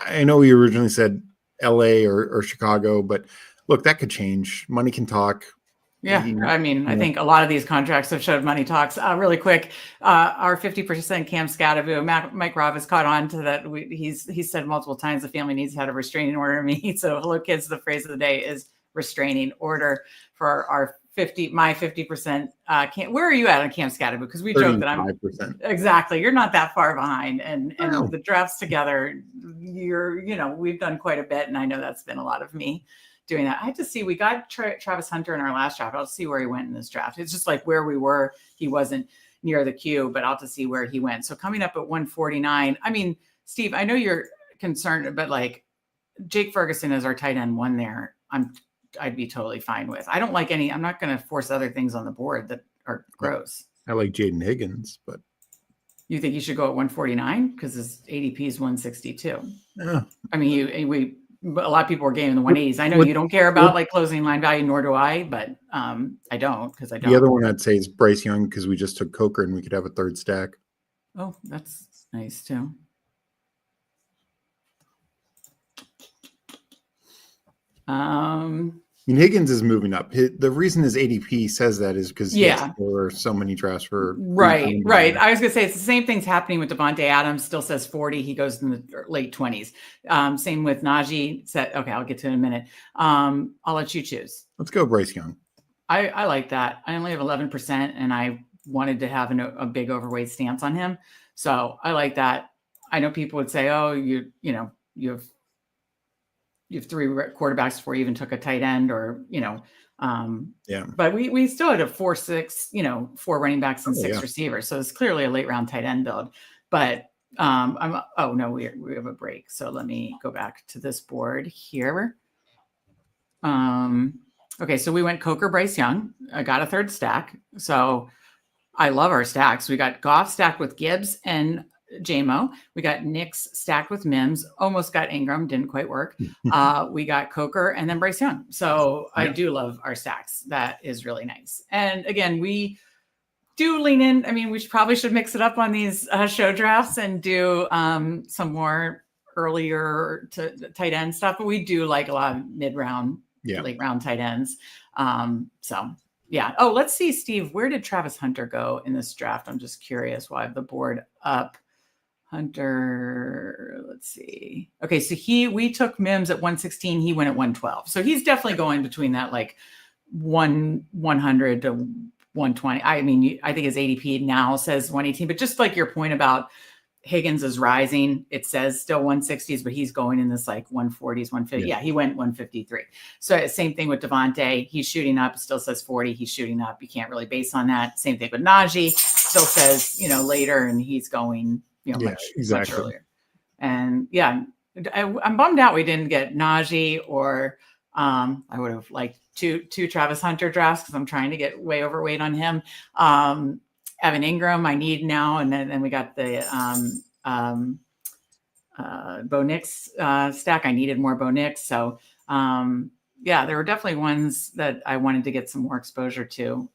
I know we originally said LA or Chicago, but look, that could change. Money can talk. Yeah, I mean, I think a lot of these contracts have showed money talks. Really quick, our 50% Cam Scatterbo, Mike Robb has caught on to that. He's said multiple times the family needs to have a restraining order to meet. So, hello, kids. The phrase of the day is restraining order for our 50%. Where are you at on Cam Scatterbo? Because we joke that I'm exactly. You're not that far behind, and the drafts together, we've done quite a bit, and I know that's been a lot of me doing that. I have to see. We got Travis Hunter in our last draft. I'll see where he went in this draft. It's just like where we were. He wasn't near the queue, but I'll have to see where he went. So coming up at 149. I mean, Steve, I know you're concerned, but like Jake Ferguson as our tight end 1 there, I'd be totally fine with. I don't like I'm not going to force other things on the board that are gross. I like Jaden Higgins, but you think you should go at 149 because his ADP is 162. Yeah. I mean, a lot of people are getting in the 180s. I know you don't care about like closing line value, nor do I, but I don't because I don't. The other one I'd say is Bryce Young because we just took Coker and we could have a third stack. Oh, that's nice too. mean, Higgins is moving up. The reason his ADP says that is because Yeah. there were so many drafts for Right. I was gonna say it's the same thing's happening with Devontae Adams. Still says 40. He goes in the late 20s. Same with Najee. Okay, I'll get to it in a minute. I'll let you choose. Let's go Bryce Young. I like that. I only have 11%, and I wanted to have a big overweight stance on him, so I like that. I know people would say, "Oh, you have 3 quarterbacks before you even took a tight end," or Yeah. But we still had a 4-6, 4 running backs and 6 receivers, so it's clearly a late round tight end build. But we have a break, so let me go back to this board here. Okay, so we went Coker, Bryce Young. I got a third stack, so I love our stacks. We got Goff stacked with Gibbs and JMO. We got Nix stacked with Mims. Almost got Ingram, didn't quite work. We got Coker and then Bryce Young. So I do love our stacks. That is really nice. And again, we do lean in. I mean, we probably should mix it up on these show drafts and do some more earlier to tight end stuff. But we do like a lot of mid-round, late round tight ends. So yeah. Oh, let's see, Steve, where did Travis Hunter go in this draft? I'm just curious why I have the board up. Hunter, let's see. Okay, so we took Mims at 116. He went at 112. So he's definitely going between that like 100 to 120. I mean, I think his ADP now says 118, but just like your point about Higgins is rising, it says still 160s, but he's going in this like 140s, 150. Yeah, he went 153. So same thing with Devontae. He's shooting up. It still says 40. He's shooting up. You can't really base on that. Same thing with Najee. Still says, later, and he's going, much earlier. And I'm bummed out we didn't get Najee, or I would have liked two Travis Hunter drafts because I'm trying to get way overweight on him. Evan Ingram, I need now, and then we got the Bo Nix stack. I needed more Bo Nix, so there were definitely ones that I wanted to get some more exposure to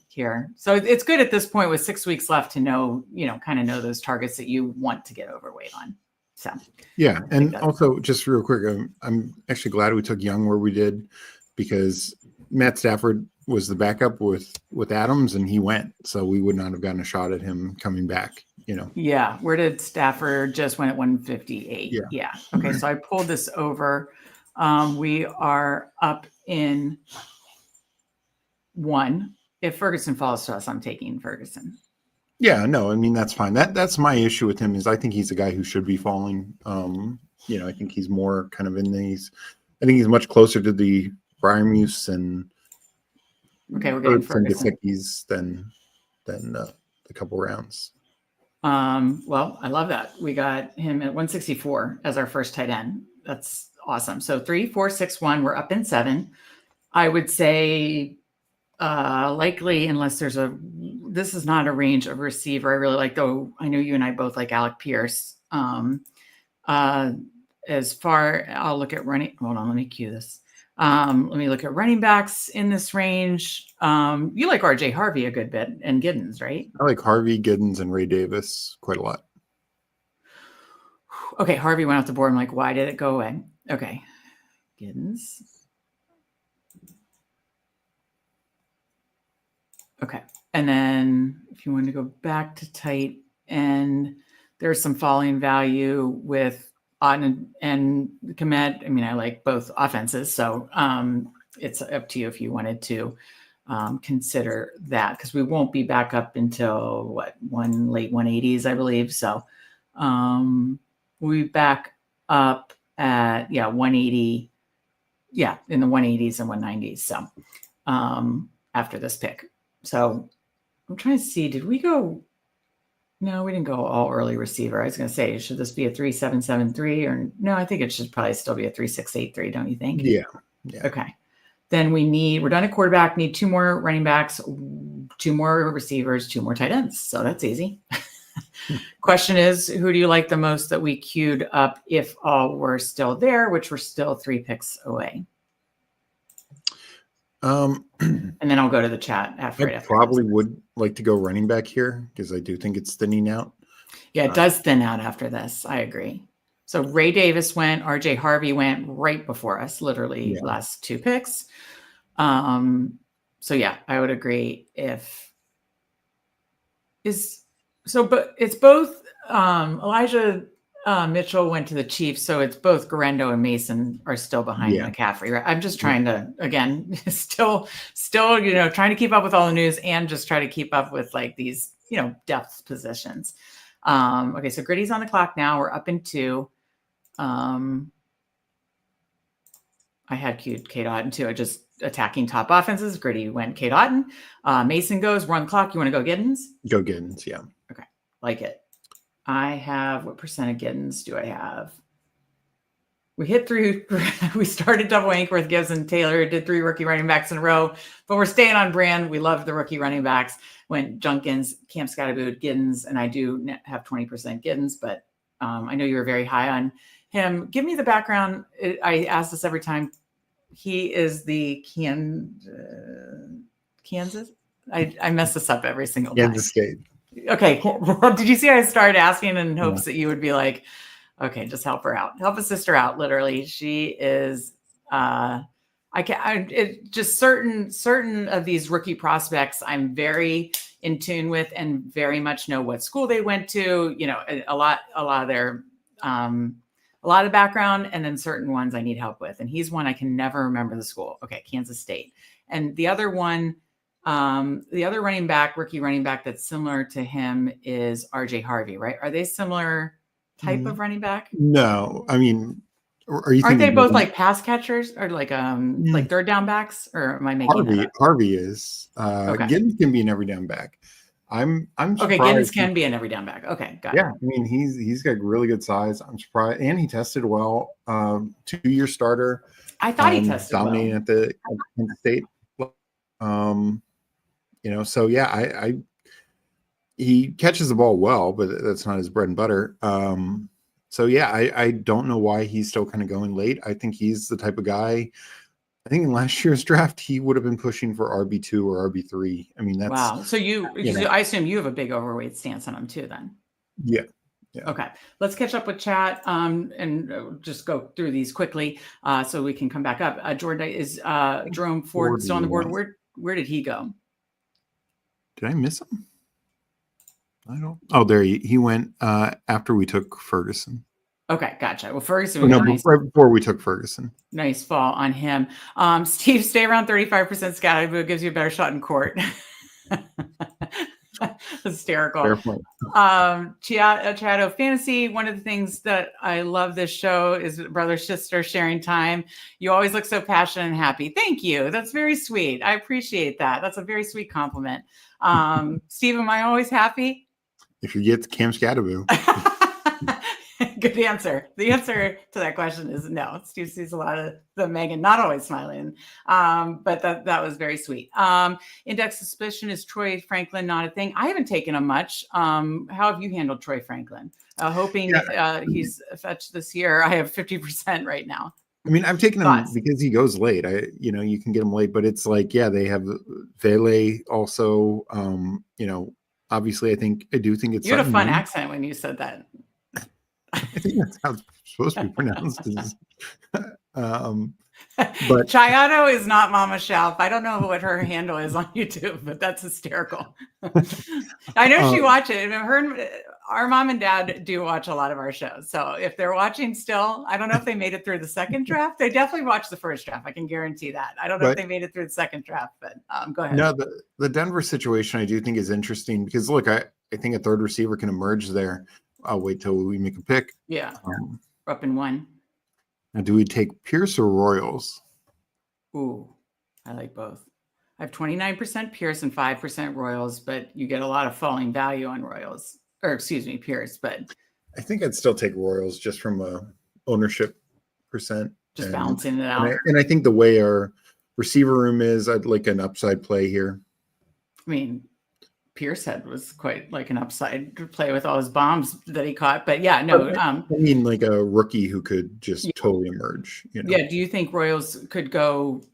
here. So it's good at this point with 6 weeks left to know, kind of know those targets that you want to get overweight on. So yeah, and also just real quick, I'm actually glad we took Young where we did, because Matt Stafford was the backup with Adams, and he went, so we would not have gotten a shot at him coming back. Yeah, where did Stafford just went at 158? Yeah. Okay, so I pulled this over. We are up in 1. If Ferguson falls to us, I'm taking Ferguson. Yeah, no, I mean, that's fine. That's my issue with him, is I think he's a guy who should be falling. I think he's more kind of in these. I think he's much closer to the Briarmuse and we're getting Ferguson than a couple rounds. Well, I love that. We got him at 164 as our first tight end. That's awesome. So 3, 4, 6, 1. We're up in 7. I would say likely, unless this is not a range of receiver. I really like, though. I know you and I both like Alec Pierce. As far, I'll look at running. Hold on, let me cue this. Let me look at running backs in this range. You like RJ Harvey a good bit, and Giddens, right? I like Harvey, Giddens, and Ray Davis quite a lot. Okay, Harvey went off the board. I'm like, why did it go away? Okay, Giddens. Okay, and then if you want to go back to tight end, there's some falling value with Auden and Komet. I mean, I like both offenses, so it's up to you if you wanted to consider that, because we won't be back up until late 180s, I believe. So we'll be back up at 180, in the 180s and 190s. So after this pick. So I'm trying to see, did we go? No, we didn't go all early receiver. I was going to say, should this be a 3-7-7-3 or no? I think it should probably still be a 3-6-8-3. Don't you think? Yeah. Okay. Then we're done at quarterback, need 2 more running backs, 2 more receivers, 2 more tight ends. So that's easy. Question is, who do you like the most that we queued up if all were still there, which we're still 3 picks away? And then I'll go to the chat after. I probably would like to go running back here, because I do think it's thinning out. Yeah, it does thin out after this. I agree. So Ray Davis went, RJ Harvey went right before us, literally last 2 picks. So yeah, I would agree. But it's both. Elijah Mitchell went to the Chiefs, so it's both Garendo and Mason are still behind McCaffrey. Right? I'm just trying to, again, still, trying to keep up with all the news and just try to keep up with like these, depth positions. Okay, so Gritty's on the clock now. We're up in 2. I had queued Kate Otten too. I just attacking top offenses. Gritty went Kate Otten. Mason goes. We're on the clock. You want to go Giddens? Go Giddens, yeah. Okay, like it. I have, what percent of Giddens do I have? We hit 3. We started double Ankworth, Gibbs, and Taylor. Did 3 rookie running backs in a row, but we're staying on brand. We love the rookie running backs. Went Junkins, Cam Scatterboot, Giddens, and I do have 20% Giddens, but I know you were very high on him. Give me the background. I ask this every time. He is the Kansas. I mess this up every single time. Kansas State. Okay. Well, did you see I started asking in hopes that you would be like, okay, just help her out. Help a sister out. Literally. She is, just certain of these rookie prospects I'm very in tune with and very much know what school they went to, a lot of their, a lot of background, and then certain ones I need help with. And he's one I can never remember the school. Okay. Kansas State. And the other one, the other rookie running back that's similar to him is RJ Harvey, right? Are they similar type of running back? No, I mean, aren't they both like pass catchers or like third down backs? Or am I making that up? Harvey is. Giddens can be an every down back. I'm surprised. Okay, Giddens can be an every down back. Okay, got it. Yeah, I mean he's got really good size. I'm surprised, and he tested well. 2-year starter. I thought he tested dominating well at the Kansas State. So yeah, he catches the ball well, but that's not his bread and butter. So yeah, I don't know why he's still kind of going late. I think he's the type of guy. I think in last year's draft, he would have been pushing for RB2 or RB3. I mean, that's wow. So I assume you have a big overweight stance on him too, then. Yeah. Okay. Let's catch up with chat and just go through these quickly so we can come back up. Jordan is Jerome Ford still on the board. Where did he go? Did I miss him? I don't. Oh, there he went after we took Ferguson. Okay, gotcha. Well, Ferguson. Right before we took Ferguson. Nice fall on him. Steve, stay around 35% scattered, gives you a better shot in court. Hysterical. Chato Fantasy. One of the things that I love this show is brother sister sharing time. You always look so passionate and happy. Thank you. That's very sweet. I appreciate that. That's a very sweet compliment. Steve, am I always happy? If you get Cam Scatterboot. Good answer. The answer to that question is no. Steve sees a lot of the Megan not always smiling, but that was very sweet. Index suspicion is Troy Franklin not a thing. I haven't taken him much. How have you handled Troy Franklin? Hoping he's fetched this year. I have 50% right now. I mean, I've taken him because he goes late. You can get him late, but it's like, they have Vele also. Obviously, I do think it's. You had a fun accent when you said that. I think that's how it's supposed to be pronounced. But Chiato is not Mama Shoup. I don't know what her handle is on YouTube, but that's hysterical. I know she watches it. Our mom and dad do watch a lot of our shows. So if they're watching still, I don't know if they made it through the second draft. They definitely watched the first draft. I can guarantee that. I don't know if they made it through the second draft, but go ahead. No, the Denver situation I do think is interesting because look, I think a third receiver can emerge there. I'll wait till we make a pick. Yeah. We're up in 1. Now, do we take Pierce or Royals? Ooh, I like both. I have 29% Pierce and 5% Royals, but you get a lot of falling value on Royals. Or excuse me, Pierce. But I think I'd still take Royals just from a ownership percent. Just balancing it out. And I think the way our receiver room is, I'd like an upside play here. I mean, Pierce was quite like an upside play with all his bombs that he caught. But yeah, no. I mean, like a rookie who could just totally emerge. Yeah. Do you think Royals could go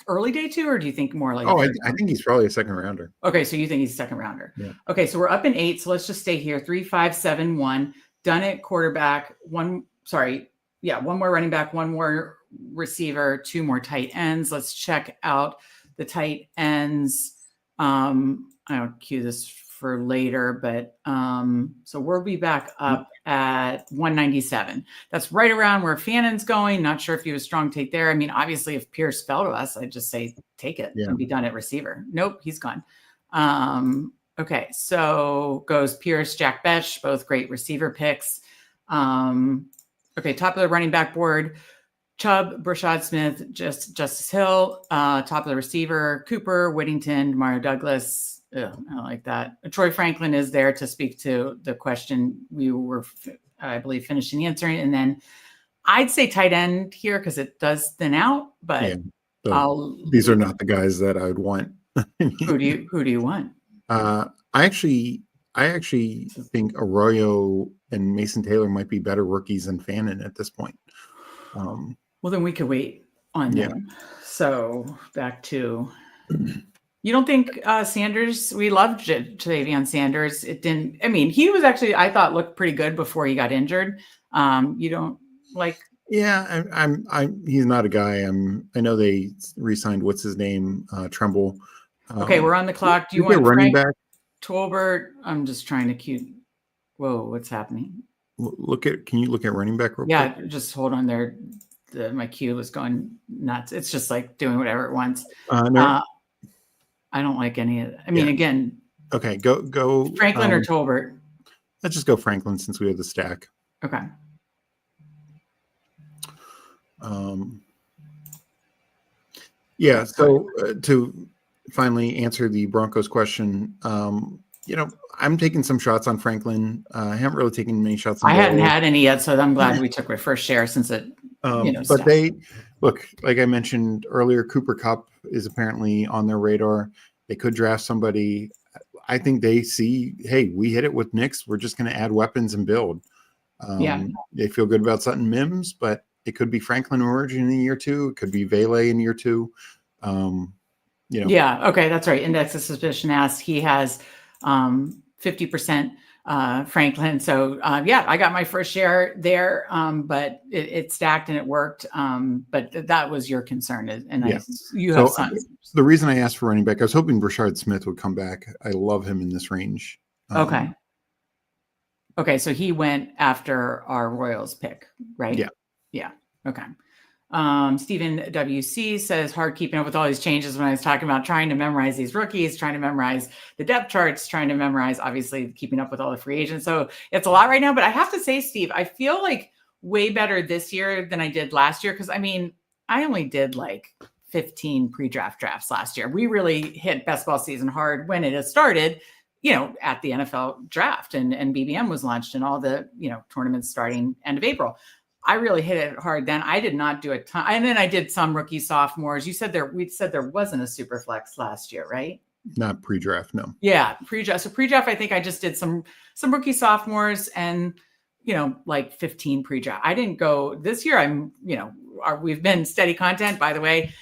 early day 2, or do you think more like? Oh, I think he's probably a second rounder. Okay, so you think he's a second rounder? Yeah. Okay, so we're up in 8. So let's just stay here. 3, 5, 7, 1. Done it. Quarterback. 1 sorry. Yeah, one more running back, one more receiver, two more tight ends. Let's check out the tight ends. I don't cue this for later, but so we'll be back up at 197. That's right around where Fannon's going. Not sure if you have a strong take there. I mean, obviously, if Pierce fell to us, I'd just say take it and be done at receiver. Nope, he's gone. Okay, so goes Pierce, Jack Besh, both great receiver picks. Okay, top of the running back board, Chubb, Brashad Smith, Justice Hill. Top of the receiver, Cooper, Whittington, Mario Douglas. Ugh, I don't like that. Troy Franklin is there to speak to the question we were, I believe, finishing answering. And then I'd say tight end here because it does thin out, but these are not the guys that I would want. Who do you want? I actually think Arroyo and Mason Taylor might be better rookies than Fannin at this point. Well, then we could wait on them. So back to, you don't think Sanders, we loved Javion Sanders. It didn't, I mean, he was actually, I thought looked pretty good before he got injured. You don't like. Yeah, he's not a guy. I know they re-signed, what's his name? Tremble. Okay, we're on the clock. Do you want running back? Tolbert? I'm just trying to cue. Whoa, what's happening? Can you look at running back real quick? Just hold on there. My cue was going nuts. It's just like doing whatever it wants. No. I don't like any of it. I mean, again. Okay, go. Franklin or Tolbert? Let's just go Franklin since we have the stack. Okay. So to finally answer the Broncos question, I'm taking some shots on Franklin. I haven't really taken many shots on hadn't had any yet, so I'm glad we took my first share since it, but they look, like I mentioned earlier, Cooper Kupp is apparently on their radar. They could draft somebody. I think they see, hey, we hit it with Knicks. We're just going to add weapons and build. They feel good about Sutton Mims, but it could be Franklin Origin in year 2. It could be Vele in year 2. Yeah. Okay. That's right. Index of Suspicion asks, he has 50% Franklin. So I got my first share there, but it stacked and it worked. But that was your concern. And you have some. The reason I asked for running back, I was hoping Brashard Smith would come back. I love him in this range. Okay. So he went after our Royals pick, right? Yeah. Okay. Stephen WC says, hard keeping up with all these changes when I was talking about trying to memorize these rookies, trying to memorize the depth charts, trying to memorize, obviously, keeping up with all the free agents. So it's a lot right now. But I have to say, Steve, I feel like way better this year than I did last year. Because, I mean, I only did like 15 pre-draft drafts last year. We really hit best ball season hard when it has started, at the NFL draft and BBM was launched and all the, tournaments starting end of April. I really hit it hard then. I did not do a ton. And then I did some rookie sophomores. We said there wasn't a super flex last year, right? Not pre-draft, no. Yeah, pre-draft. So pre-draft, I think I just did some rookie sophomores and, like 15 pre-draft. I didn't go this year. We've been steady content, by the way.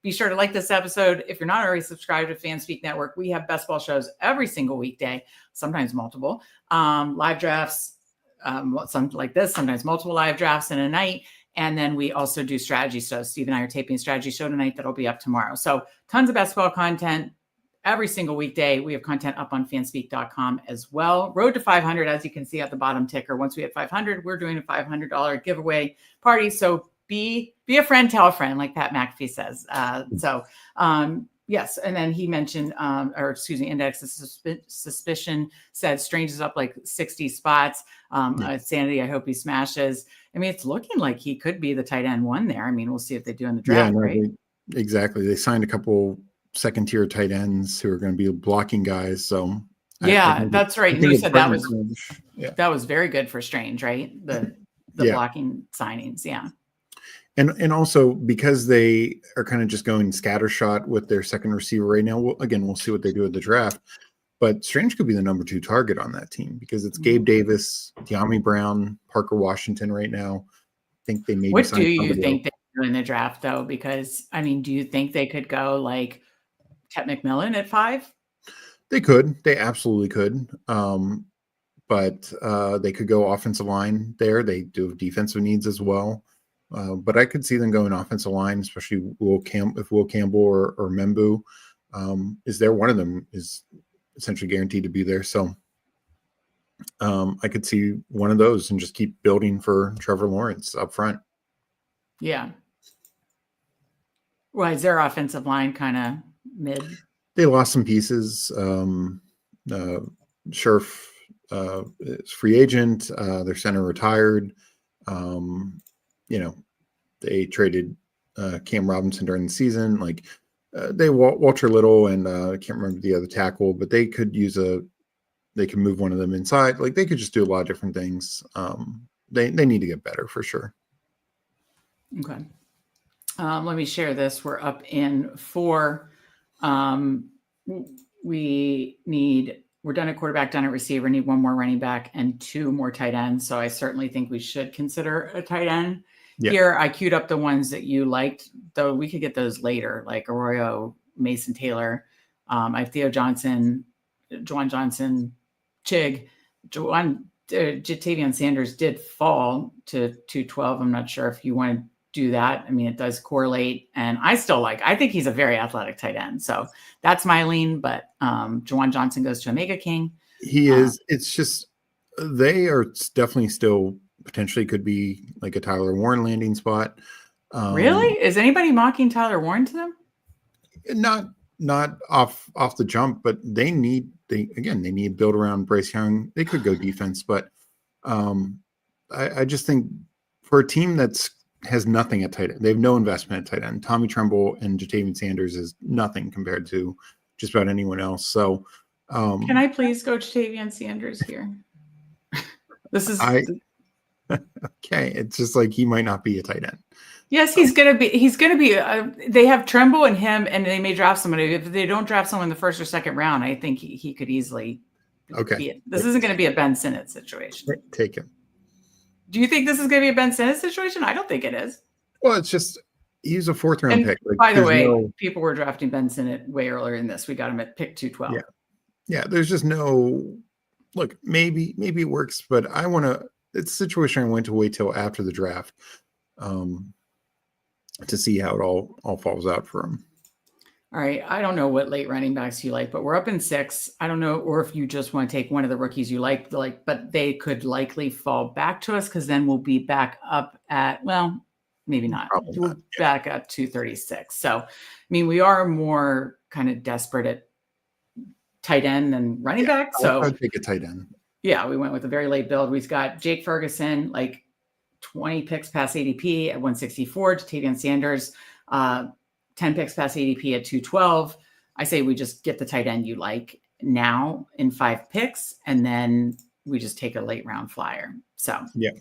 Be sure to like this episode. If you're not already subscribed to Fanspeak Network, we have best ball shows every single weekday, sometimes multiple, live drafts, something like this, sometimes multiple live drafts in a night. And then we also do strategy shows. Steve and I are taping a strategy show tonight that'll be up tomorrow. So tons of basketball content every single weekday. We have content up on fanspeak.com as well. Road to 500, as you can see at the bottom ticker. Once we hit 500, we're doing a $500 giveaway party. So be a friend, tell a friend, like Pat McAfee says. Yes. And then he mentioned, Index of Suspicion said Strange is up like 60 spots. Sanity, I hope he smashes. I mean, it's looking like he could be the tight end one there. I mean, we'll see if they do in the draft, right? Exactly. They signed a couple second tier tight ends who are going to be blocking guys. So that's right. You said that was very good for Strange, right? The blocking signings. Yeah. And also because they are kind of just going scattershot with their second receiver right now. We'll see what they do at the draft. But Strange could be the number 2 target on that team because it's Gabe Davis, De'Ami Brown, Parker Washington right now. I think they maybe. What do you think they do in the draft though? Because I mean, do you think they could go like Tet McMillan at 5? They could. They absolutely could. but they could go offensive line there. They do have defensive needs as well. But I could see them going offensive line, especially if Will Campbell or Membu is there. One of them is essentially guaranteed to be there. So I could see one of those and just keep building for Trevor Lawrence up front. Yeah. Why is their offensive line kind of mid? They lost some pieces. Scherf is free agent. Their center retired. They traded Cam Robinson during the season. Like they Walter Little and I can't remember the other tackle, but they could they could move one of them inside. Like they could just do a lot of different things. They need to get better for sure. Okay. Let me share this. We're up in 4. We're done at quarterback, done at receiver, need 1 more running back and 2 more tight ends. So I certainly think we should consider a tight end. Yeah. Here, I queued up the ones that you liked, though we could get those later, like Arroyo, Mason Taylor. I have Theo Johnson, Juwan Johnson, Chig. Jatavian Sanders did fall to 212. I'm not sure if you want to do that. I mean, it does correlate, and I think he's a very athletic tight end. So that's my lean, but Juwan Johnson goes to Omega King. He is. It's just they are definitely still potentially could be like a Tyler Warren landing spot. Really? Is anybody mocking Tyler Warren to them? Not off the jump, but they need to build around Bryce Young. They could go defense, but I just think for a team has nothing at tight end, they have no investment at tight end. Tommy Tremble and Jatavian Sanders is nothing compared to just about anyone else. So can I please go Jatavian Sanders here? This is okay. It's just like he might not be a tight end. Yes, he's gonna be. They have Tremble and him, and they may draft somebody. If they don't draft someone in the first or second round, I think he could easily. Okay. This isn't going to be a Ben Sinnott situation. Take him. Do you think this is going to be a Ben Sinnott situation? I don't think it is. Well, it's just he's a 4th round pick. Like, by the way, people were drafting Ben Sinnott way earlier than this. We got him at pick 212. Yeah. There's just no look. Maybe it works, but I want to. It's a situation I want to wait till after the draft to see how it all falls out for him. All right. I don't know what late running backs you like, but we're up in 6. I don't know, or if you just want to take one of the rookies you like, but they could likely fall back to us because then we'll be back up at, well, maybe not. We'll back up 236. So, I mean, we are more kind of desperate at tight end than running back. So I'd take a tight end. Yeah, we went with a very late build. We've got Jake Ferguson, like 20 picks past ADP at 164. Jatavian Sanders, 10 picks past ADP at 212. I say we just get the tight end you like now in 5 picks, and then we just take a late round flyer. So yeah.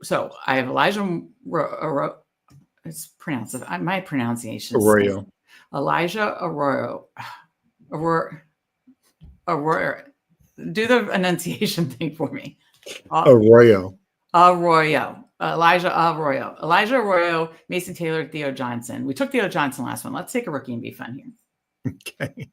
So I have Elijah. It's pronounced. My pronunciation. Arroyo. Elijah Arroyo. Arroyo. Do the enunciation thing for me. Arroyo. Elijah Arroyo, Mason Taylor, Theo Johnson. We took Theo Johnson last one. Let's take a rookie and be fun here. Okay.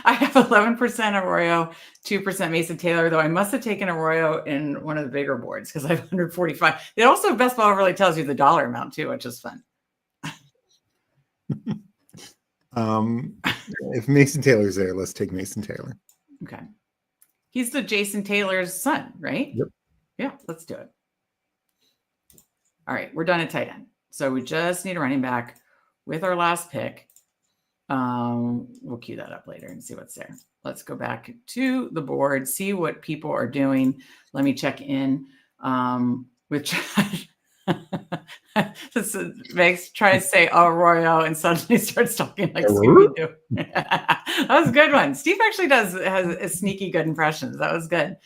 I have 11% Arroyo, 2% Mason Taylor, though I must have taken Arroyo in one of the bigger boards because I have 145. It also, Best Ball really tells you the dollar amount too, which is fun. If Mason Taylor's there, let's take Mason Taylor. Okay. He's the Jason Taylor's son, right? Yep. Yeah, let's do it. All right, we're done at tight end. So we just need a running back with our last pick. We'll cue that up later and see what's there. Let's go back to the board, see what people are doing. Let me check in with Chad. Meg's trying to say Arroyo and suddenly starts talking like Scooby-Doo. That was a good one. Steve actually has a sneaky good impressions. That was good.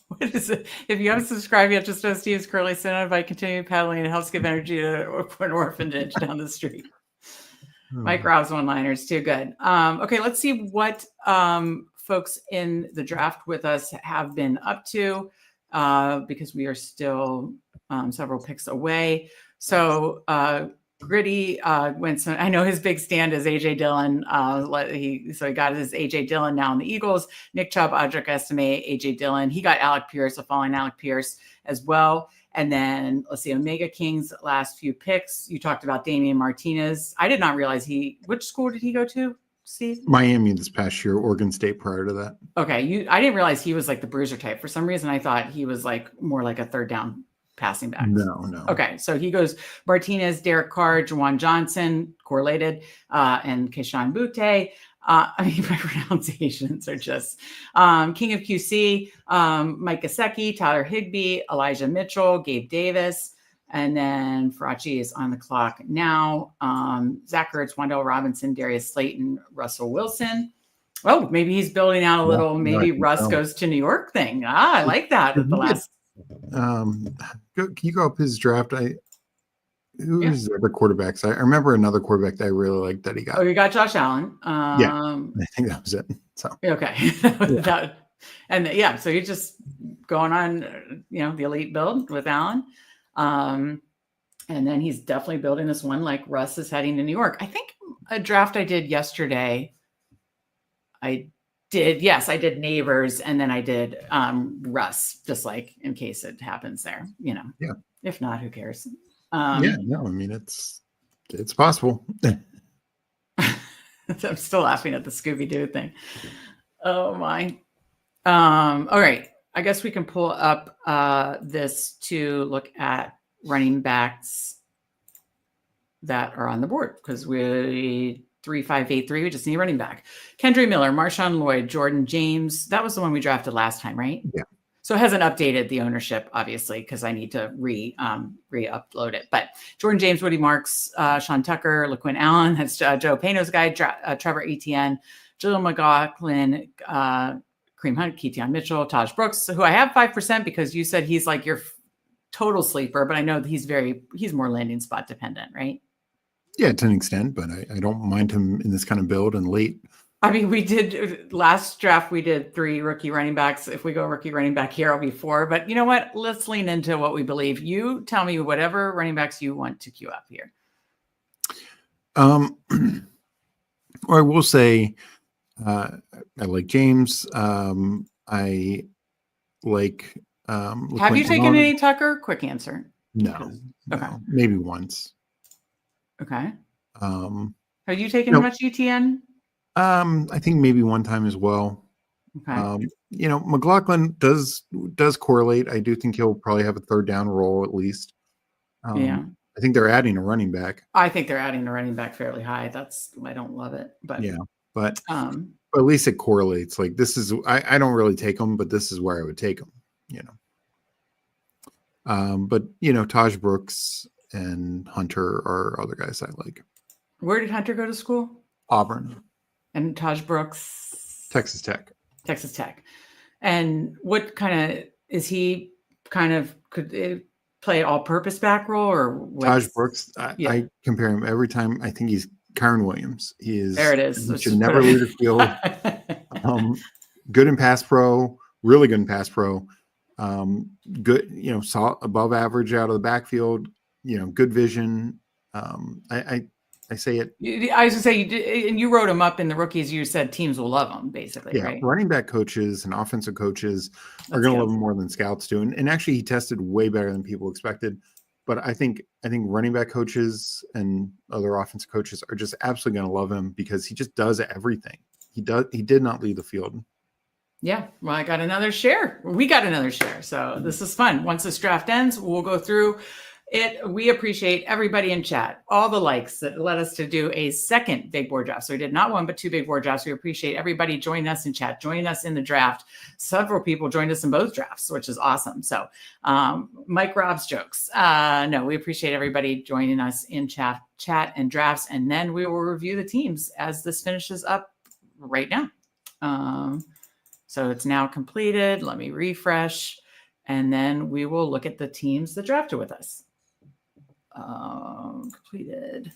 What is it? If you haven't subscribed yet, just know Steve's curly sent by continuing pedaling. It helps give energy to an orphanage down the street. Mike Rob's one-liners, too good. Okay, let's see what folks in the draft with us have been up to because we are still several picks away. So Gritty went. So I know his big stand is AJ Dillon. So he got his AJ Dillon now in the Eagles. Nick Chubb, Audric Estime, AJ Dillon. He got Alec Pierce, so following Alec Pierce as well. And then let's see, Omega King's last few picks. You talked about Damian Martinez. I did not realize which school did he go to, Steve? Miami this past year, Oregon State prior to that. Okay. I didn't realize he was like the bruiser type. For some reason, I thought he was like more like a third down passing back. No. Okay. So he goes Martinez, Derek Carr, Jawan Johnson, correlated, and Keyshawn Butte. My pronunciations are just King of QC, Mike Gesicki, Tyler Higbee, Elijah Mitchell, Gabe Davis, and then Faraci is on the clock now. Zach Ertz, Wendell Robinson, Darius Slayton, Russell Wilson. Oh, maybe he's building out a little, maybe Russ goes to New York thing. I like that at the last. Can you go up his draft? Who's the other quarterbacks? I remember another quarterback that I really liked that he got. Oh, you got Josh Allen. I think that was it. So okay. So you're just going on, the elite build with Allen. And then he's definitely building this one like Russ is heading to New York. I think a draft I did yesterday, I did Neighbors, and then I did Russ, just like in case it happens there, Yeah. If not, who cares? I mean, it's possible. I'm still laughing at the Scooby-Doo thing. Oh my. All right. I guess we can pull up this to look at running backs that are on the board, because we 3-5-8-3. We just need a running back. Kendra Miller, Marshawn Lloyd, Jordan James. That was the one we drafted last time, right? Yeah. So it hasn't updated the ownership, obviously, because I need to re-upload it. But Jordan James, Woody Marks, Sean Tucker, LaQuinn Allen, that's Joe Pano's guy, Trevor Etienne, Jaleel McLaughlin, Kareem Hunt, Keaton Mitchell, Taj Brooks, who I have 5% because you said he's like your total sleeper, but I know that he's more landing spot dependent, right? Yeah, to an extent, but I don't mind him in this kind of build and late. I mean, we did last draft, we did 3 rookie running backs. If we go rookie running back here, I'll be 4. But you know what? Let's lean into what we believe. You tell me whatever running backs you want to queue up here. Or I will say, I like James. I like. Have you taken any Tucker? Quick answer. No. Okay. Maybe once. Okay. Have you taken much ETN? I think maybe one time as well. Okay. McLaughlin does correlate. I do think he'll probably have a third down role at least. I think they're adding a running back. I think they're adding a running back fairly high. I don't love it, but but at least it correlates. Like this is, I don't really take them, but this is where I would take them. But Taj Brooks and Hunter are other guys I like. Where did Hunter go to school? Auburn. And Taj Brooks? Texas Tech. And what kind of is he? Could it play all-purpose back role or Taj Brooks? I compare him every time. I think he's Kyron Williams. He is. There it is. He should never leave the field. Good in pass pro. Really good in pass pro. Good. Above average out of the backfield. Good vision. I say it. I was going to say, you wrote him up in the rookies. You said teams will love him, basically, right? Running back coaches and offensive coaches are going to love him more than scouts do. And actually, he tested way better than people expected. But I think running back coaches and other offensive coaches are just absolutely going to love him because he just does everything. He did not leave the field. Yeah. Well, I got another share. We got another share. So this is fun. Once this draft ends, we'll go through it. We appreciate everybody in chat, all the likes that led us to do a second big board draft. So we did not 1, but 2 big board drafts. We appreciate everybody joining us in chat, joining us in the draft. Several people joined us in both drafts, which is awesome. So Mike Rob's jokes. No, we appreciate everybody joining us in chat and drafts. And then we will review the teams as this finishes up right now. So it's now completed. Let me refresh. And then we will look at the teams that drafted with us. Completed.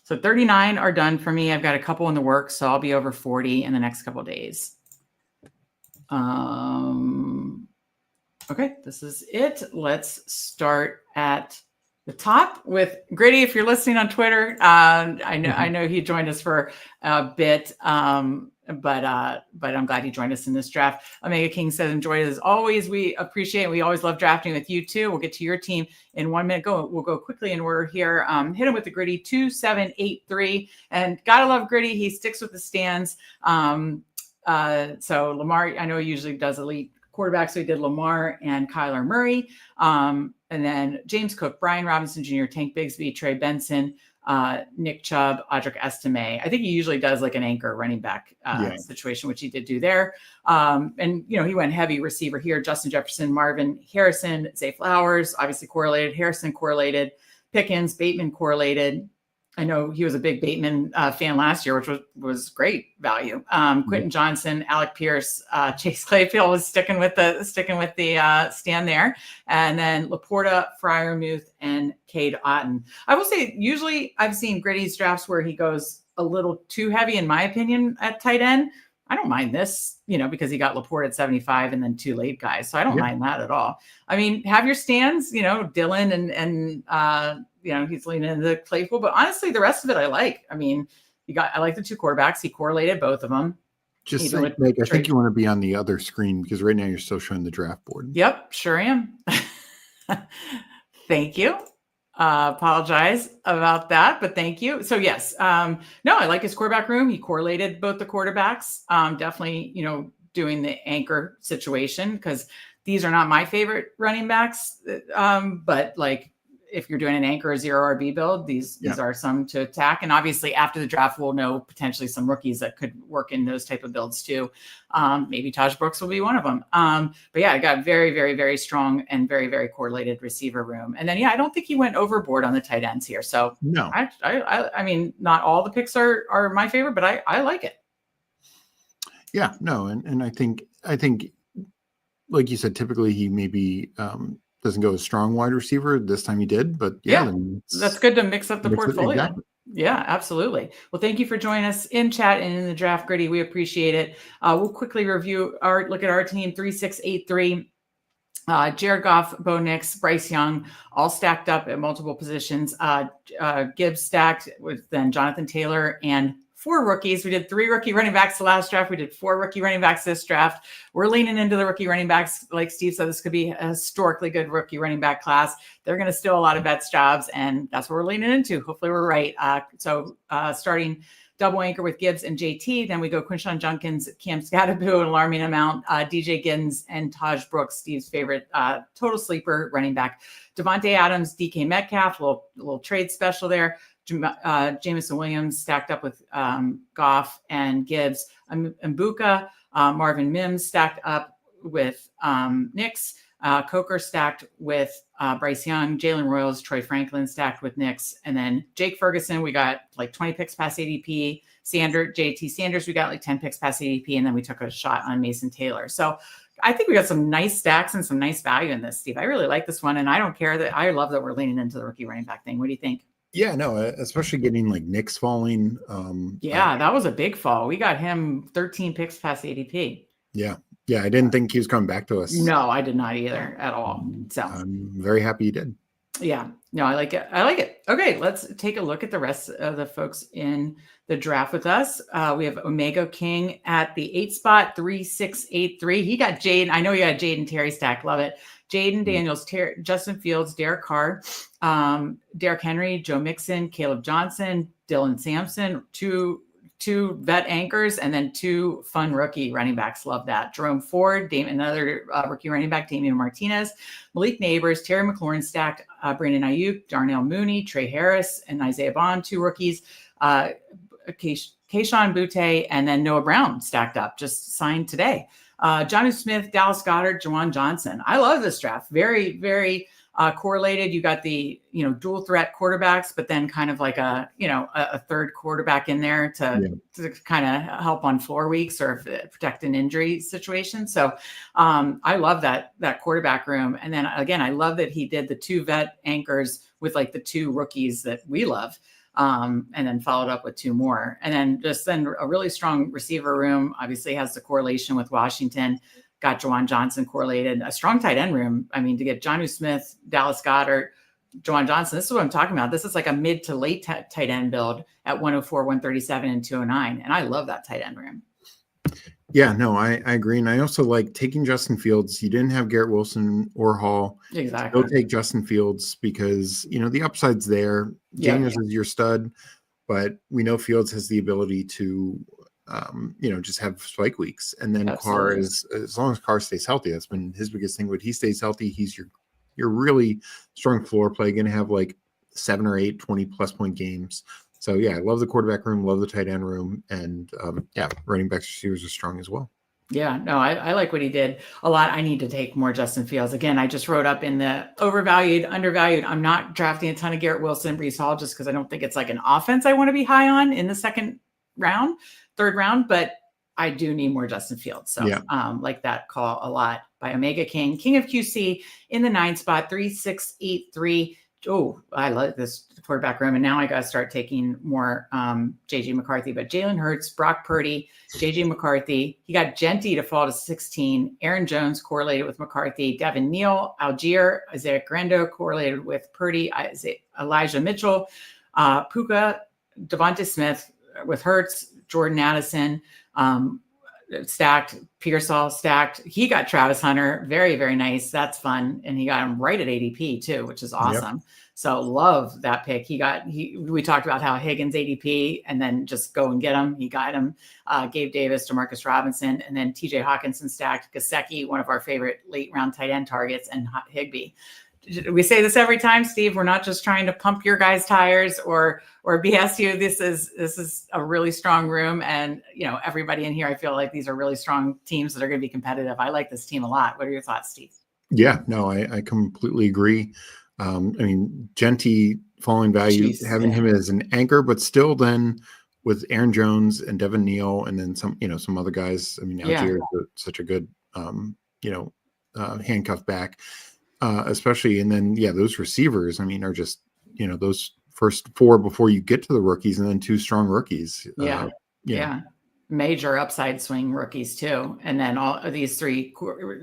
So 39 are done for me. I've got a couple in the works, so I'll be over 40 in the next couple of days. Okay, this is it. Let's start at the top with Gritty. If you're listening on Twitter, I know he joined us for a bit, but I'm glad he joined us in this draft. Omega King says, enjoyed it as always. We appreciate it. We always love drafting with you too. We'll get to your team in 1 minute. We'll go quickly in order here. Hit him with the Gritty 2783, and gotta love Gritty. He sticks with the stands. So Lamar, I know he usually does elite quarterbacks. So he did Lamar and Kyler Murray. And then James Cook, Brian Robinson Jr., Tank Bigsby, Trey Benson, Nick Chubb, Audric Estime. I think he usually does like an anchor running back situation, which he did do there. And, he went heavy receiver here. Justin Jefferson, Marvin Harrison, Zay Flowers, obviously correlated. Harrison correlated. Pickens, Bateman correlated. I know he was a big Bateman fan last year, which was great value. Quentin Johnson, Alec Pierce, Chase Claypool was sticking with the stand there, and then Laporta, Freiermuth, and Cade Otton. I will say, usually I've seen Gritty's drafts where he goes a little too heavy, in my opinion, at tight end. I don't mind this, because he got Laporta at 75 and then 2 late guys, so I don't mind that at all. I mean, have your stands, Dylan and he's leaning into Claypool, but honestly, the rest of it I like. I mean, I like the 2 quarterbacks. He correlated both of them. Just Meg, I think you want to be on the other screen because right now you're still showing the draft board. Yep, sure am. Thank you. Apologize about that, but thank you. So yes, no, I like his quarterback room. He correlated both the quarterbacks. Definitely, doing the anchor situation, because these are not my favorite running backs. But like, if you're doing an anchor or 0 RB build, these are some to attack. And obviously after the draft, we'll know potentially some rookies that could work in those type of builds too. Maybe Taj Brooks will be one of them. But yeah, I got very, very, very strong and very, very correlated receiver room. And then, I don't think he went overboard on the tight ends here. So no, I mean, not all the picks are my favorite, but I like it. Yeah, no. And I think like you said, typically he maybe, doesn't go a strong wide receiver. This time he did, but that's good to mix up the portfolio. Exactly. Yeah, absolutely. Well, thank you for joining us in chat and in the draft, Gritty. We appreciate it. We'll quickly look at our team 3683. Jared Goff, Bo Nix, Bryce Young, all stacked up at multiple positions. Gibbs stacked with then Jonathan Taylor and 4 rookies. We did 3 rookie running backs the last draft. We did 4 rookie running backs this draft. We're leaning into the rookie running backs. Like Steve said, this could be a historically good rookie running back class. They're going to steal a lot of vets jobs, and that's what we're leaning into. Hopefully we're right. So starting double anchor with Gibbs and JT. Then we go Quinshon Judkins, Cam Scatterbo, an alarming amount. DJ Giddens and Taj Brooks, Steve's favorite total sleeper running back. Devontae Adams, DK Metcalf, little trade special there. Jameson Williams stacked up with Goff and Gibbs. Mbuka, Marvin Mims stacked up with Nix. Coker stacked with Bryce Young. Jalen Royals, Troy Franklin stacked with Nix. And then Jake Ferguson, we got like 20 picks past ADP. JT Sanders, we got like 10 picks past ADP. And then we took a shot on Mason Taylor. So I think we got some nice stacks and some nice value in this, Steve. I really like this one. And I don't care I love that we're leaning into the rookie running back thing. What do you think? Yeah, no, especially getting like Nix falling. That was a big fall. We got him 13 picks past ADP. Yeah, I didn't think he was coming back to us. No, I did not either at all. So I'm very happy you did. Yeah, no, I like it. Okay, let's take a look at the rest of the folks in the draft with us. We have Omega King at the 8 spot, 3683. He got Jaden. I know you got Jaden Terry stack. Love it. Jaden Daniels, Justin Fields, Derek Carr, Derrick Henry, Joe Mixon, Caleb Johnson, Dylan Sampson, two vet anchors, and then 2 fun rookie running backs. Love that. Jerome Ford, another rookie running back, Damian Martinez, Malik Neighbors, Terry McLaurin stacked, Brandon Ayuk, Darnell Mooney, Trey Harris, and Isaiah Bond, 2 rookies, Kayshon Boutte, and then Noah Brown stacked up, just signed today. Jonnu Smith, Dallas Goedert, Juwan Johnson. I love this draft. Very, very correlated. You got the, dual threat quarterbacks, but then kind of like a third quarterback in there to kind of help on floor weeks or protect an injury situation. So I love that quarterback room. And then again, I love that he did the 2 vet anchors with like the 2 rookies that we love. And then followed up with 2 more. And then a really strong receiver room, obviously has the correlation with Washington, got Juwan Johnson correlated, a strong tight end room. I mean, to get Jonnu Smith, Dallas Goedert, Juwan Johnson. This is what I'm talking about. This is like a mid to late tight end build at 104, 137, and 209. And I love that tight end room. Yeah, no, I agree. And I also like taking Justin Fields. You didn't have Garrett Wilson or Hall. Exactly. Go take Justin Fields because, the upside's there. Daniels is your stud, but we know Fields has the ability to, just have spike weeks. And then Carr is, as long as Carr stays healthy, that's been his biggest thing. When he stays healthy, he's your really strong floor play, going to have like 7 or 8 20+ point games. So yeah, I love the quarterback room, love the tight end room, and running backs, receivers are strong as well. Yeah, no, I like what he did a lot. I need to take more Justin Fields. Again, I just wrote up in the overvalued, undervalued. I'm not drafting a ton of Garrett Wilson, Breece Hall, just because I don't think it's like an offense I want to be high on in the third round, but I do need more Justin Fields. So like that call a lot by Omega King of QC in the 9 spot, 3683. Oh, I love this quarterback room. And now I got to start taking more JJ McCarthy, but Jalen Hurts, Brock Purdy, JJ McCarthy. He got Genty to fall to 16. Aaron Jones correlated with McCarthy. Devin Neal, Algier, Isaiah Grando correlated with Purdy, Elijah Mitchell, Puka, Devonta Smith with Hurts, Jordan Addison, stacked. Pearsall stacked. He got Travis Hunter. Very, very nice. That's fun. And he got him right at ADP too, which is awesome. Yep. So love that pick. We talked about how Higgins ADP and then just go and get him. He got him. Gabe Davis, Demarcus Robinson, and then TJ Hawkinson stacked. Gesicki, one of our favorite late round tight end targets, and Higbee. We say this every time, Steve. We're not just trying to pump your guys' tires or BS you. This is a really strong room, and everybody in here, I feel like these are really strong teams that are going to be competitive. I like this team a lot. What are your thoughts, Steve? Yeah, no, I completely agree. Genty falling value, having him as an anchor, but still then with Aaron Jones and Devin Neal, and then some other guys. Algier is such a good handcuff back. Especially, and then those receivers, are just those first 4 before you get to the rookies, and then 2 strong rookies. Major upside swing rookies too, and then all of these 3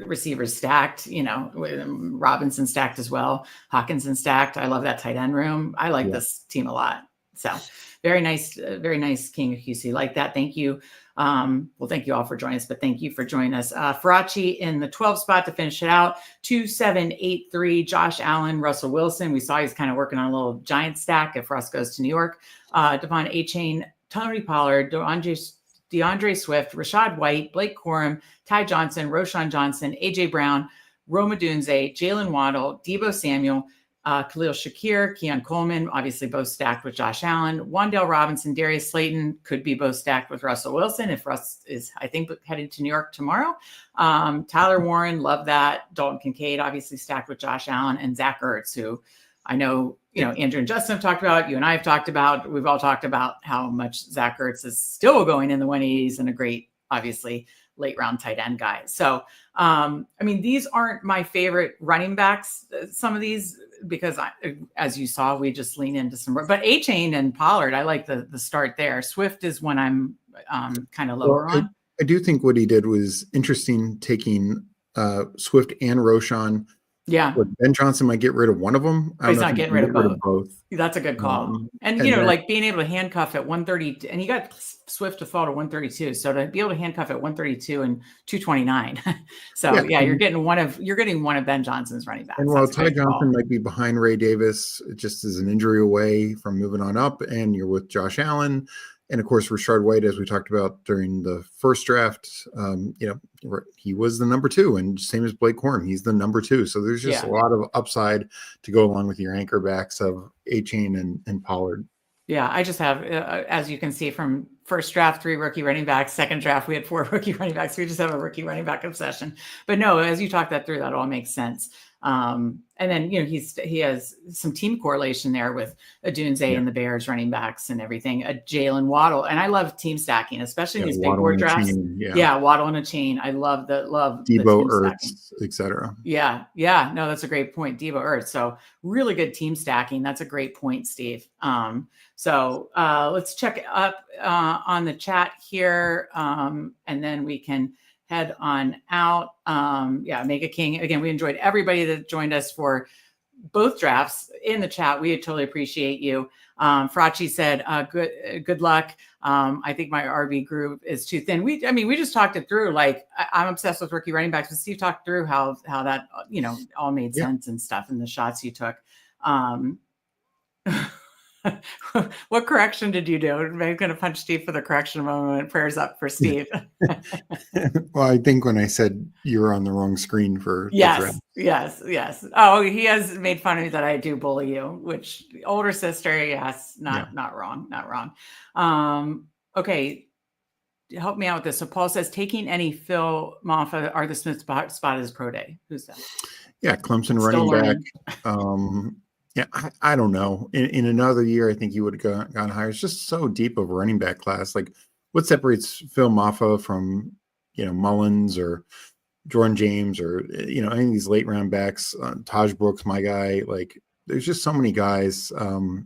receivers stacked. Robinson stacked as well, Hawkinson stacked. I love that tight end room. I like this team a lot. So very nice, King of QC. Like that. Thank you. Well, thank you all for joining us, but thank you for joining us. Faraci in the 12 spot to finish it out. 2783, Josh Allen, Russell Wilson. We saw he's kind of working on a little giant stack if Russ goes to New York. Devon A-Chain, Tony Pollard, DeAndre Swift, Rashad White, Blake Corum, Ty Johnson, Roshan Johnson, AJ Brown, Rome Odunze, Jalen Waddle, Deebo Samuel, Khalil Shakir, Keon Coleman, obviously both stacked with Josh Allen. Wan'Dale Robinson, Darius Slayton could be both stacked with Russell Wilson if Russ is, I think, headed to New York tomorrow. Tyler Warren, love that. Dalton Kincaid, obviously stacked with Josh Allen, and Zach Ertz, who I know, Andrew and Justin have talked about, you and I have talked about. We've all talked about how much Zach Ertz is still going in the 180s and a great, obviously, late round tight end guy. So, these aren't my favorite running backs, some of these, because as you saw, we just lean into some, but A-Chain and Pollard, I like the start there. Swift is when I'm kind of lower on. I do think what he did was interesting, taking Swift and Roshan. Yeah. Ben Johnson might get rid of one of them. He's not getting rid of both. That's a good call. And like being able to handcuff at 130, and you got Swift to fall to 132. So to be able to handcuff at 132 and 229. So you're getting one of Ben Johnson's running backs. And while Ty Johnson might be behind Ray Davis, just as an injury away from moving on up, and you're with Josh Allen. And of course, Rashad White, as we talked about during the first draft, he was the number 2, and same as Blake Corum, he's the number 2. So there's just a lot of upside to go along with your anchor backs of A-Chain and Pollard. Yeah, I just have, as you can see from first draft, 3 rookie running backs. Second draft, we had 4 rookie running backs. We just have a rookie running back obsession. But no, as you talk that through, that all makes sense. And then, he has some team correlation there with Odunze and the Bears running backs and everything. Jalen Waddle, and I love team stacking, especially in these big board drafts. Waddle and a chain. I love Debo, Ertz, etc. Yeah. No, that's a great point. Debo, Ertz. So really good team stacking. That's a great point, Steve. So let's check up on the chat here, and then we can head on out. Mega King. Again, we enjoyed everybody that joined us for both drafts in the chat. We totally appreciate you. Frachi said, good luck. I think my RB group is too thin. We just talked it through. Like, I'm obsessed with rookie running backs, but Steve talked through how that, all made sense and stuff, and the shots you took. What correction did you do? I'm going to punch Steve for the correction moment. Prayers up for Steve. Well, I think when I said you were on the wrong screen for yes. Oh, he has made fun of me that I do bully you, which older sister, yes, not wrong. Okay, help me out with this. So Paul says, taking any Phil Maffa, Arthur Smith spot as pro day. Who's that? Yeah, Clemson running back. Yeah, I don't know. In another year, I think you would have gone higher. It's just so deep of a running back class. Like, what separates Phil Maffa from, Mullins or Jordan James or, any of these late round backs? Taj Brooks, my guy. Like, there's just so many guys. We'll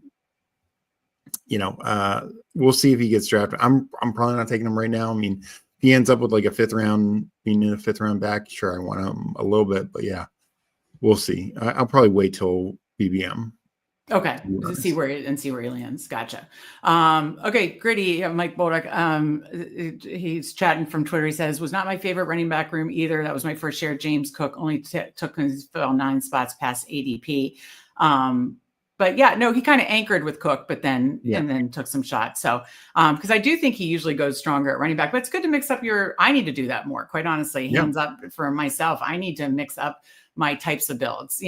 see if he gets drafted. I'm probably not taking him right now. I mean, if he ends up with like being in a fifth round back, sure, I want him a little bit, but yeah, we'll see. I'll probably wait till BBM. Okay. See where he lands. Gotcha. Okay. Gritty. Mike Bolduck. He's chatting from Twitter. He says, was not my favorite running back room either. That was my first share. James Cook only took his 9 spots past ADP. But yeah, no, he kind of anchored with Cook, but then and then took some shots. So because I do think he usually goes stronger at running back, but it's good to mix up I need to do that more, quite honestly. Hands up for myself. I need to mix up my types of builds.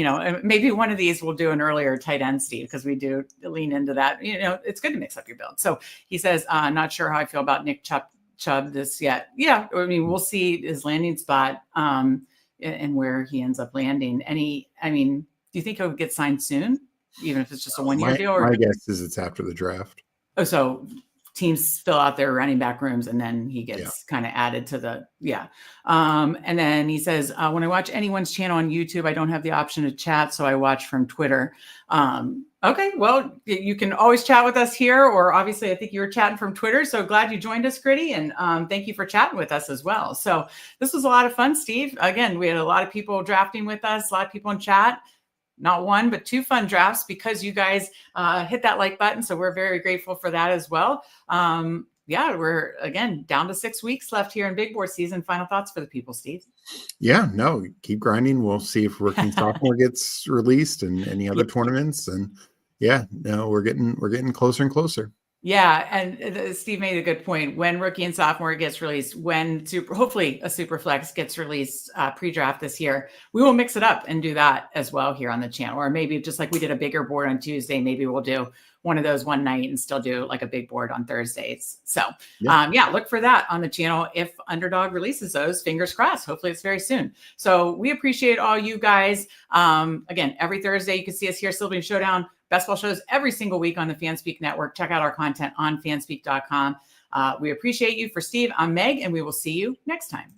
Maybe one of these we'll do an earlier tight end, Steve, because we do lean into that. It's good to mix up your build. So he says, not sure how I feel about Nick Chubb this yet. Yeah, I mean, we'll see his landing spot and where he ends up landing. Do you think he'll get signed soon, even if it's just a 1-year deal? My guess is it's after the draft. Oh, so teams fill out their running back rooms and then he gets kind of added to the, and then he says, when I watch anyone's channel on YouTube, I don't have the option to chat. So I watch from Twitter. Okay. Well, you can always chat with us here, or obviously I think you were chatting from Twitter. So glad you joined us, Gritty. And thank you for chatting with us as well. So this was a lot of fun, Steve. Again, we had a lot of people drafting with us, a lot of people in chat. Not one, but 2 fun drafts because you guys hit that like button. So we're very grateful for that as well. We're, again, down to 6 weeks left here in big board season. Final thoughts for the people, Steve? Yeah, no, keep grinding. We'll see if rookie and sophomore gets released and any other tournaments. And we're getting closer and closer. Yeah, and Steve made a good point. When rookie and sophomore gets released, when hopefully a super flex gets released pre-draft this year, we will mix it up and do that as well here on the channel. Or maybe just like we did a bigger board on Tuesday, maybe we'll do one of those one night and still do like a big board on Thursdays. So look for that on the channel. If Underdog releases those, fingers crossed, hopefully it's very soon. So we appreciate all you guys. Again, every Thursday you can see us here, Sylvian Showdown. Best ball shows every single week on the Fanspeak Network. Check out our content on fanspeak.com. We appreciate you. For Steve, I'm Meg, and we will see you next time.